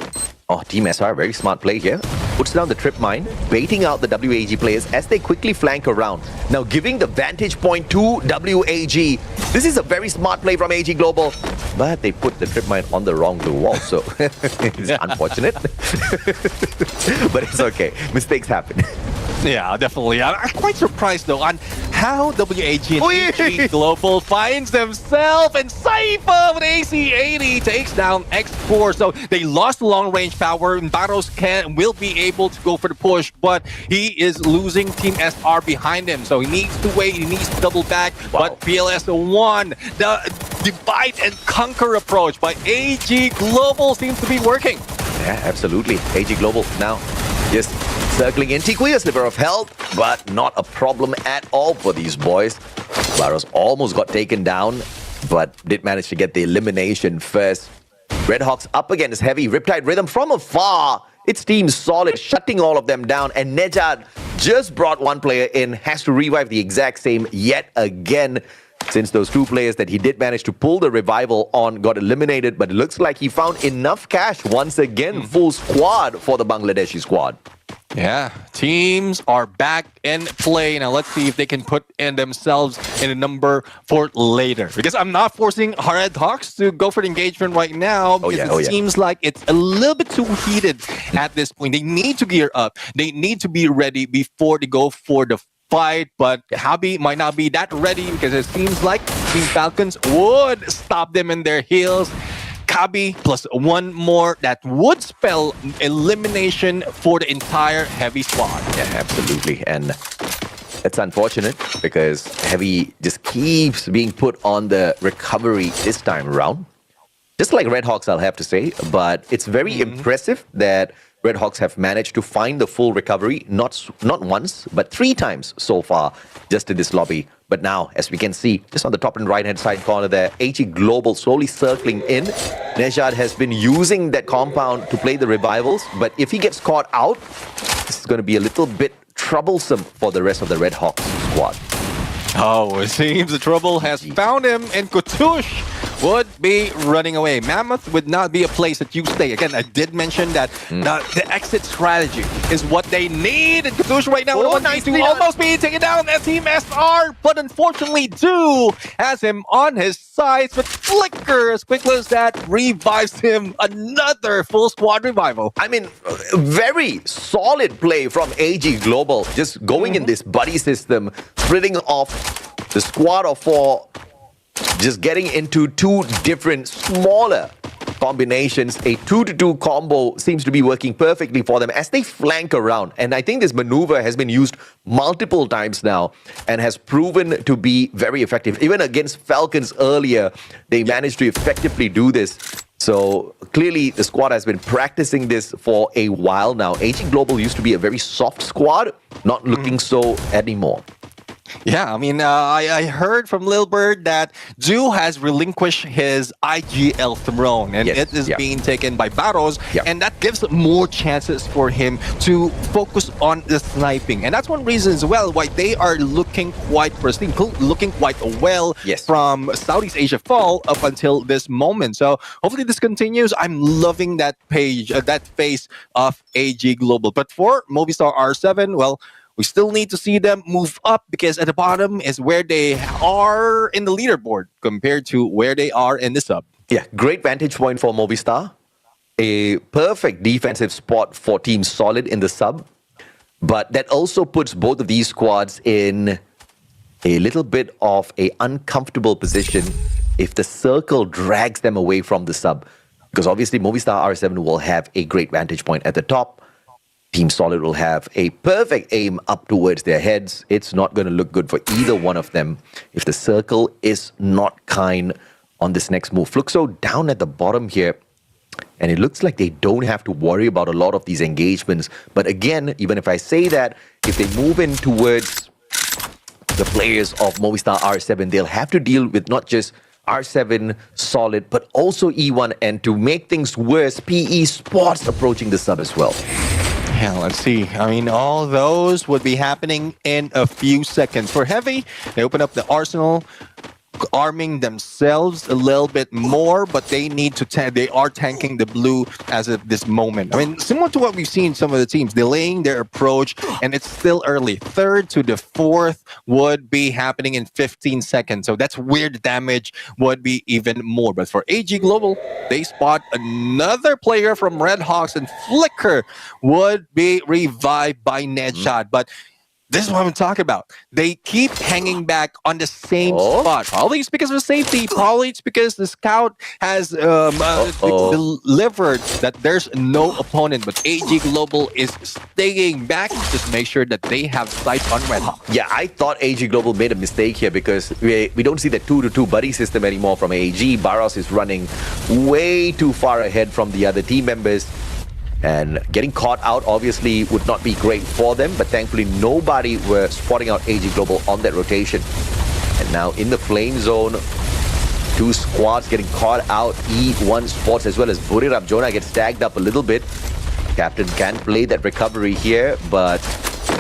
Team SR, very smart play here. Puts down the trip mine, baiting out the WAG players as they quickly flank around. Now giving the vantage point to WAG. This is a very smart play from AG Global, but they put the trip mine on the wrong wall, so it's unfortunate. But it's okay. Mistakes happen. Yeah, definitely. I'm quite surprised though on how WAG and AG Global finds themselves, and Cypher with AC-80 takes down X4. So they lost long range power, and Barros will be able to go for the push, but he is losing Team SR behind him. So he needs to wait, he needs to double back. But PLS won. The divide and conquer approach by AG Global seems to be working. Yeah, absolutely. AG Global now just circling in. Tikui, a sliver of health, but not a problem at all for these boys. Barros almost got taken down, but did manage to get the elimination first. Red Hawks up against Heavy. Riptide Rhythm from afar. Its team solid, shutting all of them down. And Nejad just brought one player in, has to revive the exact same yet again. Since those 2 players that he did manage to pull the revival on got eliminated, but it looks like he found enough cash once again. Full squad for the Bangladeshi squad. Yeah, teams are back in play. Now let's see if they can put in themselves in a number for later. Because I'm not forcing Red Hawks to go for the engagement right now, because it seems like it's a little bit too heated at this point. They need to gear up. They need to be ready before they go for the fight, but Habi might not be that ready, because it seems like Team Falcons would stop them in their heels. Kabi plus one more, that would spell elimination for the entire Heavy squad. Yeah, absolutely. And it's unfortunate because Heavy just keeps being put on the recovery this time around. Just like Red Hawks, I'll have to say, but it's very impressive that Red Hawks have managed to find the full recovery, not once, but 3 times so far, just in this lobby. But now, as we can see, just on the top and right-hand side corner there, AG Global slowly circling in. Nejad has been using that compound to play the revivals, but if he gets caught out, this is going to be a little bit troublesome for the rest of the Red Hawks squad. Oh, it seems the trouble has found him, and Kutush would be running away. Mammoth would not be a place that you stay. Again, I did mention that the exit strategy is what they need. And Katusha right now to almost be taken down as Team SR, but unfortunately Do has him on his sides, but Flicker, as quickly as that, revives him. Another full squad revival. I mean, very solid play from AG Global, just going in this buddy system, splitting off the squad of 4, just getting into 2 different smaller combinations. A 2-to-2 combo seems to be working perfectly for them as they flank around. And I think this maneuver has been used multiple times now and has proven to be very effective. Even against Falcons earlier, they managed to effectively do this. So clearly the squad has been practicing this for a while now. AG Global used to be a very soft squad, not looking so anymore. Yeah, I mean, I heard from Lil Bird that Ju has relinquished his IGL throne, and it is being taken by Barros, and that gives more chances for him to focus on the sniping. And that's one reason as well why they are looking quite pristine, looking quite well from Southeast Asia Fall up until this moment. So hopefully this continues. I'm loving that phase of AG Global. But for Movistar R7, well, we still need to see them move up because at the bottom is where they are in the leaderboard compared to where they are in the sub. Yeah, great vantage point for Movistar. A perfect defensive spot for Team Solid in the sub. But that also puts both of these squads in a little bit of an uncomfortable position if the circle drags them away from the sub. Because obviously Movistar R7 will have a great vantage point at the top. Team Solid will have a perfect aim up towards their heads. It's not going to look good for either one of them if the circle is not kind on this next move. Fluxo down at the bottom here. And it looks like they don't have to worry about a lot of these engagements. But again, even if I say that, if they move in towards the players of Movistar R7, they'll have to deal with not just R7, Solid, but also E1. And to make things worse, PE Sports approaching the sub as well. Yeah, let's see. I mean, all those would be happening in a few seconds. For Heavy, they open up the arsenal, arming themselves a little bit more, but they need to they are tanking the blue as of this moment. I mean, similar to what we've seen some of the teams delaying their approach, and it's still early. 3rd to the 4th would be happening in 15 seconds, so that's where the damage would be even more. But for AG Global, they spot another player from Red Hawks, and Flicker would be revived by Nedshot. But this is what I'm talking about. They keep hanging back on the same spot. Probably it's because of safety. Probably it's because the scout has delivered that there's no opponent. But AG Global is staying back. Just make sure that they have sight on Red Hawk. Yeah, I thought AG Global made a mistake here because we don't see the 2-to-2 buddy system anymore from AG. Barros is running way too far ahead from the other team members. And getting caught out obviously would not be great for them, but thankfully nobody were spotting out AG Global on that rotation. And now in the flame zone, 2 squads getting caught out. E1 Sports as well as Buriram Jonah gets tagged up a little bit. Captain can play that recovery here, but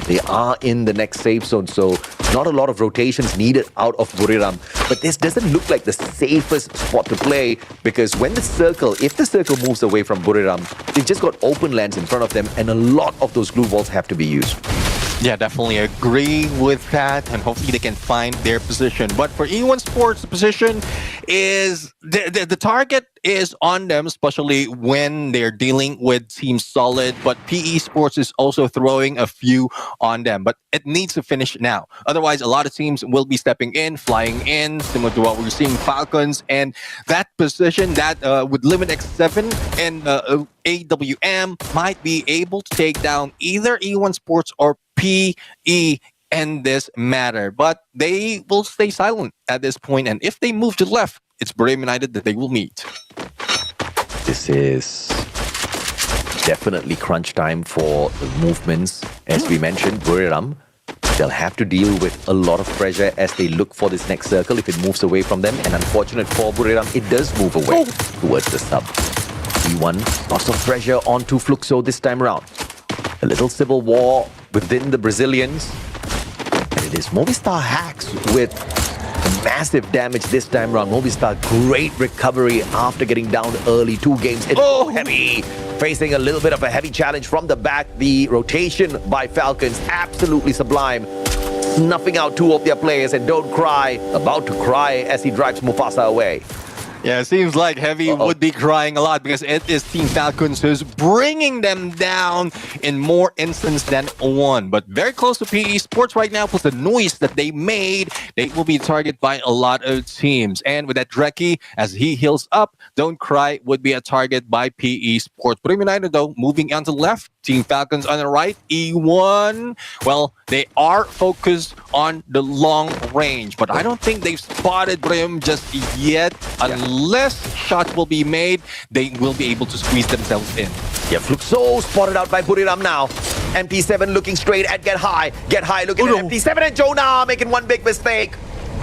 they are in the next safe zone, so not a lot of rotations needed out of Buriram. But this doesn't look like the safest spot to play because when if the circle moves away from Buriram, they've just got open lands in front of them and a lot of those glue balls have to be used. Yeah, definitely agree with that, and hopefully they can find their position. But for E1 Sports, the position is the target is on them, especially when they're dealing with Team Solid. But PE Sports is also throwing a few on them, but it needs to finish now. Otherwise, a lot of teams will be stepping in, flying in, similar to what we're seeing Falcons, and that position that with Limit X7 and AWM might be able to take down either E1 Sports or PE in this matter, but they will stay silent at this point, and if they move to the left, it's Buriram United that they will meet. This is definitely crunch time for the movements. As we mentioned, Buriram, they'll have to deal with a lot of pressure as they look for this next circle if it moves away from them, and unfortunate for Buriram, it does move away towards the sub. E1, lots of pressure onto Fluxo this time around. A little civil war within the Brazilians. And it is Movistar Hacks with Massive damage this time around. Movistar, great recovery after getting down early. 2 games. It's heavy. Facing a little bit of a heavy challenge from the back. The rotation by Falcons, absolutely sublime. Snuffing out 2 of their players, and Don't Cry, about to cry as he drives Mufasa away. Yeah, it seems like Heavy would be crying a lot because it is Team Falcons who's bringing them down in more instances than one. But very close to PE Sports right now, plus the noise that they made, they will be targeted by a lot of teams. And with that Dreki, as he heals up, Don't Cry would be a target by PE Sports. But United, though, moving on to the left, Team Falcons on the right, E1. Well, they are focused on the long range, but I don't think they've spotted Brim just yet. Unless shots will be made, they will be able to squeeze themselves in. Yeah, Fluxo spotted out by Buriram now. MT7 looking straight at Get High. Get High looking at MT7 and Jonah making one big mistake.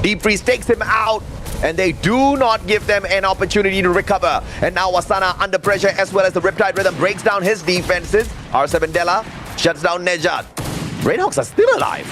Deep Freeze takes him out, and they do not give them an opportunity to recover. And now Wasana under pressure, as well as the Riptide Rhythm breaks down his defenses. R7 Della shuts down Nejat. Redhawks are still alive.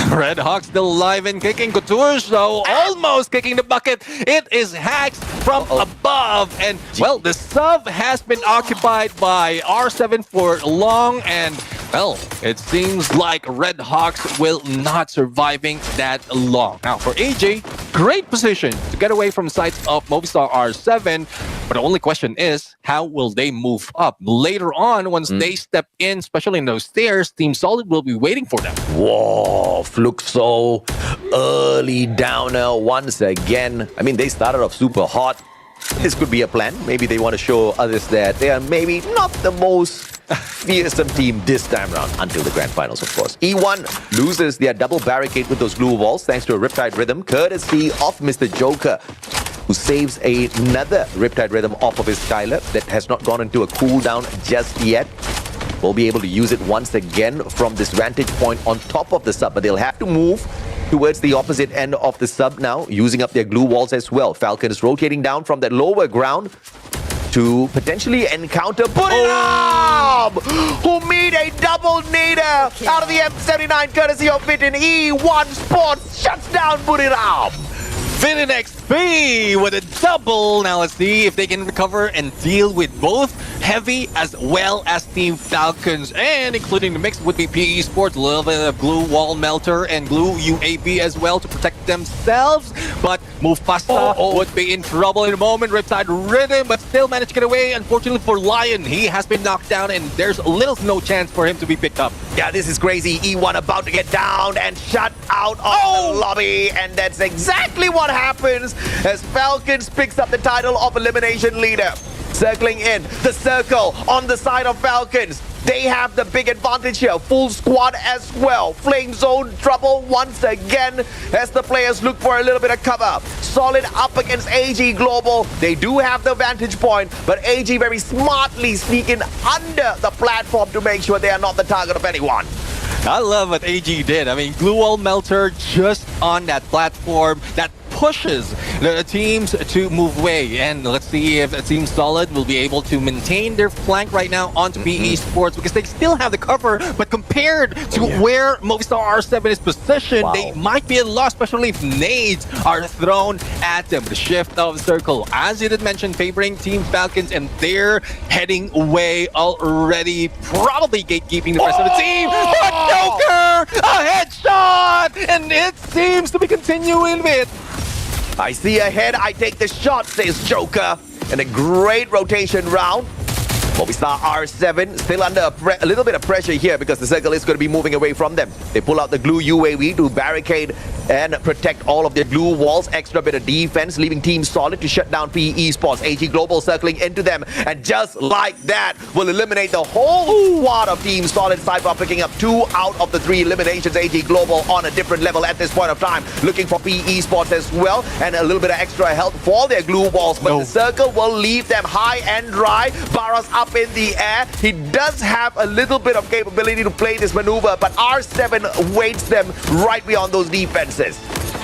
Red Hawks still alive and kicking. Couture, though, almost kicking the bucket. It is Hacks from above. And, well, the sub has been occupied by R7 for long. And, well, it seems like Red Hawks will not surviving that long. Now, for AJ, great position to get away from sights of Movistar R7. But the only question is, how will they move up? Later on, once they step in, especially in those stairs, Team Solid will be waiting for them. Whoa, Fluxo, early downer once again. I mean, they started off super hot. This could be a plan. Maybe they want to show others that they are maybe not the most fearsome team this time around, until the grand finals, of course. E1 loses their double barricade with those glue walls thanks to a Riptide Rhythm, courtesy of Mr. Joker, who saves another Riptide Rhythm off of his Skylar that has not gone into a cooldown just yet. Will be able to use it once again from this vantage point on top of the sub, but they'll have to move towards the opposite end of the sub now, using up their glue walls as well. Falcons rotating down from that lower ground to potentially encounter Buriram, who meet a double nader out of the M79 courtesy of Vitin. E1 Sports shuts down Buriram. Vitin XP with a double. Now let's see if they can recover and deal with both Heavy as well as Team Falcons. And including the mix would be PE Sports, a little bit of glue wall melter and glue UAV as well to protect themselves. But Mufasa would be in trouble in a moment. Riptide Rhythm, but still managed to get away. Unfortunately for Lion, he has been knocked down and there's little to no chance for him to be picked up. Yeah, this is crazy. E1 about to get down and shut out of the lobby. And that's exactly what happens as Falcons picks up the title of Elimination Leader. Circling in, the circle on the side of Falcons. They have the big advantage here. Full squad as well. Flame zone trouble once again as the players look for a little bit of cover. Solid up against AG Global. They do have the vantage point, but AG very smartly sneaking under the platform to make sure they are not the target of anyone. I love what AG did. I mean, glue wall melter just on that platform that pushes the teams to move away. And let's see if Team Solid will be able to maintain their flank right now onto PE Sports, because they still have the cover, but compared to where Movistar R7 is positioned, they might be a loss, especially if nades are thrown at them. The shift of circle, as you did mention, favoring Team Falcons, and they're heading away already, probably gatekeeping the rest of the team. But Joker, a headshot, and it seems to be continuing with. I see ahead, I take the shot, says Joker. And a great rotation round. Movistar R7 still under a little bit of pressure here because the circle is going to be moving away from them. They pull out the glue UAV to barricade and protect all of their glue walls. Extra bit of defense, leaving Team Solid to shut down PE Sports. AG Global circling into them. And just like that, will eliminate the whole squad of Team Solid. Cyber picking up 2 out of the 3 eliminations. AG Global on a different level at this point of time. Looking for PE Sports as well. And a little bit of extra help for their glue walls. But the circle will leave them high and dry. Barras up in the air. He does have a little bit of capability to play this maneuver, but R7 waits them right beyond those defenses.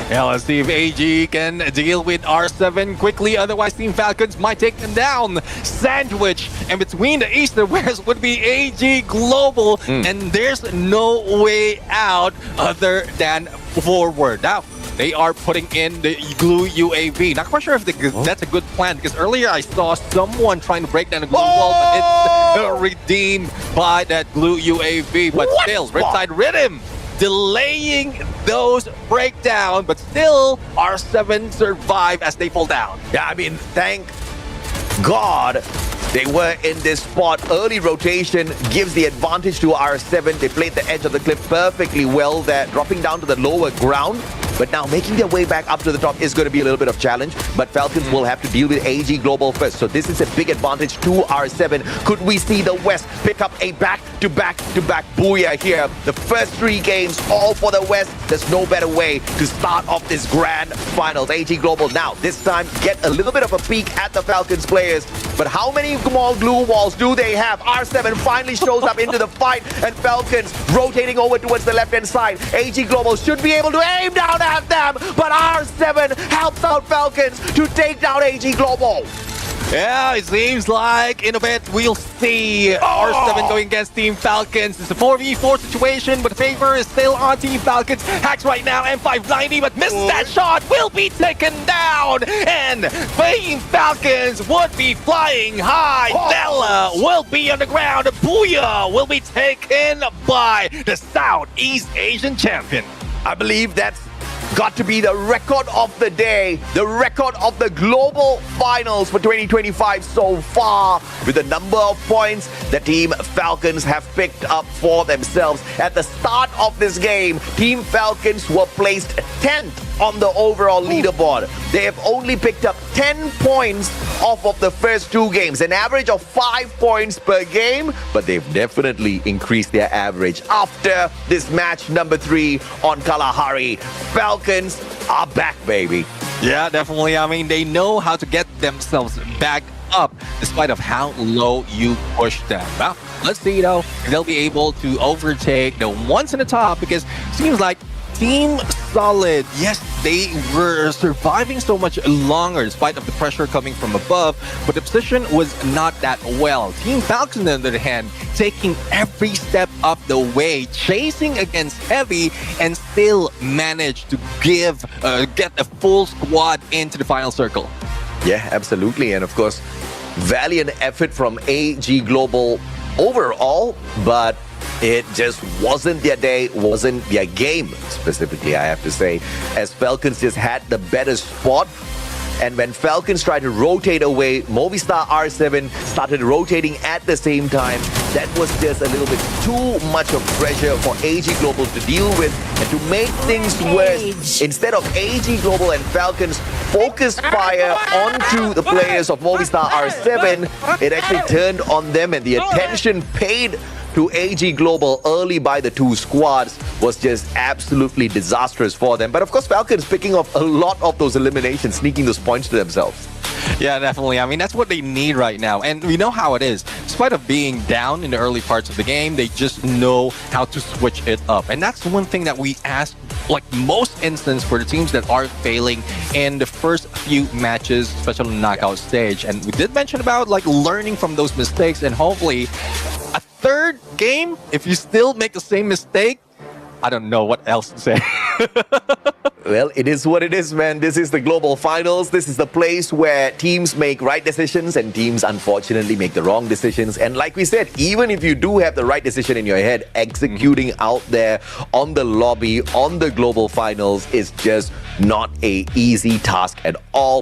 Yeah, let's see if AG can deal with R7 quickly, otherwise Team Falcons might take them down. Sandwich, and between the East and West would be AG Global, and there's no way out other than forward. Now, They are putting in the glue UAV. Not quite sure if that's a good plan because earlier I saw someone trying to break down the glue wall, but it's redeemed by that glue UAV. But still, Riptide Rhythm delaying those breakdown, but still R7 survive as they fall down. Yeah, I mean, thank God they were in this spot. Early rotation gives the advantage to R7. They played the edge of the cliff perfectly well there, dropping down to the lower ground. But now making their way back up to the top is going to be a little bit of challenge. But Falcons will have to deal with AG Global first. So this is a big advantage to R7. Could we see the West pick up a back-to-back-to-back booyah here? The first 3 games all for the West. There's no better way to start off this grand finals. AG Global now, this time, get a little bit of a peek at the Falcons players. But how many more glue walls do they have? R7 finally shows up into the fight, and Falcons rotating over towards the left-hand side. AG Global should be able to aim down at them, but R7 helps out Falcons to take down AG Global. Yeah, it seems like in a bit we'll see R7 going against Team Falcons. It's a 4v4 situation, but the favor is still on Team Falcons. Hacks right now, M590, but misses that shot, will be taken down. And Team Falcons would be flying high. Della will be on the ground. Booyah will be taken by the Southeast Asian champion. I believe that's got to be the record of the day, the record of the global finals for 2025 so far, with the number of points the Team Falcons have picked up for themselves. At the start of this game, Team Falcons were placed 10th on the overall leaderboard. They have only picked up 10 points off of the first 2 games, an average of 5 points per game, but they've definitely increased their average after this match number 3 on Kalahari. Falcons are back, baby. Yeah, definitely. I mean, they know how to get themselves back up despite of how low you push them. Well, let's see though if they'll be able to overtake the ones in the top, because it seems like Team Solid, yes, they were surviving so much longer despite of the pressure coming from above, but the position was not that well. Team Falcon, on the other hand, taking every step up the way, chasing against Heavy, and still managed to get a full squad into the final circle. Yeah, absolutely. And of course, valiant effort from AG Global overall, but it just wasn't their day, wasn't their game specifically, I have to say, as Falcons just had the better spot. And when Falcons tried to rotate away, Movistar R7 started rotating at the same time. That was just a little bit too much of pressure for AG Global to deal with. And to make things worse, instead of AG Global and Falcons focus fire onto the players of Movistar R7, it actually turned on them, and the attention paid to AG Global early by the 2 squads was just absolutely disastrous for them. But of course, Falcons picking off a lot of those eliminations, sneaking those points to themselves. Yeah, definitely. I mean, that's what they need right now. And we know how it is. Despite of being down in the early parts of the game, they just know how to switch it up. And that's one thing that we ask, like most instances, for the teams that are failing in the first few matches, especially in the knockout stage. And we did mention about like learning from those mistakes, and hopefully a third game, if you still make the same mistake, I don't know what else to say. Well, it is what it is, man. This is the global finals. This is the place where teams make right decisions and teams unfortunately make the wrong decisions. And like we said, even if you do have the right decision in your head, executing out there on the lobby, on the global finals is just not an easy task at all.